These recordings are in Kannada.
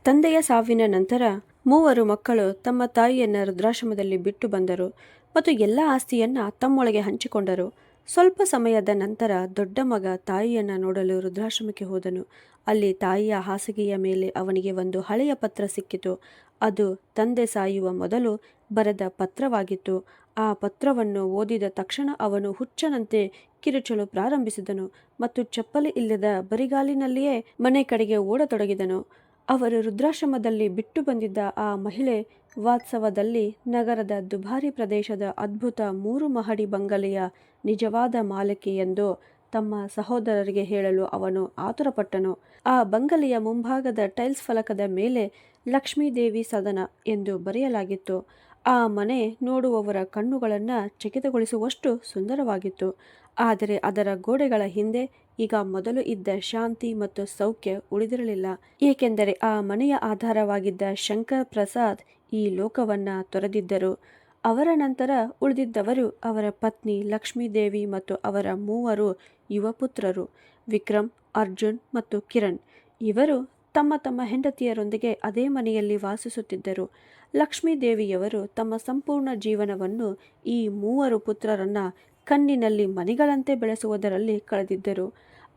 ತಂದೆಯ ಸಾವಿನ ನಂತರ ಮೂವರು ಮಕ್ಕಳು ತಮ್ಮ ತಾಯಿಯನ್ನು ವೃದ್ಧಾಶ್ರಮದಲ್ಲಿ ಬಿಟ್ಟು ಬಂದರು ಮತ್ತು ಎಲ್ಲ ಆಸ್ತಿಯನ್ನ ತಮ್ಮೊಳಗೆ ಹಂಚಿಕೊಂಡರು. ಸ್ವಲ್ಪ ಸಮಯದ ನಂತರ ದೊಡ್ಡ ಮಗ ತಾಯಿಯನ್ನ ನೋಡಲು ವೃದ್ಧಾಶ್ರಮಕ್ಕೆ ಹೋದನು. ಅಲ್ಲಿ ತಾಯಿಯ ಹಾಸಿಗೆಯ ಮೇಲೆ ಅವನಿಗೆ ಒಂದು ಹಳೆಯ ಪತ್ರ ಸಿಕ್ಕಿತು. ಅದು ತಂದೆ ಸಾಯುವ ಮೊದಲು ಬರೆದ ಪತ್ರವಾಗಿತ್ತು. ಆ ಪತ್ರವನ್ನು ಓದಿದ ತಕ್ಷಣ ಅವನು ಹುಚ್ಚನಂತೆ ಕಿರುಚಲು ಪ್ರಾರಂಭಿಸಿದನು ಮತ್ತು ಚಪ್ಪಲಿ ಇಲ್ಲದ ಬರಿಗಾಲಿನಲ್ಲಿಯೇ ಮನೆ ಕಡೆಗೆ ಓಡತೊಡಗಿದನು. ಅವರು ವೃದ್ಧಾಶ್ರಮದಲ್ಲಿ ಬಿಟ್ಟು ಬಂದಿದ್ದ ಆ ಮಹಿಳೆ ವಾತ್ಸವದಲ್ಲಿ ನಗರದ ದುಬಾರಿ ಪ್ರದೇಶದ ಅದ್ಭುತ 3 ಮಹಡಿ ಬಂಗಲೆಯ ನಿಜವಾದ ಮಾಲಕಿ ಎಂದು ತಮ್ಮ ಸಹೋದರರಿಗೆ ಹೇಳಲು ಅವನು ಆತುರಪಟ್ಟನು. ಆ ಬಂಗಲೆಯ ಮುಂಭಾಗದ ಟೈಲ್ಸ್ ಫಲಕದ ಮೇಲೆ ಲಕ್ಷ್ಮೀದೇವಿ ಸದನ ಎಂದು ಬರೆಯಲಾಗಿತ್ತು. ಆ ಮನೆ ನೋಡುವವರ ಕಣ್ಣುಗಳನ್ನು ಚಕಿತಗೊಳಿಸುವಷ್ಟು ಸುಂದರವಾಗಿತ್ತು. ಆದರೆ ಅದರ ಗೋಡೆಗಳ ಹಿಂದೆ ಈಗ ಮೊದಲು ಇದ್ದ ಶಾಂತಿ ಮತ್ತು ಸೌಖ್ಯ ಉಳಿದಿರಲಿಲ್ಲ. ಏಕೆಂದರೆ ಆ ಮನೆಯ ಆಧಾರವಾಗಿದ್ದ ಶಂಕರ್ ಪ್ರಸಾದ್ ಈ ಲೋಕವನ್ನ ತೊರೆದಿದ್ದರು. ಅವರ ನಂತರ ಉಳಿದಿದ್ದವರು ಅವರ ಪತ್ನಿ ಲಕ್ಷ್ಮೀದೇವಿ ಮತ್ತು ಅವರ 3 ಯುವ ಪುತ್ರರು ವಿಕ್ರಮ್, ಅರ್ಜುನ್ ಮತ್ತು ಕಿರಣ್. ಇವರು ತಮ್ಮ ತಮ್ಮ ಹೆಂಡತಿಯರೊಂದಿಗೆ ಅದೇ ಮನೆಯಲ್ಲಿ ವಾಸಿಸುತ್ತಿದ್ದರು. ಲಕ್ಷ್ಮೀದೇವಿಯವರು ತಮ್ಮ ಸಂಪೂರ್ಣ ಜೀವನವನ್ನು ಈ 3 ಪುತ್ರರನ್ನ ಕಣ್ಣಿನಲ್ಲಿ ಮಣಿಗಳಂತೆ ಬೆಳೆಸುವುದರಲ್ಲಿ ಕಳೆದಿದ್ದರು.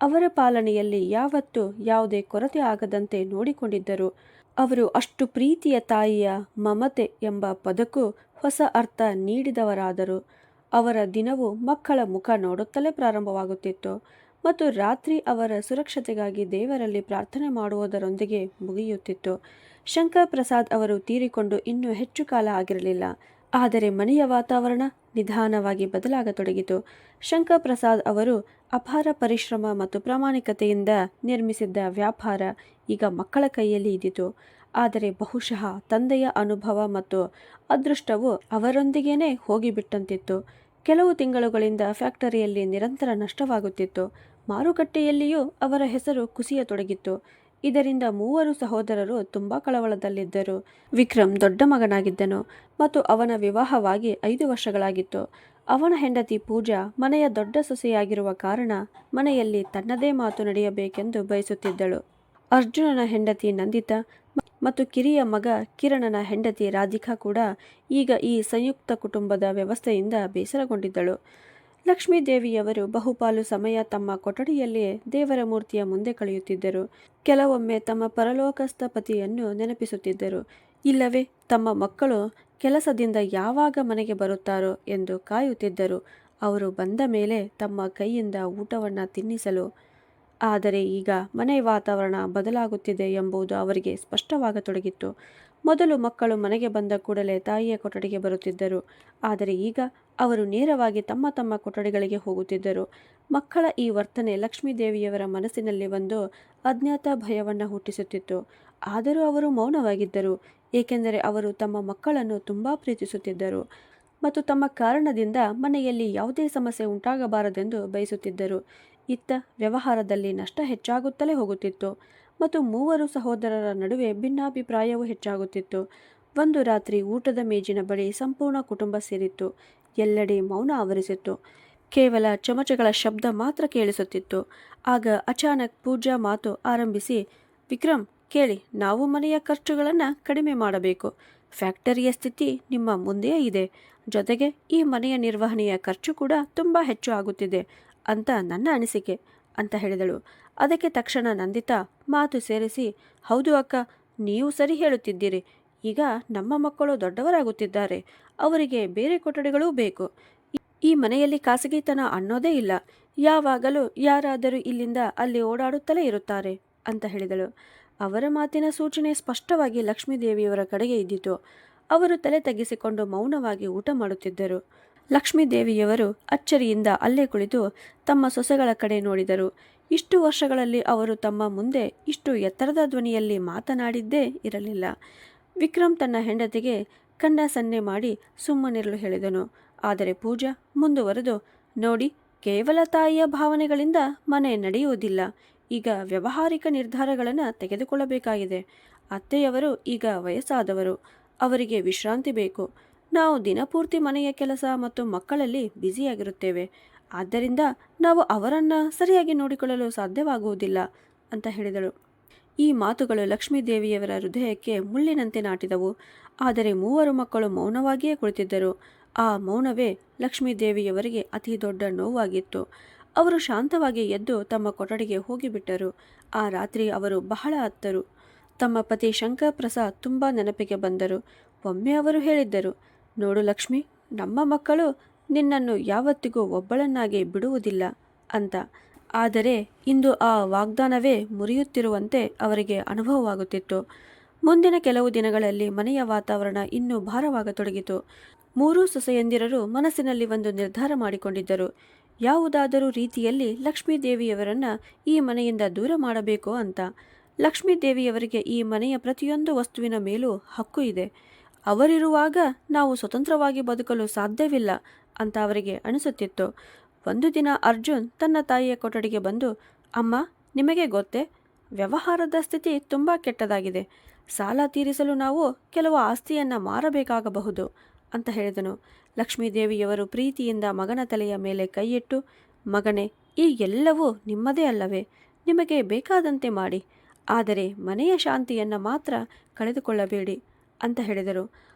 ಅವರ ಪಾಲನೆಯಲ್ಲಿ ಯಾವತ್ತೂ ಯಾವುದೇ ಕೊರತೆ ಆಗದಂತೆ ನೋಡಿಕೊಂಡಿದ್ದರು. ಅವರು ಅಷ್ಟು ಪ್ರೀತಿಯ ತಾಯಿಯ ಮಮತೆ ಎಂಬ ಪದಕ್ಕೂ ಹೊಸ ಅರ್ಥ ನೀಡಿದವರಾದರು. ಅವರ ದಿನವು ಮಕ್ಕಳ ಮುಖ ನೋಡುತ್ತಲೇ ಪ್ರಾರಂಭವಾಗುತ್ತಿತ್ತು ಮತ್ತು ರಾತ್ರಿ ಅವರ ಸುರಕ್ಷತೆಗಾಗಿ ದೇವರಲ್ಲಿ ಪ್ರಾರ್ಥನೆ ಮಾಡುವುದರೊಂದಿಗೆ ಮುಗಿಯುತ್ತಿತ್ತು. ಶಂಕರ್ ಪ್ರಸಾದ್ ಅವರು ತೀರಿಕೊಂಡು ಇನ್ನೂ ಹೆಚ್ಚು ಕಾಲ ಆಗಿರಲಿಲ್ಲ. ಆದರೆ ಮನೆಯ ವಾತಾವರಣ ನಿಧಾನವಾಗಿ ಬದಲಾಗತೊಡಗಿತು. ಶಂಕರ್ ಪ್ರಸಾದ್ ಅವರು ಅಪಾರ ಪರಿಶ್ರಮ ಮತ್ತು ಪ್ರಾಮಾಣಿಕತೆಯಿಂದ ನಿರ್ಮಿಸಿದ್ದ ವ್ಯಾಪಾರ ಈಗ ಮಕ್ಕಳ ಕೈಯಲ್ಲಿ ಇದ್ದಿತು. ಆದರೆ ಬಹುಶಃ ತಂದೆಯ ಅನುಭವ ಮತ್ತು ಅದೃಷ್ಟವು ಅವರೊಂದಿಗೇನೆ ಹೋಗಿಬಿಟ್ಟಂತಿತ್ತು. ಕೆಲವು ತಿಂಗಳುಗಳಿಂದ ಫ್ಯಾಕ್ಟರಿಯಲ್ಲಿ ನಿರಂತರ ನಷ್ಟವಾಗುತ್ತಿತ್ತು. ಮಾರುಕಟ್ಟೆಯಲ್ಲಿಯೂ ಅವರ ಹೆಸರು ಕುಸಿಯತೊಡಗಿತ್ತು. ಇದರಿಂದ 3 ಸಹೋದರರು ತುಂಬಾ ಕಳವಳದಲ್ಲಿದ್ದರು. ವಿಕ್ರಮ್ ದೊಡ್ಡ ಮಗನಾಗಿದ್ದನು ಮತ್ತು ಅವನ ವಿವಾಹವಾಗಿ 5 ವರ್ಷಗಳಾಗಿತ್ತು. ಅವನ ಹೆಂಡತಿ ಪೂಜಾ ಮನೆಯ ದೊಡ್ಡ ಸೊಸೆಯಾಗಿರುವ ಕಾರಣ ಮನೆಯಲ್ಲಿ ತನ್ನದೇ ಮಾತು ನಡೆಯಬೇಕೆಂದು ಬಯಸುತ್ತಿದ್ದಳು. ಅರ್ಜುನನ ಹೆಂಡತಿ ನಂದಿತಾ ಮತ್ತು ಕಿರಿಯ ಮಗ ಕಿರಣನ ಹೆಂಡತಿ ರಾಧಿಕಾ ಕೂಡ ಈಗ ಈ ಸಂಯುಕ್ತ ಕುಟುಂಬದ ವ್ಯವಸ್ಥೆಯಿಂದ ಬೇಸರಗೊಂಡಿದ್ದಳು. ಲಕ್ಷ್ಮೀದೇವಿಯವರು ಬಹುಪಾಲು ಸಮಯ ತಮ್ಮ ಕೊಠಡಿಯಲ್ಲಿಯೇ ದೇವರ ಮೂರ್ತಿಯ ಮುಂದೆ ಕಳೆಯುತ್ತಿದ್ದರು. ಕೆಲವೊಮ್ಮೆ ತಮ್ಮ ಪರಲೋಕಸ್ಥ ಪತಿಯನ್ನು ನೆನಪಿಸುತ್ತಿದ್ದರು. ಇಲ್ಲವೇ ತಮ್ಮ ಮಕ್ಕಳು ಕೆಲಸದಿಂದ ಯಾವಾಗ ಮನೆಗೆ ಬರುತ್ತಾರೋ ಎಂದು ಕಾಯುತ್ತಿದ್ದರು. ಅವರು ಬಂದ ಮೇಲೆ ತಮ್ಮ ಕೈಯಿಂದ ಊಟವನ್ನು ತಿನ್ನಿಸಲು. ಆದರೆ ಈಗ ಮನೆ ವಾತಾವರಣ ಬದಲಾಗುತ್ತಿದೆ ಎಂಬುದು ಅವರಿಗೆ ಸ್ಪಷ್ಟವಾಗತೊಡಗಿತ್ತು. ಮೊದಲು ಮಕ್ಕಳು ಮನೆಗೆ ಬಂದ ಕೂಡಲೇ ತಾಯಿಯ ಕೊಠಡಿಗೆ ಬರುತ್ತಿದ್ದರು. ಆದರೆ ಈಗ ಅವರು ನೇರವಾಗಿ ತಮ್ಮ ತಮ್ಮ ಕೊಠಡಿಗಳಿಗೆ ಹೋಗುತ್ತಿದ್ದರು. ಮಕ್ಕಳ ಈ ವರ್ತನೆ ಲಕ್ಷ್ಮೀದೇವಿಯವರ ಮನಸ್ಸಿನಲ್ಲಿ ಒಂದು ಅಜ್ಞಾತ ಭಯವನ್ನು ಹುಟ್ಟಿಸುತ್ತಿತ್ತು. ಆದರೂ ಅವರು ಮೌನವಾಗಿದ್ದರು, ಏಕೆಂದರೆ ಅವರು ತಮ್ಮ ಮಕ್ಕಳನ್ನು ತುಂಬಾ ಪ್ರೀತಿಸುತ್ತಿದ್ದರು ಮತ್ತು ತಮ್ಮ ಕಾರಣದಿಂದ ಮನೆಯಲ್ಲಿ ಯಾವುದೇ ಸಮಸ್ಯೆ ಉಂಟಾಗಬಾರದೆಂದು ಬಯಸುತ್ತಿದ್ದರು. ಇತ್ತ ವ್ಯವಹಾರದಲ್ಲಿ ನಷ್ಟ ಹೆಚ್ಚಾಗುತ್ತಲೇ ಹೋಗುತ್ತಿತ್ತು ಮತ್ತು 3 ಸಹೋದರರ ನಡುವೆ ಭಿನ್ನಾಭಿಪ್ರಾಯವೂ ಹೆಚ್ಚಾಗುತ್ತಿತ್ತು. ಒಂದು ರಾತ್ರಿ ಊಟದ ಮೇಜಿನ ಬಳಿ ಸಂಪೂರ್ಣ ಕುಟುಂಬ ಸೇರಿತ್ತು. ಎಲ್ಲೆಡೆ ಮೌನ ಆವರಿಸಿತ್ತು. ಕೇವಲ ಚಮಚಗಳ ಶಬ್ದ ಮಾತ್ರ ಕೇಳಿಸುತ್ತಿತ್ತು. ಆಗ ಅಚಾನಕ್ ಪೂಜಾ ಮಾತು ಆರಂಭಿಸಿ, ವಿಕ್ರಮ್ ಕೇಳಿ, ನಾವು ಮನೆಯ ಖರ್ಚುಗಳನ್ನು ಕಡಿಮೆ ಮಾಡಬೇಕು. ಫ್ಯಾಕ್ಟರಿಯ ಸ್ಥಿತಿ ನಿಮ್ಮ ಮುಂದೆಯೇ ಇದೆ. ಜೊತೆಗೆ ಈ ಮನೆಯ ನಿರ್ವಹಣೆಯ ಖರ್ಚು ಕೂಡ ತುಂಬ ಹೆಚ್ಚು ಆಗುತ್ತಿದೆ ಅಂತ ನನ್ನ ಅನಿಸಿಕೆ ಅಂತ ಹೇಳಿದಳು. ಅದಕ್ಕೆ ತಕ್ಷಣ ನಂದಿತಾ ಮಾತು ಸೇರಿಸಿ, ಹೌದು ಅಕ್ಕ, ನೀವು ಸರಿ ಹೇಳುತ್ತಿದ್ದೀರಿ. ಈಗ ನಮ್ಮ ಮಕ್ಕಳು ದೊಡ್ಡವರಾಗುತ್ತಿದ್ದಾರೆ. ಅವರಿಗೆ ಬೇರೆ ಕೊಠಡಿಗಳೂ ಬೇಕು. ಈ ಮನೆಯಲ್ಲಿ ಖಾಸಗಿತನ ಅನ್ನೋದೇ ಇಲ್ಲ. ಯಾವಾಗಲೂ ಯಾರಾದರೂ ಇಲ್ಲಿಂದ ಅಲ್ಲಿ ಓಡಾಡುತ್ತಲೇ ಇರುತ್ತಾರೆ ಅಂತ ಹೇಳಿದಳು. ಅವರ ಮಾತಿನ ಸೂಚನೆ ಸ್ಪಷ್ಟವಾಗಿ ಲಕ್ಷ್ಮೀದೇವಿಯವರ ಕಡೆಗೆ ಇದ್ದಿತು. ಅವರು ತಲೆ ತಗ್ಗಿಸಿಕೊಂಡು ಮೌನವಾಗಿ ಊಟ ಮಾಡುತ್ತಿದ್ದರು. ಲಕ್ಷ್ಮೀದೇವಿಯವರು ಅಚ್ಚರಿಯಿಂದ ಅಲ್ಲೇ ಕುಳಿತು ತಮ್ಮ ಸೊಸೆಗಳ ಕಡೆ ನೋಡಿದರು. ಇಷ್ಟು ವರ್ಷಗಳಲ್ಲಿ ಅವರು ತಮ್ಮ ಮುಂದೆ ಇಷ್ಟು ಎತ್ತರದ ಧ್ವನಿಯಲ್ಲಿ ಮಾತನಾಡಿದ್ದೇ ಇರಲಿಲ್ಲ. ವಿಕ್ರಮ್ ತನ್ನ ಹೆಂಡತಿಗೆ ಕಣ್ಣ ಸನ್ನೆ ಮಾಡಿ ಸುಮ್ಮನಿರಲು ಹೇಳಿದನು. ಆದರೆ ಪೂಜಾ ಮುಂದುವರೆದು, ನೋಡಿ, ಕೇವಲ ತಾಯಿಯ ಭಾವನೆಗಳಿಂದ ಮನೆ ನಡೆಯುವುದಿಲ್ಲ. ಈಗ ವ್ಯಾವಹಾರಿಕ ನಿರ್ಧಾರಗಳನ್ನು ತೆಗೆದುಕೊಳ್ಳಬೇಕಾಗಿದೆ. ಅತ್ತೆಯವರು ಈಗ ವಯಸ್ಸಾದವರು. ಅವರಿಗೆ ವಿಶ್ರಾಂತಿ ಬೇಕು. ನಾವು ದಿನಪೂರ್ತಿ ಮನೆಯ ಕೆಲಸ ಮತ್ತು ಮಕ್ಕಳಲ್ಲಿ ಬ್ಯುಸಿಯಾಗಿರುತ್ತೇವೆ. ಆದ್ದರಿಂದ ನಾವು ಅವರನ್ನು ಸರಿಯಾಗಿ ನೋಡಿಕೊಳ್ಳಲು ಸಾಧ್ಯವಾಗುವುದಿಲ್ಲ ಅಂತ ಹೇಳಿದಳು. ಈ ಮಾತುಗಳು ಲಕ್ಷ್ಮೀದೇವಿಯವರ ಹೃದಯಕ್ಕೆ ಮುಳ್ಳಿನಂತೆ ನಾಟಿದವು. ಆದರೆ ಮೂವರು ಮಕ್ಕಳು ಮೌನವಾಗಿಯೇ ಕುಳಿತಿದ್ದರು. ಆ ಮೌನವೇ ಲಕ್ಷ್ಮೀದೇವಿಯವರಿಗೆ ಅತಿ ದೊಡ್ಡ ನೋವಾಗಿತ್ತು. ಅವರು ಶಾಂತವಾಗಿ ಎದ್ದು ತಮ್ಮ ಕೊಠಡಿಗೆ ಹೋಗಿಬಿಟ್ಟರು. ಆ ರಾತ್ರಿ ಅವರು ಬಹಳ ಅತ್ತರು. ತಮ್ಮ ಪತಿ ಶಂಕರ್ ಪ್ರಸಾದ್ ತುಂಬ ನೆನಪಿಗೆ ಬಂದರು. ಒಮ್ಮೆ ಅವರು ಹೇಳಿದ್ದರು, ನೋಡು ಲಕ್ಷ್ಮಿ, ನಮ್ಮ ಮಕ್ಕಳು ನಿನ್ನನ್ನು ಯಾವತ್ತಿಗೂ ಒಬ್ಬಳನ್ನಾಗಿ ಬಿಡುವುದಿಲ್ಲ ಅಂತ. ಆದರೆ ಇಂದು ಆ ವಾಗ್ದಾನವೇ ಮುರಿಯುತ್ತಿರುವಂತೆ ಅವರಿಗೆ ಅನುಭವವಾಗುತ್ತಿತ್ತು. ಮುಂದಿನ ಕೆಲವು ದಿನಗಳಲ್ಲಿ ಮನೆಯ ವಾತಾವರಣ ಇನ್ನೂ ಭಾರವಾಗತೊಡಗಿತು. ಮೂರೂ ಸೊಸೆಯಂದಿರರು ಮನಸ್ಸಿನಲ್ಲಿ ಒಂದು ನಿರ್ಧಾರ ಮಾಡಿಕೊಂಡಿದ್ದರು. ಯಾವುದಾದರೂ ರೀತಿಯಲ್ಲಿ ಲಕ್ಷ್ಮೀದೇವಿಯವರನ್ನು ಈ ಮನೆಯಿಂದ ದೂರ ಮಾಡಬೇಕು ಅಂತ. ಲಕ್ಷ್ಮೀದೇವಿಯವರಿಗೆ ಈ ಮನೆಯ ಪ್ರತಿಯೊಂದು ವಸ್ತುವಿನ ಮೇಲೂ ಹಕ್ಕು ಇದೆ. ಅವರಿರುವಾಗ ನಾವು ಸ್ವತಂತ್ರವಾಗಿ ಬದುಕಲು ಸಾಧ್ಯವಿಲ್ಲ ಅಂತ ಅವರಿಗೆ ಅನಿಸುತ್ತಿತ್ತು. ಒಂದು ದಿನ ಅರ್ಜುನ್ ತನ್ನ ತಾಯಿಯ ಕೊಠಡಿಗೆ ಬಂದು, ಅಮ್ಮ, ನಿಮಗೆ ಗೊತ್ತೇ, ವ್ಯವಹಾರದ ಸ್ಥಿತಿ ತುಂಬ ಕೆಟ್ಟದಾಗಿದೆ. ಸಾಲ ತೀರಿಸಲು ನಾವು ಕೆಲವು ಆಸ್ತಿಯನ್ನು ಮಾರಬೇಕಾಗಬಹುದು ಅಂತ ಹೇಳಿದನು. ಲಕ್ಷ್ಮೀದೇವಿಯವರು ಪ್ರೀತಿಯಿಂದ ಮಗನ ತಲೆಯ ಮೇಲೆ ಕೈಯಿಟ್ಟು, ಮಗನೇ, ಈ ಎಲ್ಲವೂ ನಿಮ್ಮದೇ ಅಲ್ಲವೇ? ನಿಮಗೆ ಬೇಕಾದಂತೆ ಮಾಡಿ, ಆದರೆ ಮನೆಯ ಶಾಂತಿಯನ್ನು ಮಾತ್ರ ಕಳೆದುಕೊಳ್ಳಬೇಡಿ ಅಂತ ಹೇಳಿದರು.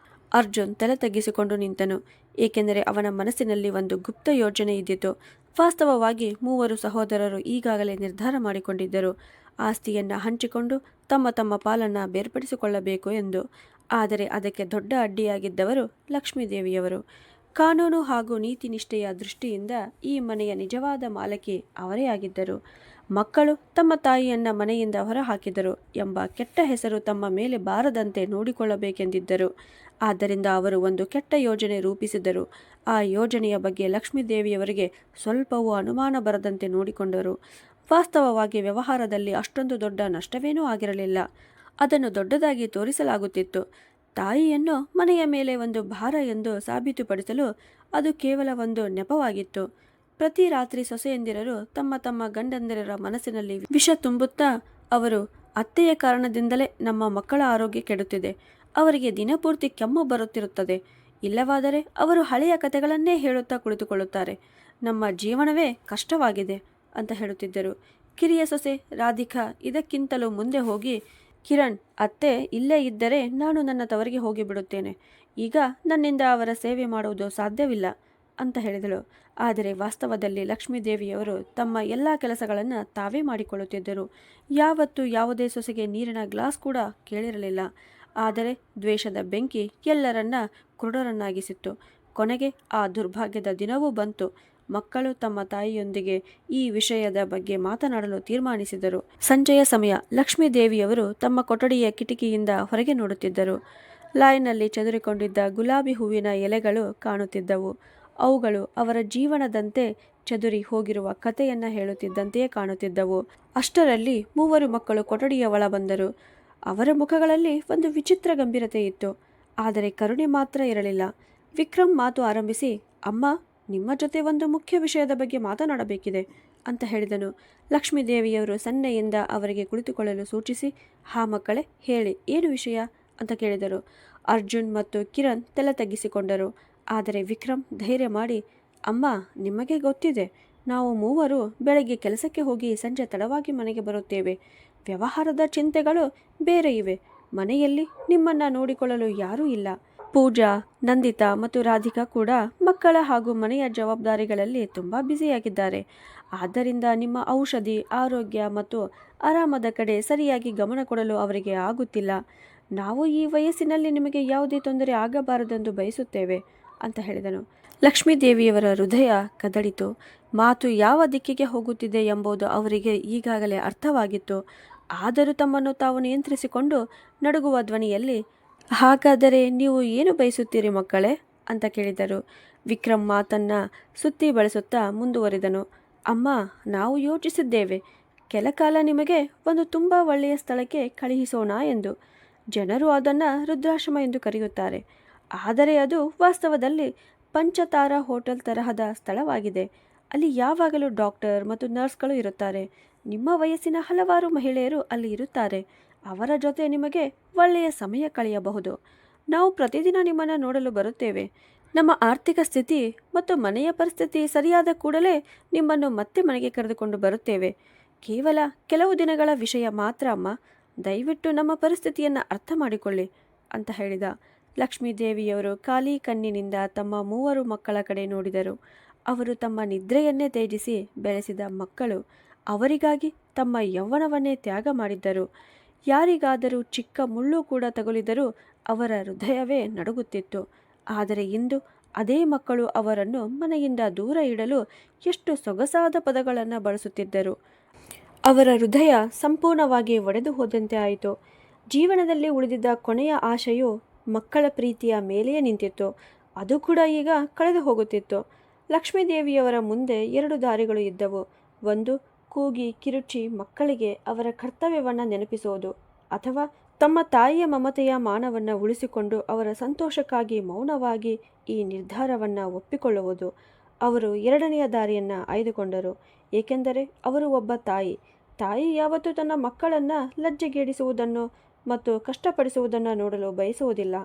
ಅರ್ಜುನ್ ತಲೆ ತಗ್ಗಿಸಿಕೊಂಡು ನಿಂತನು, ಏಕೆಂದರೆ ಅವನ ಮನಸ್ಸಿನಲ್ಲಿ ಒಂದು ಗುಪ್ತ ಯೋಜನೆ ಇದ್ದಿತು. ವಾಸ್ತವವಾಗಿ ಮೂವರು ಸಹೋದರರು ಈಗಾಗಲೇ ನಿರ್ಧಾರ ಮಾಡಿಕೊಂಡಿದ್ದರು, ಆಸ್ತಿಯನ್ನು ಹಂಚಿಕೊಂಡು ತಮ್ಮ ತಮ್ಮ ಪಾಲನ್ನು ಬೇರ್ಪಡಿಸಿಕೊಳ್ಳಬೇಕು ಎಂದು. ಆದರೆ ಅದಕ್ಕೆ ದೊಡ್ಡ ಅಡ್ಡಿಯಾಗಿದ್ದವರು ಲಕ್ಷ್ಮೀದೇವಿಯವರು. ಕಾನೂನು ಹಾಗೂ ನೀತಿ ನಿಷ್ಠೆಯ ದೃಷ್ಟಿಯಿಂದ ಈ ಮನೆಯ ನಿಜವಾದ ಮಾಲಕಿ ಅವರೇ ಆಗಿದ್ದರು. ಮಕ್ಕಳು ತಮ್ಮ ತಾಯಿಯನ್ನು ಮನೆಯಿಂದ ಹೊರಹಾಕಿದರು ಎಂಬ ಕೆಟ್ಟ ಹೆಸರು ತಮ್ಮ ಮೇಲೆ ಬಾರದಂತೆ ನೋಡಿಕೊಳ್ಳಬೇಕೆಂದಿದ್ದರು. ಆದ್ದರಿಂದ ಅವರು ಒಂದು ಕೆಟ್ಟ ಯೋಜನೆ ರೂಪಿಸಿದರು. ಆ ಯೋಜನೆಯ ಬಗ್ಗೆ ಲಕ್ಷ್ಮೀದೇವಿಯವರಿಗೆ ಸ್ವಲ್ಪವೂ ಅನುಮಾನ ಬರದಂತೆ ನೋಡಿಕೊಂಡರು. ವಾಸ್ತವವಾಗಿ ವ್ಯವಹಾರದಲ್ಲಿ ಅಷ್ಟೊಂದು ದೊಡ್ಡ ನಷ್ಟವೇನೂ ಆಗಿರಲಿಲ್ಲ. ಅದನ್ನು ದೊಡ್ಡದಾಗಿ ತೋರಿಸಲಾಗುತ್ತಿತ್ತು. ತಾಯಿಯನ್ನು ಮನೆಯ ಮೇಲೆ ಒಂದು ಭಾರ ಎಂದು ಸಾಬೀತುಪಡಿಸಲು ಅದು ಕೇವಲ ಒಂದು ನೆಪವಾಗಿತ್ತು. ಪ್ರತಿ ರಾತ್ರಿ ಸೊಸೆಯಂದಿರರು ತಮ್ಮ ತಮ್ಮ ಗಂಡಂದಿರರ ಮನಸ್ಸಿನಲ್ಲಿ ವಿಷ ತುಂಬುತ್ತಾ, ಅವರು ಅತ್ತೆಯ ಕಾರಣದಿಂದಲೇ ನಮ್ಮ ಮಕ್ಕಳ ಆರೋಗ್ಯ ಕೆಡುತ್ತಿದೆ, ಅವರಿಗೆ ದಿನಪೂರ್ತಿ ಕೆಮ್ಮು ಬರುತ್ತಿರುತ್ತದೆ, ಇಲ್ಲವಾದರೆ ಅವರು ಹಳೆಯ ಕಥೆಗಳನ್ನೇ ಹೇಳುತ್ತಾ ಕುಳಿತುಕೊಳ್ಳುತ್ತಾರೆ, ನಮ್ಮ ಜೀವನವೇ ಕಷ್ಟವಾಗಿದೆ ಅಂತ ಹೇಳುತ್ತಿದ್ದರು. ಕಿರಿಯ ಸೊಸೆ ರಾಧಿಕಾ ಇದಕ್ಕಿಂತಲೂ ಮುಂದೆ ಹೋಗಿ, ಕಿರಣ್, ಅತ್ತೆ ಇಲ್ಲೇ ಇದ್ದರೆ ನಾನು ನನ್ನ ತವರಿಗೆ ಹೋಗಿಬಿಡುತ್ತೇನೆ. ಈಗ ನನ್ನಿಂದ ಅವರ ಸೇವೆ ಮಾಡುವುದು ಸಾಧ್ಯವಿಲ್ಲ ಅಂತ ಹೇಳಿದಳು. ಆದರೆ ವಾಸ್ತವದಲ್ಲಿ ಲಕ್ಷ್ಮೀದೇವಿಯವರು ತಮ್ಮ ಎಲ್ಲ ಕೆಲಸಗಳನ್ನು ತಾವೇ ಮಾಡಿಕೊಳ್ಳುತ್ತಿದ್ದರು. ಯಾವತ್ತೂ ಯಾವುದೇ ಸೊಸೆಗೆ ನೀರಿನ ಗ್ಲಾಸ್ ಕೂಡ ಕೇಳಿರಲಿಲ್ಲ. ಆದರೆ ದ್ವೇಷದ ಬೆಂಕಿ ಎಲ್ಲರನ್ನ ಕುರುಡರನ್ನಾಗಿಸಿತ್ತು. ಕೊನೆಗೆ ಆ ದುರ್ಭಾಗ್ಯದ ದಿನವೂ ಬಂತು. ಮಕ್ಕಳು ತಮ್ಮ ತಾಯಿಯೊಂದಿಗೆ ಈ ವಿಷಯದ ಬಗ್ಗೆ ಮಾತನಾಡಲು ತೀರ್ಮಾನಿಸಿದರು. ಸಂಜೆಯ ಸಮಯ. ಲಕ್ಷ್ಮೀದೇವಿಯವರು ತಮ್ಮ ಕೊಠಡಿಯ ಕಿಟಕಿಯಿಂದ ಹೊರಗೆ ನೋಡುತ್ತಿದ್ದರು. ಲಾಯ್ನಲ್ಲಿ ಚದುರಿಕೊಂಡಿದ್ದ ಗುಲಾಬಿ ಹೂವಿನ ಎಲೆಗಳು ಕಾಣುತ್ತಿದ್ದವು. ಅವುಗಳು ಅವರ ಜೀವನದಂತೆ ಚದುರಿ ಹೋಗಿರುವ ಕಥೆಯನ್ನು ಹೇಳುತ್ತಿದ್ದಂತೆಯೇ ಕಾಣುತ್ತಿದ್ದವು. ಅಷ್ಟರಲ್ಲಿ ಮೂವರು ಮಕ್ಕಳು ಕೊಠಡಿಯ ಒಳ ಬಂದರು. ಅವರ ಮುಖಗಳಲ್ಲಿ ಒಂದು ವಿಚಿತ್ರ ಗಂಭೀರತೆ ಇತ್ತು, ಆದರೆ ಕರುಣೆ ಮಾತ್ರ ಇರಲಿಲ್ಲ. ವಿಕ್ರಮ್ ಮಾತು ಆರಂಭಿಸಿ, ಅಮ್ಮ, ನಿಮ್ಮ ಜೊತೆ ಒಂದು ಮುಖ್ಯ ವಿಷಯದ ಬಗ್ಗೆ ಮಾತನಾಡಬೇಕಿದೆ ಅಂತ ಹೇಳಿದನು. ಲಕ್ಷ್ಮೀದೇವಿಯವರು ಸನ್ನೆಯಿಂದ ಅವರಿಗೆ ಕುಳಿತುಕೊಳ್ಳಲು ಸೂಚಿಸಿ, ಹಾ ಮಕ್ಕಳೇ, ಹೇಳಿ, ಏನು ವಿಷಯ ಅಂತ ಕೇಳಿದರು. ಅರ್ಜುನ್ ಮತ್ತು ಕಿರಣ್ ತಲೆ ತಗ್ಗಿಸಿಕೊಂಡರು. ಆದರೆ ವಿಕ್ರಮ್ ಧೈರ್ಯ ಮಾಡಿ, ಅಮ್ಮ, ನಿಮಗೆ ಗೊತ್ತಿದೆ, ನಾವು ಮೂವರು ಬೆಳಗ್ಗೆ ಕೆಲಸಕ್ಕೆ ಹೋಗಿ ಸಂಜೆ ತಡವಾಗಿ ಮನೆಗೆ ಬರುತ್ತೇವೆ. ವ್ಯವಹಾರದ ಚಿಂತೆಗಳು ಬೇರೆ ಇವೆ. ಮನೆಯಲ್ಲಿ ನಿಮ್ಮನ್ನು ನೋಡಿಕೊಳ್ಳಲು ಯಾರೂ ಇಲ್ಲ. ಪೂಜಾ, ನಂದಿತಾ ಮತ್ತು ರಾಧಿಕಾ ಕೂಡ ಮಕ್ಕಳ ಹಾಗೂ ಮನೆಯ ಜವಾಬ್ದಾರಿಗಳಲ್ಲಿ ತುಂಬ ಬ್ಯುಸಿಯಾಗಿದ್ದಾರೆ. ಆದ್ದರಿಂದ ನಿಮ್ಮ ಔಷಧಿ, ಆರೋಗ್ಯ ಮತ್ತು ಆರಾಮದ ಕಡೆ ಸರಿಯಾಗಿ ಗಮನ ಕೊಡಲು ಅವರಿಗೆ ಆಗುತ್ತಿಲ್ಲ. ನಾವು ಈ ವಯಸ್ಸಿನಲ್ಲಿ ನಿಮಗೆ ಯಾವುದೇ ತೊಂದರೆ ಆಗಬಾರದೆಂದು ಬಯಸುತ್ತೇವೆ ಅಂತ ಹೇಳಿದನು. ಲಕ್ಷ್ಮೀದೇವಿಯವರ ಹೃದಯ ಕದಡಿತು. ಮಾತು ಯಾವ ದಿಕ್ಕಿಗೆ ಹೋಗುತ್ತಿದೆ ಎಂಬುದು ಅವರಿಗೆ ಈಗಾಗಲೇ ಅರ್ಥವಾಗಿತ್ತು. ಆದರೂ ತಮ್ಮನ್ನು ತಾವು ನಿಯಂತ್ರಿಸಿಕೊಂಡು ನಡುಗುವ ಧ್ವನಿಯಲ್ಲಿ, ಹಾಗಾದರೆ ನೀವು ಏನು ಬಯಸುತ್ತೀರಿ ಮಕ್ಕಳೇ ಅಂತ ಕೇಳಿದರು. ವಿಕ್ರಮ್ ಮಾತನ್ನು ಸುತ್ತಿ ಬಳಸುತ್ತಾ ಮುಂದುವರಿದನು, ಅಮ್ಮ, ನಾವು ಯೋಚಿಸಿದ್ದೇವೆ, ಕೆಲಕಾಲ ನಿಮಗೆ ಒಂದು ತುಂಬ ಒಳ್ಳೆಯ ಸ್ಥಳಕ್ಕೆ ಕಳುಹಿಸೋಣ ಎಂದು. ಜನರು ಅದನ್ನು ರುದ್ರಾಶ್ರಮ ಎಂದು ಕರೆಯುತ್ತಾರೆ, ಆದರೆ ಅದು ವಾಸ್ತವದಲ್ಲಿ ಪಂಚತಾರಾ ಹೋಟೆಲ್ ತರಹದ ಸ್ಥಳವಾಗಿದೆ. ಅಲ್ಲಿ ಯಾವಾಗಲೂ ಡಾಕ್ಟರ್ ಮತ್ತು ನರ್ಸ್ಗಳು ಇರುತ್ತಾರೆ. ನಿಮ್ಮ ವಯಸ್ಸಿನ ಹಲವಾರು ಮಹಿಳೆಯರು ಅಲ್ಲಿ ಇರುತ್ತಾರೆ. ಅವರ ಜೊತೆ ನಿಮಗೆ ಒಳ್ಳೆಯ ಸಮಯ ಕಳೆಯಬಹುದು. ನಾವು ಪ್ರತಿದಿನ ನಿಮ್ಮನ್ನು ನೋಡಲು ಬರುತ್ತೇವೆ. ನಮ್ಮ ಆರ್ಥಿಕ ಸ್ಥಿತಿ ಮತ್ತು ಮನೆಯ ಪರಿಸ್ಥಿತಿ ಸರಿಯಾದ ಕೂಡಲೇ ನಿಮ್ಮನ್ನು ಮತ್ತೆ ಮನೆಗೆ ಕರೆದುಕೊಂಡು ಬರುತ್ತೇವೆ. ಕೇವಲ ಕೆಲವು ದಿನಗಳ ವಿಷಯ ಮಾತ್ರ ಅಮ್ಮ. ದಯವಿಟ್ಟು ನಮ್ಮ ಪರಿಸ್ಥಿತಿಯನ್ನು ಅರ್ಥ ಮಾಡಿಕೊಳ್ಳಿ ಅಂತ ಹೇಳಿದ. ಲಕ್ಷ್ಮೀದೇವಿಯವರು ಖಾಲಿ ಕಣ್ಣಿನಿಂದ ತಮ್ಮ 3 ಮಕ್ಕಳ ಕಡೆ ನೋಡಿದರು. ಅವರು ತಮ್ಮ ನಿದ್ರೆಯನ್ನೇ ತ್ಯಜಿಸಿ ಬೆಳೆಸಿದ ಮಕ್ಕಳು. ಅವರಿಗಾಗಿ ತಮ್ಮ ಯೌವನವನ್ನೇ ತ್ಯಾಗ ಮಾಡಿದ್ದರು. ಯಾರಿಗಾದರೂ ಚಿಕ್ಕ ಮುಳ್ಳು ಕೂಡ ತಗುಲಿದರೂ ಅವರ ಹೃದಯವೇ ನಡುಗುತ್ತಿತ್ತು. ಆದರೆ ಇಂದು ಅದೇ ಮಕ್ಕಳು ಅವರನ್ನು ಮನೆಯಿಂದ ದೂರ ಇಡಲು ಎಷ್ಟು ಸೊಗಸಾದ ಪದಗಳನ್ನು ಬಳಸುತ್ತಿದ್ದರು. ಅವರ ಹೃದಯ ಸಂಪೂರ್ಣವಾಗಿ ಒಡೆದು ಹೋದಂತೆ ಆಯಿತು. ಜೀವನದಲ್ಲಿ ಉಳಿದಿದ್ದ ಕೊನೆಯ ಆಶೆಯು ಮಕ್ಕಳ ಪ್ರೀತಿಯ ಮೇಲೆಯೇ ನಿಂತಿತ್ತು. ಅದು ಕೂಡ ಈಗ ಕಳೆದು ಹೋಗುತ್ತಿತ್ತು. ಲಕ್ಷ್ಮೀದೇವಿಯವರ ಮುಂದೆ 2 ದಾರಿಗಳು ಇದ್ದವು. ಒಂದು, ಕೂಗಿ ಕಿರುಚಿ ಮಕ್ಕಳಿಗೆ ಅವರ ಕರ್ತವ್ಯವನ್ನು ನೆನಪಿಸುವುದು, ಅಥವಾ ತಮ್ಮ ತಾಯಿಯ ಮಮತೆಯ ಮಾನವನ್ನು ಉಳಿಸಿಕೊಂಡು ಅವರ ಸಂತೋಷಕ್ಕಾಗಿ ಮೌನವಾಗಿ ಈ ನಿರ್ಧಾರವನ್ನು ಒಪ್ಪಿಕೊಳ್ಳುವುದು. ಅವರು 2ನೆಯ ದಾರಿಯನ್ನು ಆಯ್ದುಕೊಂಡರು. ಏಕೆಂದರೆ ಅವರು ಒಬ್ಬ ತಾಯಿ. ತಾಯಿ ಯಾವತ್ತೂ ತನ್ನ ಮಕ್ಕಳನ್ನು ಲಜ್ಜೆಗೇಡಿಸುವುದನ್ನು ಮತ್ತು ಕಷ್ಟಪಡಿಸುವುದನ್ನು ನೋಡಲು ಬಯಸುವುದಿಲ್ಲ.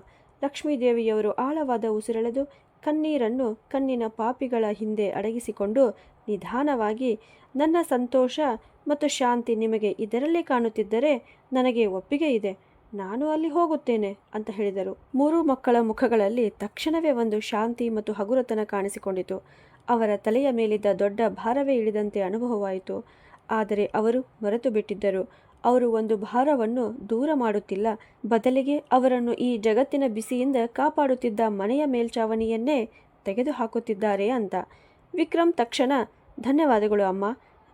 ಲಕ್ಷ್ಮೀದೇವಿಯವರು ಆಳವಾದ ಉಸಿರೆಳೆದು ಕಣ್ಣೀರನ್ನು ಕಣ್ಣಿನ ಪಾಪಿಗಳ ಹಿಂದೆ ಅಡಗಿಸಿಕೊಂಡು ನಿಧಾನವಾಗಿ, ನನ್ನ ಸಂತೋಷ ಮತ್ತು ಶಾಂತಿ ನಿಮಗೆ ಇದರಲ್ಲಿ ಕಾಣುತ್ತಿದ್ದರೆ ನನಗೆ ಒಪ್ಪಿಗೆ ಇದೆ, ನಾನು ಅಲ್ಲಿ ಹೋಗುತ್ತೇನೆ ಅಂತ ಹೇಳಿದರು. 3 ಮಕ್ಕಳ ಮುಖಗಳಲ್ಲಿ ತಕ್ಷಣವೇ ಒಂದು ಶಾಂತಿ ಮತ್ತು ಹಗುರತನ ಕಾಣಿಸಿಕೊಂಡಿತು. ಅವರ ತಲೆಯ ಮೇಲಿದ್ದ ದೊಡ್ಡ ಭಾರವೇ ಇಳಿದಂತೆ ಅನುಭವವಾಯಿತು. ಆದರೆ ಅವರು ಮರೆತು ಬಿಟ್ಟಿದ್ದರು. ಅವರು ಒಂದು ಭಾರವನ್ನು ದೂರ ಮಾಡುತ್ತಿಲ್ಲ, ಬದಲಿಗೆ ಅವರನ್ನು ಈ ಜಗತ್ತಿನ ಬಿಸಿಯಿಂದ ಕಾಪಾಡುತ್ತಿದ್ದ ಮನೆಯ ಮೇಲ್ಛಾವಣಿಯನ್ನೇ ತೆಗೆದುಹಾಕುತ್ತಿದ್ದಾರೆ ಅಂತ. ವಿಕ್ರಮ್ ತಕ್ಷಣ, ಧನ್ಯವಾದಗಳು ಅಮ್ಮ,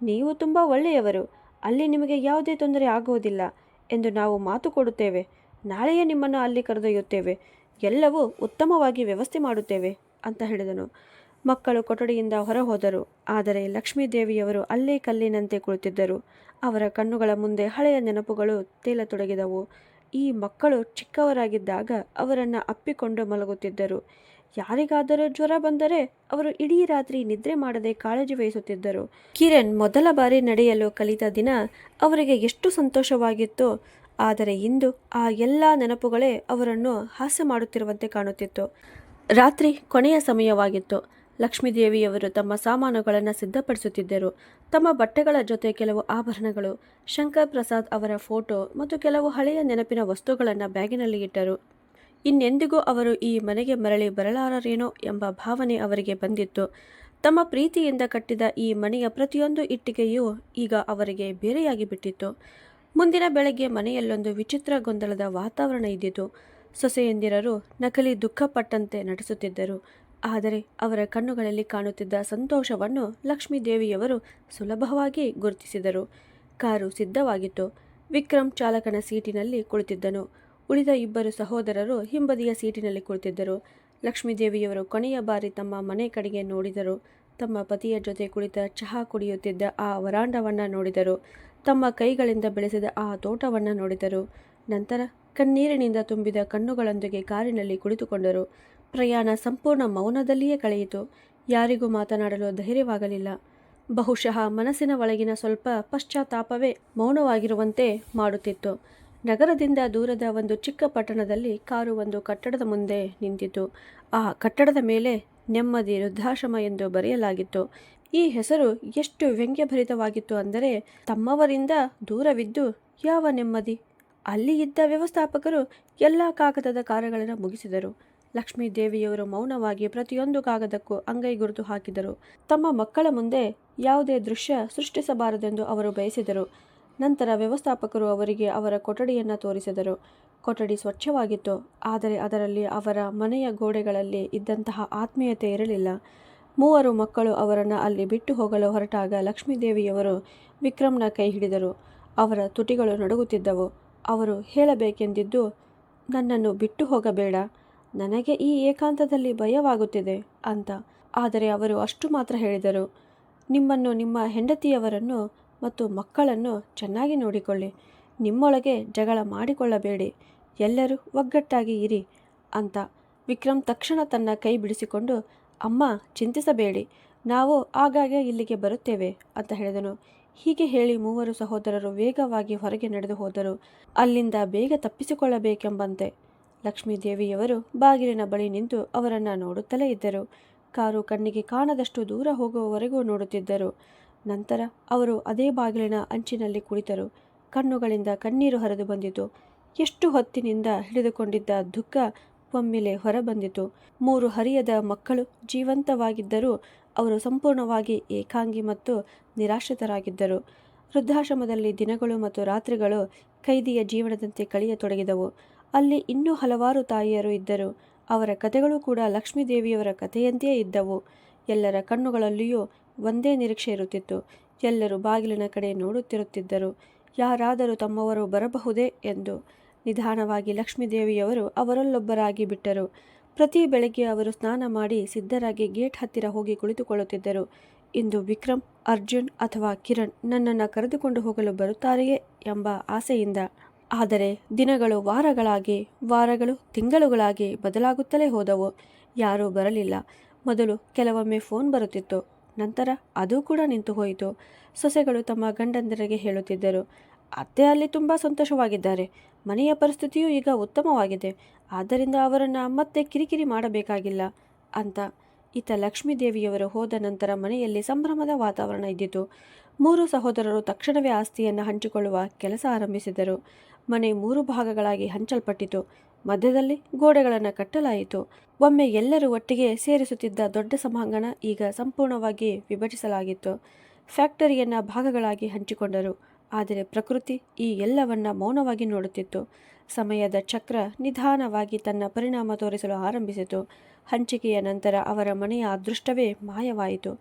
ನೀವು ತುಂಬ ಒಳ್ಳೆಯವರು. ಅಲ್ಲಿ ನಿಮಗೆ ಯಾವುದೇ ತೊಂದರೆ ಆಗುವುದಿಲ್ಲ ಎಂದು ನಾವು ಮಾತು ಕೊಡುತ್ತೇವೆ. ನಾಳೆಯೇ ನಿಮ್ಮನ್ನು ಅಲ್ಲಿ ಕರೆದೊಯ್ಯುತ್ತೇವೆ. ಎಲ್ಲವೂ ಉತ್ತಮವಾಗಿ ವ್ಯವಸ್ಥೆ ಮಾಡುತ್ತೇವೆ ಅಂತ ಹೇಳಿದನು. ಮಕ್ಕಳು ಕೊಠಡಿಯಿಂದ ಹೊರಹೋದರು. ಆದರೆ ಲಕ್ಷ್ಮೀದೇವಿಯವರು ಅಲ್ಲೇ ಕಲ್ಲಿನಂತೆ ಕುಳಿತಿದ್ದರು. ಅವರ ಕಣ್ಣುಗಳ ಮುಂದೆ ಹಳೆಯ ನೆನಪುಗಳು ತೇಲತೊಡಗಿದವು. ಈ ಮಕ್ಕಳು ಚಿಕ್ಕವರಾಗಿದ್ದಾಗ ಅವರನ್ನು ಅಪ್ಪಿಕೊಂಡು ಮಲಗುತ್ತಿದ್ದರು. ಯಾರಿಗಾದರೂ ಜ್ವರ ಬಂದರೆ ಅವರು ಇಡೀ ರಾತ್ರಿ ನಿದ್ರೆ ಮಾಡದೆ ಕಾಳಜಿ ವಹಿಸುತ್ತಿದ್ದರು. ಕಿರಣ್ ಮೊದಲ ಬಾರಿ ನಡೆಯಲು ಕಲಿತ ದಿನ ಅವರಿಗೆ ಎಷ್ಟು ಸಂತೋಷವಾಗಿತ್ತೋ, ಆದರೆ ಇಂದು ಆ ಎಲ್ಲ ನೆನಪುಗಳೇ ಅವರನ್ನು ಹಾಸ್ಯ ಮಾಡುತ್ತಿರುವಂತೆ ಕಾಣುತ್ತಿತ್ತು. ರಾತ್ರಿ ಕೊನೆಯ ಸಮಯವಾಗಿತ್ತು. ಲಕ್ಷ್ಮೀದೇವಿಯವರು ತಮ್ಮ ಸಾಮಾನುಗಳನ್ನು ಸಿದ್ಧಪಡಿಸುತ್ತಿದ್ದರು. ತಮ್ಮ ಬಟ್ಟೆಗಳ ಜೊತೆ ಕೆಲವು ಆಭರಣಗಳು, ಶಂಕರ್ ಪ್ರಸಾದ್ ಅವರ ಫೋಟೋ ಮತ್ತು ಕೆಲವು ಹಳೆಯ ನೆನಪಿನ ವಸ್ತುಗಳನ್ನು ಬ್ಯಾಗಿನಲ್ಲಿ ಇಟ್ಟರು. ಇನ್ನೆಂದಿಗೂ ಅವರು ಈ ಮನೆಗೆ ಮರಳಿ ಬರಲಾರರೇನೋ ಎಂಬ ಭಾವನೆ ಅವರಿಗೆ ಬಂದಿತ್ತು. ತಮ್ಮ ಪ್ರೀತಿಯಿಂದ ಕಟ್ಟಿದ ಈ ಮನೆಯ ಪ್ರತಿಯೊಂದು ಇಟ್ಟಿಗೆಯೂ ಈಗ ಅವರಿಗೆ ಬೇರೆಯಾಗಿ ಬಿಟ್ಟಿತ್ತು. ಮುಂದಿನ ಬೆಳಗ್ಗೆ ಮನೆಯಲ್ಲೊಂದು ವಿಚಿತ್ರ ಗೊಂದಲದ ವಾತಾವರಣ ಇದ್ದಿತು. ಸೊಸೆಯಂದಿರರು ನಕಲಿ ದುಃಖಪಟ್ಟಂತೆ ನಟಿಸುತ್ತಿದ್ದರು. ಆದರೆ ಅವರ ಕಣ್ಣುಗಳಲ್ಲಿ ಕಾಣುತ್ತಿದ್ದ ಸಂತೋಷವನ್ನು ಲಕ್ಷ್ಮೀದೇವಿಯವರು ಸುಲಭವಾಗಿ ಗುರುತಿಸಿದರು. ಕಾರು ಸಿದ್ಧವಾಗಿತ್ತು. ವಿಕ್ರಮ್ ಚಾಲಕನ ಸೀಟಿನಲ್ಲಿ ಕುಳಿತಿದ್ದನು. ಉಳಿದ 2 ಸಹೋದರರು ಹಿಂಬದಿಯ ಸೀಟಿನಲ್ಲಿ ಕುಳಿತಿದ್ದರು. ಲಕ್ಷ್ಮೀದೇವಿಯವರು ಕೊನೆಯ ಬಾರಿ ತಮ್ಮ ಮನೆ ಕಡೆಗೆ ನೋಡಿದರು. ತಮ್ಮ ಪತಿಯ ಜೊತೆ ಕುಳಿತ ಚಹಾ ಕುಡಿಯುತ್ತಿದ್ದ ಆ ವರಾಂಡವನ್ನು ನೋಡಿದರು. ತಮ್ಮ ಕೈಗಳಿಂದ ಬೆಳೆಸಿದ ಆ ತೋಟವನ್ನು ನೋಡಿದರು. ನಂತರ ಕಣ್ಣೀರಿನಿಂದ ತುಂಬಿದ ಕಣ್ಣುಗಳೊಂದಿಗೆ ಕಾರಿನಲ್ಲಿ ಕುಳಿತುಕೊಂಡರು. ಪ್ರಯಾಣ ಸಂಪೂರ್ಣ ಮೌನದಲ್ಲಿಯೇ ಕಳೆಯಿತು. ಯಾರಿಗೂ ಮಾತನಾಡಲು ಧೈರ್ಯವಾಗಲಿಲ್ಲ. ಬಹುಶಃ ಮನಸ್ಸಿನ ಒಳಗಿನ ಸ್ವಲ್ಪ ಪಶ್ಚಾತ್ತಾಪವೇ ಮೌನವಾಗಿರುವಂತೆ ಮಾಡುತ್ತಿತ್ತು. ನಗರದಿಂದ ದೂರದ ಒಂದು ಚಿಕ್ಕ ಪಟ್ಟಣದಲ್ಲಿ ಕಾರು ಒಂದು ಕಟ್ಟಡದ ಮುಂದೆ ನಿಂತಿತು. ಆ ಕಟ್ಟಡದ ಮೇಲೆ ನೆಮ್ಮದಿ ವೃದ್ಧಾಶ್ರಮ ಎಂದು ಬರೆಯಲಾಗಿತ್ತು. ಈ ಹೆಸರು ಎಷ್ಟು ವ್ಯಂಗ್ಯಭರಿತವಾಗಿತ್ತು ಅಂದರೆ, ತಮ್ಮವರಿಂದ ದೂರವಿದ್ದು ಯಾವ ನೆಮ್ಮದಿ. ಅಲ್ಲಿ ಇದ್ದ ವ್ಯವಸ್ಥಾಪಕರು ಎಲ್ಲ ಕಾಗದದ ಕಾರ್ಯಗಳನ್ನು ಮುಗಿಸಿದರು. ಲಕ್ಷ್ಮೀದೇವಿಯವರು ಮೌನವಾಗಿ ಪ್ರತಿಯೊಂದು ಕಾಗದಕ್ಕೂ ಅಂಗೈ ಗುರುತು ಹಾಕಿದರು. ತಮ್ಮ ಮಕ್ಕಳ ಮುಂದೆ ಯಾವುದೇ ದೃಶ್ಯ ಸೃಷ್ಟಿಸಬಾರದೆಂದು ಅವರು ಬಯಸಿದರು. ನಂತರ ವ್ಯವಸ್ಥಾಪಕರು ಅವರಿಗೆ ಅವರ ಕೊಠಡಿಯನ್ನು ತೋರಿಸಿದರು. ಕೊಠಡಿ ಸ್ವಚ್ಛವಾಗಿತ್ತು, ಆದರೆ ಅದರಲ್ಲಿ ಅವರ ಮನೆಯ ಗೋಡೆಗಳಲ್ಲಿ ಇದ್ದಂತಹ ಆತ್ಮೀಯತೆ ಇರಲಿಲ್ಲ. 3 ಮಕ್ಕಳು ಅವರನ್ನು ಅಲ್ಲಿ ಬಿಟ್ಟು ಹೋಗಲು ಹೊರಟಾಗ ಲಕ್ಷ್ಮೀದೇವಿಯವರು ವಿಕ್ರಮ್ನ ಕೈ ಹಿಡಿದರು. ಅವರ ತುಟಿಗಳು ನಡುಗುತ್ತಿದ್ದವು. ಅವರು ಹೇಳಬೇಕೆಂದಿದ್ದು, ನನ್ನನ್ನು ಬಿಟ್ಟು ಹೋಗಬೇಡ, ನನಗೆ ಈ ಏಕಾಂತದಲ್ಲಿ ಭಯವಾಗುತ್ತಿದೆ ಅಂತ. ಆದರೆ ಅವರು ಅಷ್ಟು ಮಾತ್ರ ಹೇಳಿದರು, ನಿಮ್ಮನ್ನು, ನಿಮ್ಮ ಹೆಂಡತಿಯವರನ್ನು ಮತ್ತು ಮಕ್ಕಳನ್ನು ಚೆನ್ನಾಗಿ ನೋಡಿಕೊಳ್ಳಿ. ನಿಮ್ಮೊಳಗೆ ಜಗಳ ಮಾಡಿಕೊಳ್ಳಬೇಡಿ. ಎಲ್ಲರೂ ಒಗ್ಗಟ್ಟಾಗಿ ಇರಿ ಅಂತ. ವಿಕ್ರಮ್ ತಕ್ಷಣ ತನ್ನ ಕೈ ಬಿಡಿಸಿಕೊಂಡು, ಅಮ್ಮ ಚಿಂತಿಸಬೇಡಿ, ನಾವು ಆಗಾಗ ಇಲ್ಲಿಗೆ ಬರುತ್ತೇವೆ ಅಂತ ಹೇಳಿದನು. ಹೀಗೆ ಹೇಳಿ 3 ಸಹೋದರರು ವೇಗವಾಗಿ ಹೊರಗೆ ನಡೆದು ಹೋದರು, ಅಲ್ಲಿಂದ ಬೇಗ ತಪ್ಪಿಸಿಕೊಳ್ಳಬೇಕೆಂಬಂತೆ. ಲಕ್ಷ್ಮೀದೇವಿಯವರು ಬಾಗಿಲಿನ ಬಳಿ ನಿಂತು ಅವರನ್ನು ನೋಡುತ್ತಲೇ ಇದ್ದರು. ಕಾರು ಕಣ್ಣಿಗೆ ಕಾಣದಷ್ಟು ದೂರ ಹೋಗುವವರೆಗೂ ನೋಡುತ್ತಿದ್ದರು. ನಂತರ ಅವರು ಅದೇ ಬಾಗಿಲಿನ ಅಂಚಿನಲ್ಲಿ ಕುಳಿತರು. ಕಣ್ಣುಗಳಿಂದ ಕಣ್ಣೀರು ಹರಿದು ಬಂದಿತು. ಎಷ್ಟು ಹೊತ್ತಿನಿಂದ ಹಿಡಿದುಕೊಂಡಿದ್ದ ದುಃಖ ಒಮ್ಮೆಲೆ ಹೊರಬಂದಿತು. 3 ಹರಿಯದ ಮಕ್ಕಳು ಜೀವಂತವಾಗಿದ್ದರೂ ಅವರು ಸಂಪೂರ್ಣವಾಗಿ ಏಕಾಂಗಿ ಮತ್ತು ನಿರಾಶ್ರಿತರಾಗಿದ್ದರು. ವೃದ್ಧಾಶ್ರಮದಲ್ಲಿ ದಿನಗಳು ಮತ್ತು ರಾತ್ರಿಗಳು ಕೈದಿಯ ಜೀವನದಂತೆ ಕಳೆಯತೊಡಗಿದವು. ಅಲ್ಲಿ ಇನ್ನೂ ಹಲವಾರು ತಾಯಿಯರು ಇದ್ದರು. ಅವರ ಕಥೆಗಳು ಕೂಡ ಲಕ್ಷ್ಮೀದೇವಿಯವರ ಕಥೆಯಂತೆಯೇ ಇದ್ದವು. ಎಲ್ಲರ ಕಣ್ಣುಗಳಲ್ಲಿಯೂ ಒಂದೇ ನಿರೀಕ್ಷೆ ಇರುತ್ತಿತ್ತು. ಎಲ್ಲರೂ ಬಾಗಿಲಿನ ಕಡೆ ನೋಡುತ್ತಿರುತ್ತಿದ್ದರು. ಯಾರಾದರೂ ತಮ್ಮವರು ಬರಬಹುದೇ ಎಂದು. ನಿಧಾನವಾಗಿ ಲಕ್ಷ್ಮೀದೇವಿಯವರು ಅವರಲ್ಲೊಬ್ಬರಾಗಿ ಬಿಟ್ಟರು. ಪ್ರತಿ ಬೆಳಗ್ಗೆ ಅವರು ಸ್ನಾನ ಮಾಡಿ ಸಿದ್ಧರಾಗಿ ಗೇಟ್ ಹತ್ತಿರ ಹೋಗಿ ಕುಳಿತುಕೊಳ್ಳುತ್ತಿದ್ದರು. ಇಂದು ವಿಕ್ರಮ್, ಅರ್ಜುನ್ ಅಥವಾ ಕಿರಣ್ ನನ್ನನ್ನು ಕರೆದುಕೊಂಡು ಹೋಗಲು ಬರುತ್ತಾರೆಯೇ ಎಂಬ ಆಸೆಯಿಂದ. ಆದರೆ ದಿನಗಳು ವಾರಗಳಾಗಿ, ವಾರಗಳು ತಿಂಗಳುಗಳಾಗಿ ಬದಲಾಗುತ್ತಲೇ ಹೋದವು. ಯಾರೂ ಬರಲಿಲ್ಲ. ಮೊದಲು ಕೆಲವೊಮ್ಮೆ ಫೋನ್ ಬರುತ್ತಿತ್ತು. ನಂತರ ಅದೂ ಕೂಡ ನಿಂತು ಹೋಯಿತು. ಸೊಸೆಗಳು ತಮ್ಮ ಗಂಡಂದಿರಿಗೆ ಹೇಳುತ್ತಿದ್ದರು, ಅತ್ತೆ ಅಲ್ಲಿ ತುಂಬ ಸಂತೋಷವಾಗಿದ್ದಾರೆ. ಮನೆಯ ಪರಿಸ್ಥಿತಿಯೂ ಈಗ ಉತ್ತಮವಾಗಿದೆ. ಆದ್ದರಿಂದ ಅವರನ್ನು ಮತ್ತೆ ಕಿರಿಕಿರಿ ಮಾಡಬೇಕಾಗಿಲ್ಲ ಅಂತ. ಈತ ಲಕ್ಷ್ಮೀದೇವಿಯವರು ಹೋದ ನಂತರ ಮನೆಯಲ್ಲಿ ಸಂಭ್ರಮದ ವಾತಾವರಣ ಇದ್ದಿತು. 3 ಸಹೋದರರು ತಕ್ಷಣವೇ ಆಸ್ತಿಯನ್ನು ಹಂಚಿಕೊಳ್ಳುವ ಕೆಲಸ ಆರಂಭಿಸಿದರು. ಮನೆ 3 ಭಾಗಗಳಾಗಿ ಹಂಚಲ್ಪಟ್ಟಿತು. ಮಧ್ಯದಲ್ಲಿ ಗೋಡೆಗಳನ್ನು ಕಟ್ಟಲಾಯಿತು. ಒಮ್ಮೆ ಎಲ್ಲರೂ ಒಟ್ಟಿಗೆ ಸೇರಿಸುತ್ತಿದ್ದ ದೊಡ್ಡ ಸಭಾಂಗಣ ಈಗ ಸಂಪೂರ್ಣವಾಗಿ ವಿಭಜಿಸಲಾಗಿತ್ತು. ಫ್ಯಾಕ್ಟರಿಯನ್ನು ಭಾಗಗಳಾಗಿ ಹಂಚಿಕೊಂಡರು. ಆದರೆ ಪ್ರಕೃತಿ ಈ ಎಲ್ಲವನ್ನ ಮೌನವಾಗಿ ನೋಡುತ್ತಿತ್ತು. ಸಮಯದ ಚಕ್ರ ನಿಧಾನವಾಗಿ ತನ್ನ ಪರಿಣಾಮ ತೋರಿಸಲು ಆರಂಭಿಸಿತು. ಹಂಚಿಕೆಯ ನಂತರ ಅವರ ಮನೆಯ ಅದೃಷ್ಟವೇ ಮಾಯವಾಯಿತು.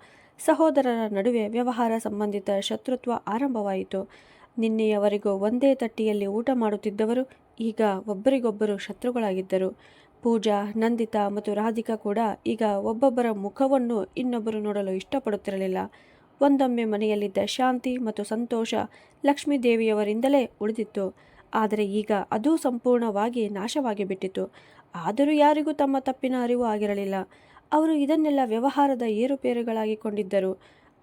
ಸಹೋದರರ ನಡುವೆ ವ್ಯವಹಾರ ಸಂಬಂಧಿತ ಶತ್ರುತ್ವ ಆರಂಭವಾಯಿತು. ನಿನ್ನೆಯವರೆಗೂ ಒಂದೇ ತಟ್ಟಿಯಲ್ಲಿ ಊಟ ಮಾಡುತ್ತಿದ್ದವರು ಈಗ ಒಬ್ಬರಿಗೊಬ್ಬರು ಶತ್ರುಗಳಾಗಿದ್ದರು. ಪೂಜಾ, ನಂದಿತಾ ಮತ್ತು ರಾಧಿಕಾ ಕೂಡ ಈಗ ಒಬ್ಬೊಬ್ಬರ ಮುಖವನ್ನು ಇನ್ನೊಬ್ಬರು ನೋಡಲು ಇಷ್ಟಪಡುತ್ತಿರಲಿಲ್ಲ. ಒಂದೊಮ್ಮೆ ಮನೆಯಲ್ಲಿದ್ದ ಶಾಂತಿ ಮತ್ತು ಸಂತೋಷ ಲಕ್ಷ್ಮೀದೇವಿಯವರಿಂದಲೇ ಉಳಿದಿತ್ತು. ಆದರೆ ಈಗ ಅದೂ ಸಂಪೂರ್ಣವಾಗಿ ನಾಶವಾಗಿ ಬಿಟ್ಟಿತು. ಆದರೂ ಯಾರಿಗೂ ತಮ್ಮ ತಪ್ಪಿನ ಅರಿವು ಆಗಿರಲಿಲ್ಲ. ಅವರು ಇದನ್ನೆಲ್ಲ ವ್ಯವಹಾರದ ಏರುಪೇರುಗಳಾಗಿ ಕೊಂಡಿದ್ದರು.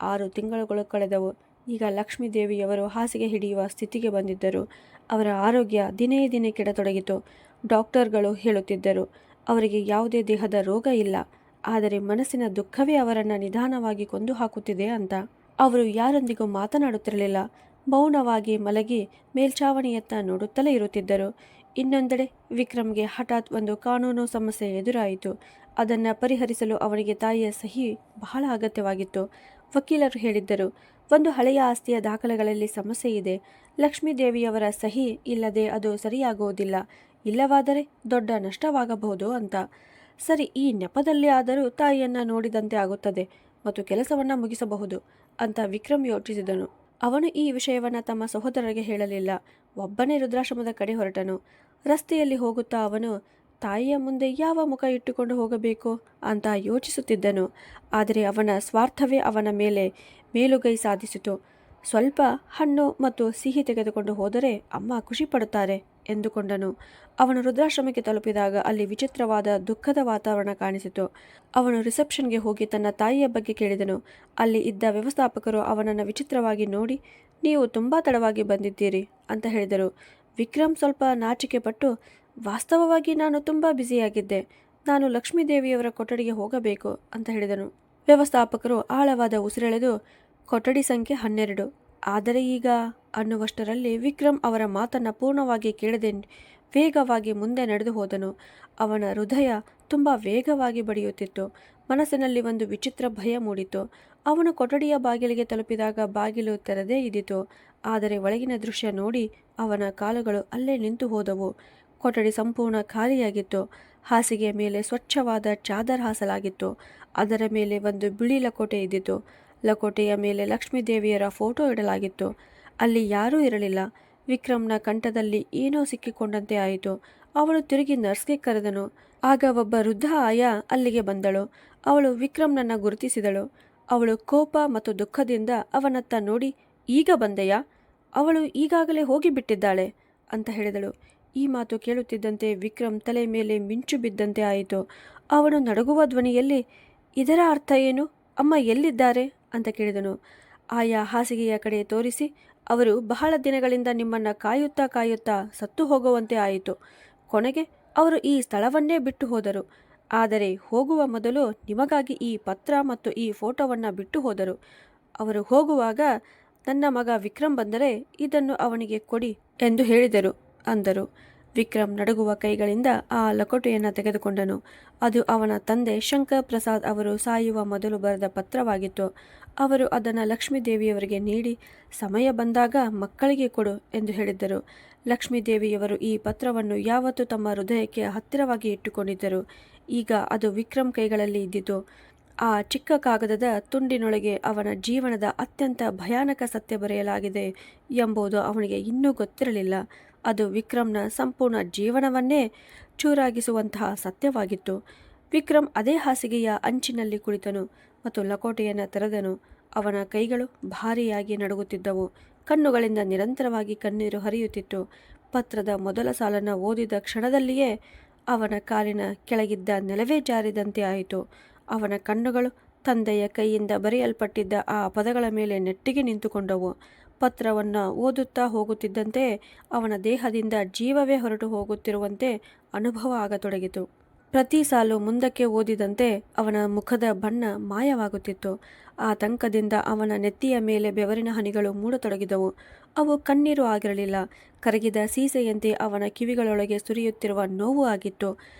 6 ತಿಂಗಳುಗಳು ಕಳೆದವು. ಈಗ ಲಕ್ಷ್ಮೀದೇವಿಯವರು ಹಾಸಿಗೆ ಹಿಡಿಯುವ ಸ್ಥಿತಿಗೆ ಬಂದಿದ್ದರು. ಅವರ ಆರೋಗ್ಯ ದಿನೇ ದಿನೇ ಕೆಡತೊಡಗಿತು. ಡಾಕ್ಟರ್ಗಳು ಹೇಳುತ್ತಿದ್ದರು, ಅವರಿಗೆ ಯಾವುದೇ ದೇಹದ ರೋಗ ಇಲ್ಲ, ಆದರೆ ಮನಸ್ಸಿನ ದುಃಖವೇ ಅವರನ್ನು ನಿಧಾನವಾಗಿ ಕೊಂದು ಹಾಕುತ್ತಿದೆ ಅಂತ. ಅವರು ಯಾರೊಂದಿಗೂ ಮಾತನಾಡುತ್ತಿರಲಿಲ್ಲ. ಮೌನವಾಗಿ ಮಲಗಿ ಮೇಲ್ಛಾವಣಿಯತ್ತ ನೋಡುತ್ತಲೇ ಇರುತ್ತಿದ್ದರು. ಇನ್ನೊಂದೆಡೆ ವಿಕ್ರಮ್ಗೆ ಹಠಾತ್ ಒಂದು ಕಾನೂನು ಸಮಸ್ಯೆ ಎದುರಾಯಿತು. ಅದನ್ನು ಪರಿಹರಿಸಲು ಅವನಿಗೆ ತಾಯಿಯ ಸಹಿ ಬಹಳ ಅಗತ್ಯವಾಗಿತ್ತು. ವಕೀಲರು ಹೇಳಿದ್ದರು, ಒಂದು ಹಳೆಯ ಆಸ್ತಿಯ ದಾಖಲೆಗಳಲ್ಲಿ ಸಮಸ್ಯೆ ಇದೆ. ಲಕ್ಷ್ಮೀದೇವಿಯವರ ಸಹಿ ಇಲ್ಲದೆ ಅದು ಸರಿಯಾಗುವುದಿಲ್ಲ. ಇಲ್ಲವಾದರೆ ದೊಡ್ಡ ನಷ್ಟವಾಗಬಹುದು ಅಂತ. ಸರಿ, ಈ ನೆಪದಲ್ಲಿ ಆದರೂ ತಾಯಿಯನ್ನು ನೋಡಿದಂತೆ ಆಗುತ್ತದೆ ಮತ್ತು ಕೆಲಸವನ್ನು ಮುಗಿಸಬಹುದು ಅಂತ ವಿಕ್ರಮ್ ಯೋಚಿಸಿದನು. ಅವನು ಈ ವಿಷಯವನ್ನು ತಮ್ಮ ಸಹೋದರರಿಗೆ ಹೇಳಲಿಲ್ಲ. ಒಬ್ಬನೇ ರುದ್ರಾಶ್ರಮದ ಕಡೆ ಹೊರಟನು. ರಸ್ತೆಯಲ್ಲಿ ಹೋಗುತ್ತಾ ಅವನು ತಾಯಿಯ ಮುಂದೆ ಯಾವ ಮುಖ ಇಟ್ಟುಕೊಂಡು ಹೋಗಬೇಕು ಅಂತ ಯೋಚಿಸುತ್ತಿದ್ದನು. ಆದರೆ ಅವನ ಸ್ವಾರ್ಥವೇ ಅವನ ಮೇಲೆ ಮೇಲುಗೈ ಸಾಧಿಸಿತು. ಸ್ವಲ್ಪ ಹಣ್ಣು ಮತ್ತು ಸಿಹಿ ತೆಗೆದುಕೊಂಡು ಹೋದರೆ ಅಮ್ಮ ಖುಷಿ ಪಡುತ್ತಾರೆ ಎಂದುಕೊಂಡನು. ಅವನು ರುದ್ರಾಶ್ರಮಕ್ಕೆ ತಲುಪಿದಾಗ ಅಲ್ಲಿ ವಿಚಿತ್ರವಾದ ದುಃಖದ ವಾತಾವರಣ ಕಾಣಿಸಿತು. ಅವನು ರಿಸೆಪ್ಷನ್ಗೆ ಹೋಗಿ ತನ್ನ ತಾಯಿಯ ಬಗ್ಗೆ ಕೇಳಿದನು. ಅಲ್ಲಿ ಇದ್ದ ವ್ಯವಸ್ಥಾಪಕರು ಅವನನ್ನು ವಿಚಿತ್ರವಾಗಿ ನೋಡಿ, ನೀವು ತುಂಬ ತಡವಾಗಿ ಬಂದಿದ್ದೀರಿ ಅಂತ ಹೇಳಿದರು. ವಿಕ್ರಮ್ ಸ್ವಲ್ಪ ನಾಚಿಕೆ ಪಟ್ಟು, ವಾಸ್ತವವಾಗಿ ನಾನು ತುಂಬ ಬ್ಯುಸಿಯಾಗಿದ್ದೆ, ನಾನು ಲಕ್ಷ್ಮೀದೇವಿಯವರ ಕೊಠಡಿಗೆ ಹೋಗಬೇಕು ಅಂತ ಹೇಳಿದನು. ವ್ಯವಸ್ಥಾಪಕರು ಆಳವಾದ ಉಸಿರೆಳೆದು, ಕೊಠಡಿ ಸಂಖ್ಯೆ 12. ಆದರೆ ಈಗ ಅನ್ನುವಷ್ಟರಲ್ಲಿ ವಿಕ್ರಮ್ ಅವರ ಮಾತನ್ನು ಪೂರ್ಣವಾಗಿ ಕೇಳದೆ ವೇಗವಾಗಿ ಮುಂದೆ ನಡೆದು ಹೋದನು. ಅವನ ಹೃದಯ ತುಂಬ ವೇಗವಾಗಿ ಬಡಿಯುತ್ತಿತ್ತು. ಮನಸ್ಸಿನಲ್ಲಿ ಒಂದು ವಿಚಿತ್ರ ಭಯ ಮೂಡಿತು. ಅವನು ಕೊಠಡಿಯ ಬಾಗಿಲಿಗೆ ತಲುಪಿದಾಗ ಬಾಗಿಲು ತೆರೆದೇ ಇದ್ದಿತು. ಆದರೆ ಒಳಗಿನ ದೃಶ್ಯ ನೋಡಿ ಅವನ ಕಾಲುಗಳು ಅಲ್ಲೇ ನಿಂತು ಹೋದವು. ಕೊಠಡಿ ಸಂಪೂರ್ಣ ಖಾಲಿಯಾಗಿತ್ತು. ಹಾಸಿಗೆಯ ಮೇಲೆ ಸ್ವಚ್ಛವಾದ ಚಾದರ್ ಹಾಸಲಾಗಿತ್ತು. ಅದರ ಮೇಲೆ ಒಂದು ಬಿಳಿ ಲಕೋಟೆ ಇದ್ದಿತು. ಲಕೋಟೆಯ ಮೇಲೆ ಲಕ್ಷ್ಮೀದೇವಿಯರ ಫೋಟೋ ಇಡಲಾಗಿತ್ತು. ಅಲ್ಲಿ ಯಾರೂ ಇರಲಿಲ್ಲ. ವಿಕ್ರಮ್ನ ಕಂಠದಲ್ಲಿ ಏನೋ ಸಿಕ್ಕಿಕೊಂಡಂತೆ ಆಯಿತು. ಅವನು ತಿರುಗಿ ನರ್ಸ್ಗೆ ಕರೆದನು. ಆಗ ಒಬ್ಬ ವೃದ್ಧ ಆಯ ಅಲ್ಲಿಗೆ ಬಂದಳು. ಅವಳು ವಿಕ್ರಮ್ನನ್ನು ಗುರುತಿಸಿದಳು. ಅವಳು ಕೋಪ ಮತ್ತು ದುಃಖದಿಂದ ಅವನತ್ತ ನೋಡಿ, ಈಗ ಬಂದೆಯಾ? ಅವಳು ಈಗಾಗಲೇ ಹೋಗಿಬಿಟ್ಟಿದ್ದಾಳೆ ಅಂತ ಹೇಳಿದಳು. ಈ ಮಾತು ಕೇಳುತ್ತಿದ್ದಂತೆ ವಿಕ್ರಮ್ ತಲೆ ಮೇಲೆ ಮಿಂಚು ಬಿದ್ದಂತೆ ಆಯಿತು. ಅವನು ನಡುಗುವ ಧ್ವನಿಯಲ್ಲಿ, ಇದರ ಅರ್ಥ ಏನು? ಅಮ್ಮ ಎಲ್ಲಿದ್ದಾರೆ ಅಂತ ಕೇಳಿದನು. ಆಯಾ ಹಾಸಿಗೆಯ ಕಡೆ ತೋರಿಸಿ, ಅವರು ಬಹಳ ದಿನಗಳಿಂದ ನಿಮ್ಮನ್ನು ಕಾಯುತ್ತಾ ಕಾಯುತ್ತಾ ಸತ್ತು ಹೋಗುವಂತೆ ಆಯಿತು. ಕೊನೆಗೆ ಅವರು ಈ ಸ್ಥಳವನ್ನೇ ಬಿಟ್ಟು ಹೋದರು. ಆದರೆ ಹೋಗುವ ಮೊದಲು ನಿಮಗಾಗಿ ಈ ಪತ್ರ ಮತ್ತು ಈ ಫೋಟೋವನ್ನು ಬಿಟ್ಟು ಹೋದರು. ಅವರು ಹೋಗುವಾಗ ನನ್ನ ಮಗ ವಿಕ್ರಮ್ ಬಂದರೆ ಇದನ್ನು ಅವನಿಗೆ ಕೊಡಿ ಎಂದು ಹೇಳಿದರು ಅಂದರು. ವಿಕ್ರಮ್ ನಡುಗುವ ಕೈಗಳಿಂದ ಆ ಲಕೋಟೆಯನ್ನು ತೆಗೆದುಕೊಂಡನು. ಅದು ಅವನ ತಂದೆ ಶಂಕರ್ ಪ್ರಸಾದ್ ಅವರು ಸಾಯುವ ಮೊದಲು ಬರೆದ ಪತ್ರವಾಗಿತ್ತು. ಅವರು ಅದನ್ನು ಲಕ್ಷ್ಮೀದೇವಿಯವರಿಗೆ ನೀಡಿ ಸಮಯ ಬಂದಾಗ ಮಕ್ಕಳಿಗೆ ಕೊಡು ಎಂದು ಹೇಳಿದ್ದರು. ಲಕ್ಷ್ಮೀದೇವಿಯವರು ಈ ಪತ್ರವನ್ನು ಯಾವತ್ತೂ ತಮ್ಮ ಹೃದಯಕ್ಕೆ ಹತ್ತಿರವಾಗಿ ಇಟ್ಟುಕೊಂಡಿದ್ದರು. ಈಗ ಅದು ವಿಕ್ರಮ್ ಕೈಗಳಲ್ಲಿ ಇದ್ದಿತು. ಆ ಚಿಕ್ಕ ಕಾಗದದ ತುಂಡಿನೊಳಗೆ ಅವನ ಜೀವನದ ಅತ್ಯಂತ ಭಯಾನಕ ಸತ್ಯ ಬರೆಯಲಾಗಿದೆ ಎಂಬುದು ಅವನಿಗೆ ಇನ್ನೂ ಗೊತ್ತಿರಲಿಲ್ಲ. ಅದು ವಿಕ್ರಮ್ನ ಸಂಪೂರ್ಣ ಜೀವನವನ್ನೇ ಚೂರಾಗಿಸುವಂತಹ ಸತ್ಯವಾಗಿತ್ತು. ವಿಕ್ರಮ್ ಅದೇ ಹಾಸಿಗೆಯ ಅಂಚಿನಲ್ಲಿ ಕುಳಿತನು ಮತ್ತು ಲಕೋಟೆಯನ್ನು ತೆರೆದನು. ಅವನ ಕೈಗಳು ಭಾರಿಯಾಗಿ ನಡುಗುತ್ತಿದ್ದವು. ಕಣ್ಣುಗಳಿಂದ ನಿರಂತರವಾಗಿ ಕಣ್ಣೀರು ಹರಿಯುತ್ತಿತ್ತು. ಪತ್ರದ ಮೊದಲ ಸಾಲನ್ನು ಓದಿದ ಕ್ಷಣದಲ್ಲಿಯೇ ಅವನ ಕಾಲಿನ ಕೆಳಗಿದ್ದ ನೆಲವೇ ಜಾರಿದಂತೆ ಆಯಿತು. ಅವನ ಕಣ್ಣುಗಳು ತಂದೆಯ ಕೈಯಿಂದ ಬರೆಯಲ್ಪಟ್ಟಿದ್ದ ಆ ಪದಗಳ ಮೇಲೆ ನೆಟ್ಟಿಗೆ ನಿಂತುಕೊಂಡವು. ಪತ್ರವನ್ನು ಓದುತ್ತಾ ಹೋಗುತ್ತಿದ್ದಂತೆ ಅವನ ದೇಹದಿಂದ ಜೀವವೇ ಹೊರಟು ಹೋಗುತ್ತಿರುವಂತೆ ಅನುಭವ ಆಗತೊಡಗಿತು. ಪ್ರತಿ ಸಾಲು ಮುಂದಕ್ಕೆ ಓದಿದಂತೆ ಅವನ ಮುಖದ ಬಣ್ಣ ಮಾಯವಾಗುತ್ತಿತ್ತು. ಆತಂಕದಿಂದ ಅವನ ನೆತ್ತಿಯ ಮೇಲೆ ಬೆವರಿನ ಹನಿಗಳು ಮೂಡತೊಡಗಿದವು. ಅವು ಕಣ್ಣೀರು ಆಗಿರಲಿಲ್ಲ. ಕರಗಿದ ಸೀಸೆಯಂತೆ ಅವನ ಕಿವಿಗಳೊಳಗೆ ಸುರಿಯುತ್ತಿರುವ ನೋವು ಆಗಿತ್ತು.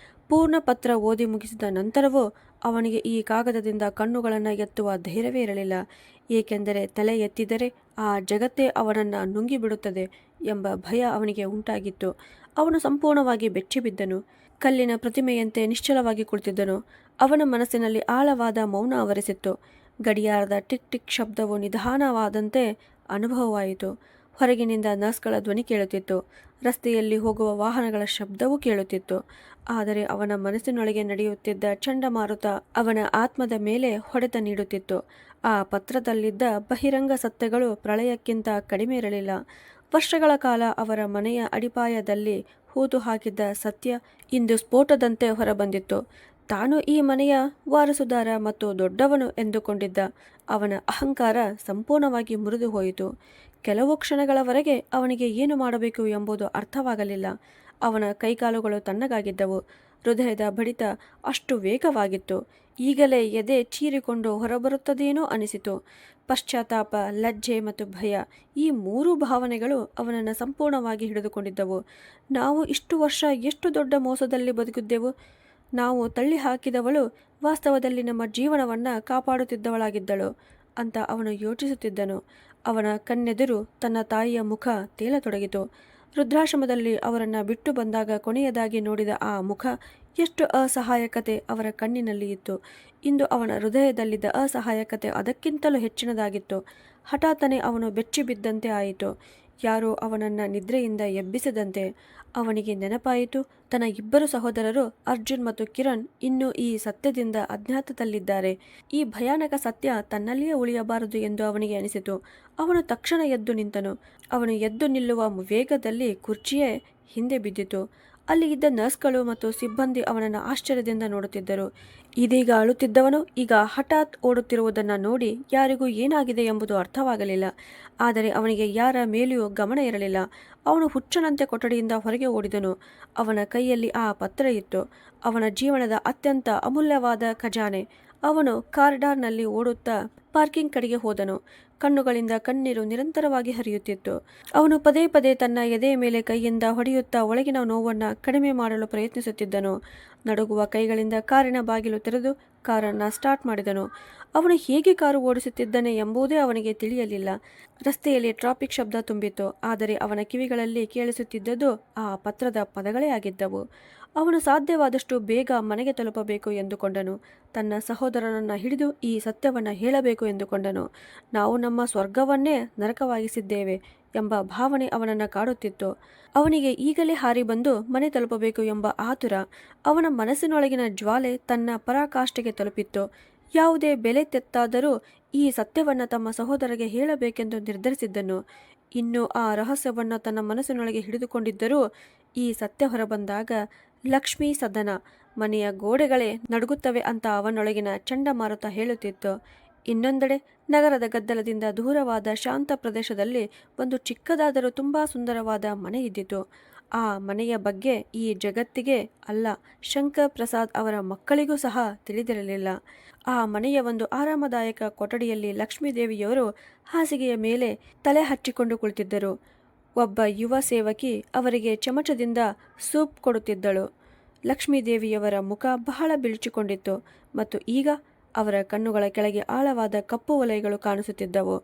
ಪೂರ್ಣ ಪತ್ರ ಓದಿ ಮುಗಿಸಿದ ನಂತರವೂ ಅವನಿಗೆ ಈ ಕಾಗದದಿಂದ ಕಣ್ಣುಗಳನ್ನು ಎತ್ತುವ ಧೈರ್ಯವೇ ಇರಲಿಲ್ಲ. ಏಕೆಂದರೆ ತಲೆ ಎತ್ತಿದರೆ ಆ ಜಗತ್ತೇ ಅವನನ್ನು ನುಂಗಿಬಿಡುತ್ತದೆ ಎಂಬ ಭಯ ಅವನಿಗೆ ಉಂಟಾಗಿತ್ತು. ಅವನು ಸಂಪೂರ್ಣವಾಗಿ ಬೆಚ್ಚಿಬಿದ್ದನು. ಕಲ್ಲಿನ ಪ್ರತಿಮೆಯಂತೆ ನಿಶ್ಚಲವಾಗಿ ಕುಳಿತಿದ್ದನು. ಅವನ ಮನಸ್ಸಿನಲ್ಲಿ ಆಳವಾದ ಮೌನ ಆವರಿಸಿತ್ತು. ಗಡಿಯಾರದ ಟಿಕ್ ಟಿಕ್ ಶಬ್ದವು ನಿಧಾನವಾದಂತೆ ಅನುಭವವಾಯಿತು. ಹೊರಗಿನಿಂದ ನರ್ಸ್ಗಳ ಧ್ವನಿ ಕೇಳುತ್ತಿತ್ತು. ರಸ್ತೆಯಲ್ಲಿ ಹೋಗುವ ವಾಹನಗಳ ಶಬ್ದವೂ ಕೇಳುತ್ತಿತ್ತು. ಆದರೆ ಅವನ ಮನಸ್ಸಿನೊಳಗೆ ನಡೆಯುತ್ತಿದ್ದ ಚಂಡಮಾರುತ ಅವನ ಆತ್ಮದ ಮೇಲೆ ಹೊಡೆತ ನೀಡುತ್ತಿತ್ತು. ಆ ಪತ್ರದಲ್ಲಿದ್ದ ಬಹಿರಂಗ ಸತ್ಯಗಳು ಪ್ರಳಯಕ್ಕಿಂತ ಕಡಿಮೆ ಇರಲಿಲ್ಲ. ವರ್ಷಗಳ ಕಾಲ ಅವರ ಮನೆಯ ಅಡಿಪಾಯದಲ್ಲಿ ಹೂತು ಹಾಕಿದ್ದ ಸತ್ಯ ಇಂದು ಸ್ಫೋಟದಂತೆ ಹೊರಬಂದಿತ್ತು. ತಾನು ಈ ಮನೆಯ ವಾರಸುದಾರ ಮತ್ತು ದೊಡ್ಡವನು ಎಂದುಕೊಂಡಿದ್ದ ಅವನ ಅಹಂಕಾರ ಸಂಪೂರ್ಣವಾಗಿ ಮುರಿದು ಹೋಯಿತು. ಕೆಲವು ಕ್ಷಣಗಳವರೆಗೆ ಅವನಿಗೆ ಏನು ಮಾಡಬೇಕು ಎಂಬುದು ಅರ್ಥವಾಗಲಿಲ್ಲ. ಅವನ ಕೈಕಾಲುಗಳು ತಣ್ಣಗಾಗಿದ್ದವು. ಹೃದಯದ ಬಡಿತ ಅಷ್ಟು ವೇಗವಾಗಿತ್ತು. ಈಗಲೇ ಎದೆ ಚೀರಿಕೊಂಡು ಹೊರಬರುತ್ತದೇನೋ ಅನಿಸಿತು. ಪಶ್ಚಾತ್ತಾಪ, ಲಜ್ಜೆ ಮತ್ತು ಭಯ, ಈ ಮೂರೂ ಭಾವನೆಗಳು ಅವನನ್ನು ಸಂಪೂರ್ಣವಾಗಿ ಹಿಡಿದುಕೊಂಡಿದ್ದವು. ನಾವು ಇಷ್ಟು ವರ್ಷ ಎಷ್ಟು ದೊಡ್ಡ ಮೋಸದಲ್ಲಿ ಬದುಕಿದ್ದೆವು. ನಾವು ತಳ್ಳಿ ಹಾಕಿದವಳು ವಾಸ್ತವದಲ್ಲಿ ನಮ್ಮ ಜೀವನವನ್ನು ಕಾಪಾಡುತ್ತಿದ್ದವಳಾಗಿದ್ದಳು ಅಂತ ಅವನು ಯೋಚಿಸುತ್ತಿದ್ದನು. ಅವನ ಕಣ್ಣೆದುರು ತನ್ನ ತಾಯಿಯ ಮುಖ ತೇಲತೊಡಗಿತು. ವೃದ್ಧಾಶ್ರಮದಲ್ಲಿ ಅವರನ್ನು ಬಿಟ್ಟು ಬಂದಾಗ ಕೊನೆಯದಾಗಿ ನೋಡಿದ ಆ ಮುಖ, ಎಷ್ಟು ಅಸಹಾಯಕತೆ ಅವರ ಕಣ್ಣಿನಲ್ಲಿ ಇತ್ತು. ಇಂದು ಅವನ ಹೃದಯದಲ್ಲಿದ್ದ ಅಸಹಾಯಕತೆ ಅದಕ್ಕಿಂತಲೂ ಹೆಚ್ಚಿನದಾಗಿತ್ತು. ಹಠಾತ್ತನೆ ಅವನು ಬೆಚ್ಚಿ ಬಿದ್ದಂತೆ ಆಯಿತು. ಯಾರೋ ಅವನನ್ನು ನಿದ್ರೆಯಿಂದ ಎಬ್ಬಿಸಿದಂತೆ. ಅವನಿಗೆ ನೆನಪಾಯಿತು, ತನ್ನ ಇಬ್ಬರು ಸಹೋದರರು ಅರ್ಜುನ್ ಮತ್ತು ಕಿರಣ್ ಇನ್ನೂ ಈ ಸತ್ಯದಿಂದ ಅಜ್ಞಾತದಲ್ಲಿದ್ದಾರೆ. ಈ ಭಯಾನಕ ಸತ್ಯ ತನ್ನಲ್ಲಿಯೇ ಉಳಿಯಬಾರದು ಎಂದು ಅವನಿಗೆ ಅನಿಸಿತು. ಅವನು ತಕ್ಷಣ ಎದ್ದು ನಿಂತನು. ಅವನು ಎದ್ದು ನಿಲ್ಲುವ ವೇಗದಲ್ಲಿ ಕುರ್ಚಿಯೇ ಹಿಂದೆ ಬಿದ್ದಿತು. ಅಲ್ಲಿ ಇದ್ದ ನರ್ಸ್ಗಳು ಮತ್ತು ಸಿಬ್ಬಂದಿ ಅವನನ್ನು ಆಶ್ಚರ್ಯದಿಂದ ನೋಡುತ್ತಿದ್ದರು. ಇದೀಗ ಅಳುತ್ತಿದ್ದವನು ಈಗ ಹಠಾತ್ ಓಡುತ್ತಿರುವುದನ್ನು ನೋಡಿ ಯಾರಿಗೂ ಏನಾಗಿದೆ ಎಂಬುದು ಅರ್ಥವಾಗಲಿಲ್ಲ. ಆದರೆ ಅವನಿಗೆ ಯಾರ ಮೇಲೆಯೂ ಗಮನ ಇರಲಿಲ್ಲ. ಅವನು ಹುಚ್ಚನಂತೆ ಕೊಠಡಿಯಿಂದ ಹೊರಗೆ ಓಡಿದನು. ಅವನ ಕೈಯಲ್ಲಿ ಆ ಪತ್ರ ಇತ್ತು, ಅವನ ಜೀವನದ ಅತ್ಯಂತ ಅಮೂಲ್ಯವಾದ ಖಜಾನೆ. ಅವನು ಕಾರಿಡಾರ್ನಲ್ಲಿ ಓಡುತ್ತಾ ಪಾರ್ಕಿಂಗ್ ಕಡೆಗೆ ಹೋದನು. ಕಣ್ಣುಗಳಿಂದ ಕಣ್ಣೀರು ನಿರಂತರವಾಗಿ ಹರಿಯುತ್ತಿತ್ತು. ಅವನು ಪದೇ ಪದೇ ತನ್ನ ಎದೆಯ ಮೇಲೆ ಕೈಯಿಂದ ಹೊಡೆಯುತ್ತಾ ಒಳಗಿನ ನೋವನ್ನು ಕಡಿಮೆ ಮಾಡಲು ಪ್ರಯತ್ನಿಸುತ್ತಿದ್ದನು. ನಡುಗುವ ಕೈಗಳಿಂದ ಕಾರಿನ ಬಾಗಿಲು ತೆರೆದು ಕಾರನ್ನು ಸ್ಟಾರ್ಟ್ ಮಾಡಿದನು. ಅವನು ಹೇಗೆ ಕಾರು ಓಡಿಸುತ್ತಿದ್ದಾನೆ ಎಂಬುದೇ ಅವನಿಗೆ ತಿಳಿಯಲಿಲ್ಲ. ರಸ್ತೆಯಲ್ಲಿ ಟ್ರಾಫಿಕ್ ಶಬ್ದ ತುಂಬಿತ್ತು. ಆದರೆ ಅವನ ಕಿವಿಗಳಲ್ಲಿ ಕೇಳಿಸುತ್ತಿದ್ದುದು ಆ ಪತ್ರದ ಪದಗಳೇ ಆಗಿದ್ದವು. ಅವನು ಸಾಧ್ಯವಾದಷ್ಟು ಬೇಗ ಮನೆಗೆ ತಲುಪಬೇಕು ಎಂದುಕೊಂಡನು. ತನ್ನ ಸಹೋದರನನ್ನು ಹಿಡಿದು ಈ ಸತ್ಯವನ್ನು ಹೇಳಬೇಕು ಎಂದುಕೊಂಡನು. ನಾವು ನಮ್ಮ ಸ್ವರ್ಗವನ್ನೇ ನರಕವಾಗಿಸಿದ್ದೇವೆ ಎಂಬ ಭಾವನೆ ಅವನನ್ನು ಕಾಡುತ್ತಿತ್ತು. ಅವನಿಗೆ ಈಗಲೇ ಹಾರಿ ಬಂದು ಮನೆ ತಲುಪಬೇಕು ಎಂಬ ಆತುರ. ಅವನ ಮನಸ್ಸಿನೊಳಗಿನ ಜ್ವಾಲೆ ತನ್ನ ಪರಾಕಾಷ್ಠೆಗೆ ತಲುಪಿತ್ತು. ಯಾವುದೇ ಬೆಲೆ ತೆತ್ತಾದರೂ ಈ ಸತ್ಯವನ್ನು ತಮ್ಮ ಸಹೋದರಗೆ ಹೇಳಬೇಕೆಂದು ನಿರ್ಧರಿಸಿದ್ದನು. ಇನ್ನು ಆ ರಹಸ್ಯವನ್ನು ತನ್ನ ಮನಸ್ಸಿನೊಳಗೆ ಹಿಡಿದುಕೊಂಡಿದ್ದರೂ ಈ ಸತ್ಯ ಹೊರಬಂದಾಗ ಲಕ್ಷ್ಮೀ ಸದನ, ಮನೆಯ ಗೋಡೆಗಳೇ ನಡುಗುತ್ತವೆ ಅಂತ ಅವನೊಳಗಿನ ಚಂಡಮಾರುತ ಹೇಳುತ್ತಿತ್ತು. ಇನ್ನೊಂದೆಡೆ ನಗರದ ಗದ್ದಲದಿಂದ ದೂರವಾದ ಶಾಂತ ಪ್ರದೇಶದಲ್ಲಿ ಒಂದು ಚಿಕ್ಕದಾದರೂ ತುಂಬ ಸುಂದರವಾದ ಮನೆ ಇದ್ದಿತು. ಆ ಮನೆಯ ಬಗ್ಗೆ ಈ ಜಗತ್ತಿಗೆ ಅಲ್ಲ, ಶಂಕರ್ ಪ್ರಸಾದ್ ಅವರ ಮಕ್ಕಳಿಗೂ ಸಹ ತಿಳಿದಿರಲಿಲ್ಲ. ಆ ಮನೆಯ ಒಂದು ಆರಾಮದಾಯಕ ಕೊಠಡಿಯಲ್ಲಿ ಲಕ್ಷ್ಮೀದೇವಿಯವರು ಹಾಸಿಗೆಯ ಮೇಲೆ ತಲೆ ಹಚ್ಚಿಕೊಂಡು ಕುಳಿತಿದ್ದರು. ಒಬ್ಬ ಯುವ ಸೇವಕಿ ಅವರಿಗೆ ಚಮಚದಿಂದ ಸೂಪ್ ಕೊಡುತ್ತಿದ್ದಳು. ಲಕ್ಷ್ಮೀದೇವಿಯವರ ಮುಖ ಬಹಳ ಬಿಳಿಚಿಕೊಂಡಿತ್ತು ಮತ್ತು ಈಗ ಅವರ ಕಣ್ಣುಗಳ ಕೆಳಗೆ ಆಳವಾದ ಕಪ್ಪು ವಲಯಗಳು ಕಾಣಿಸುತ್ತಿದ್ದವು.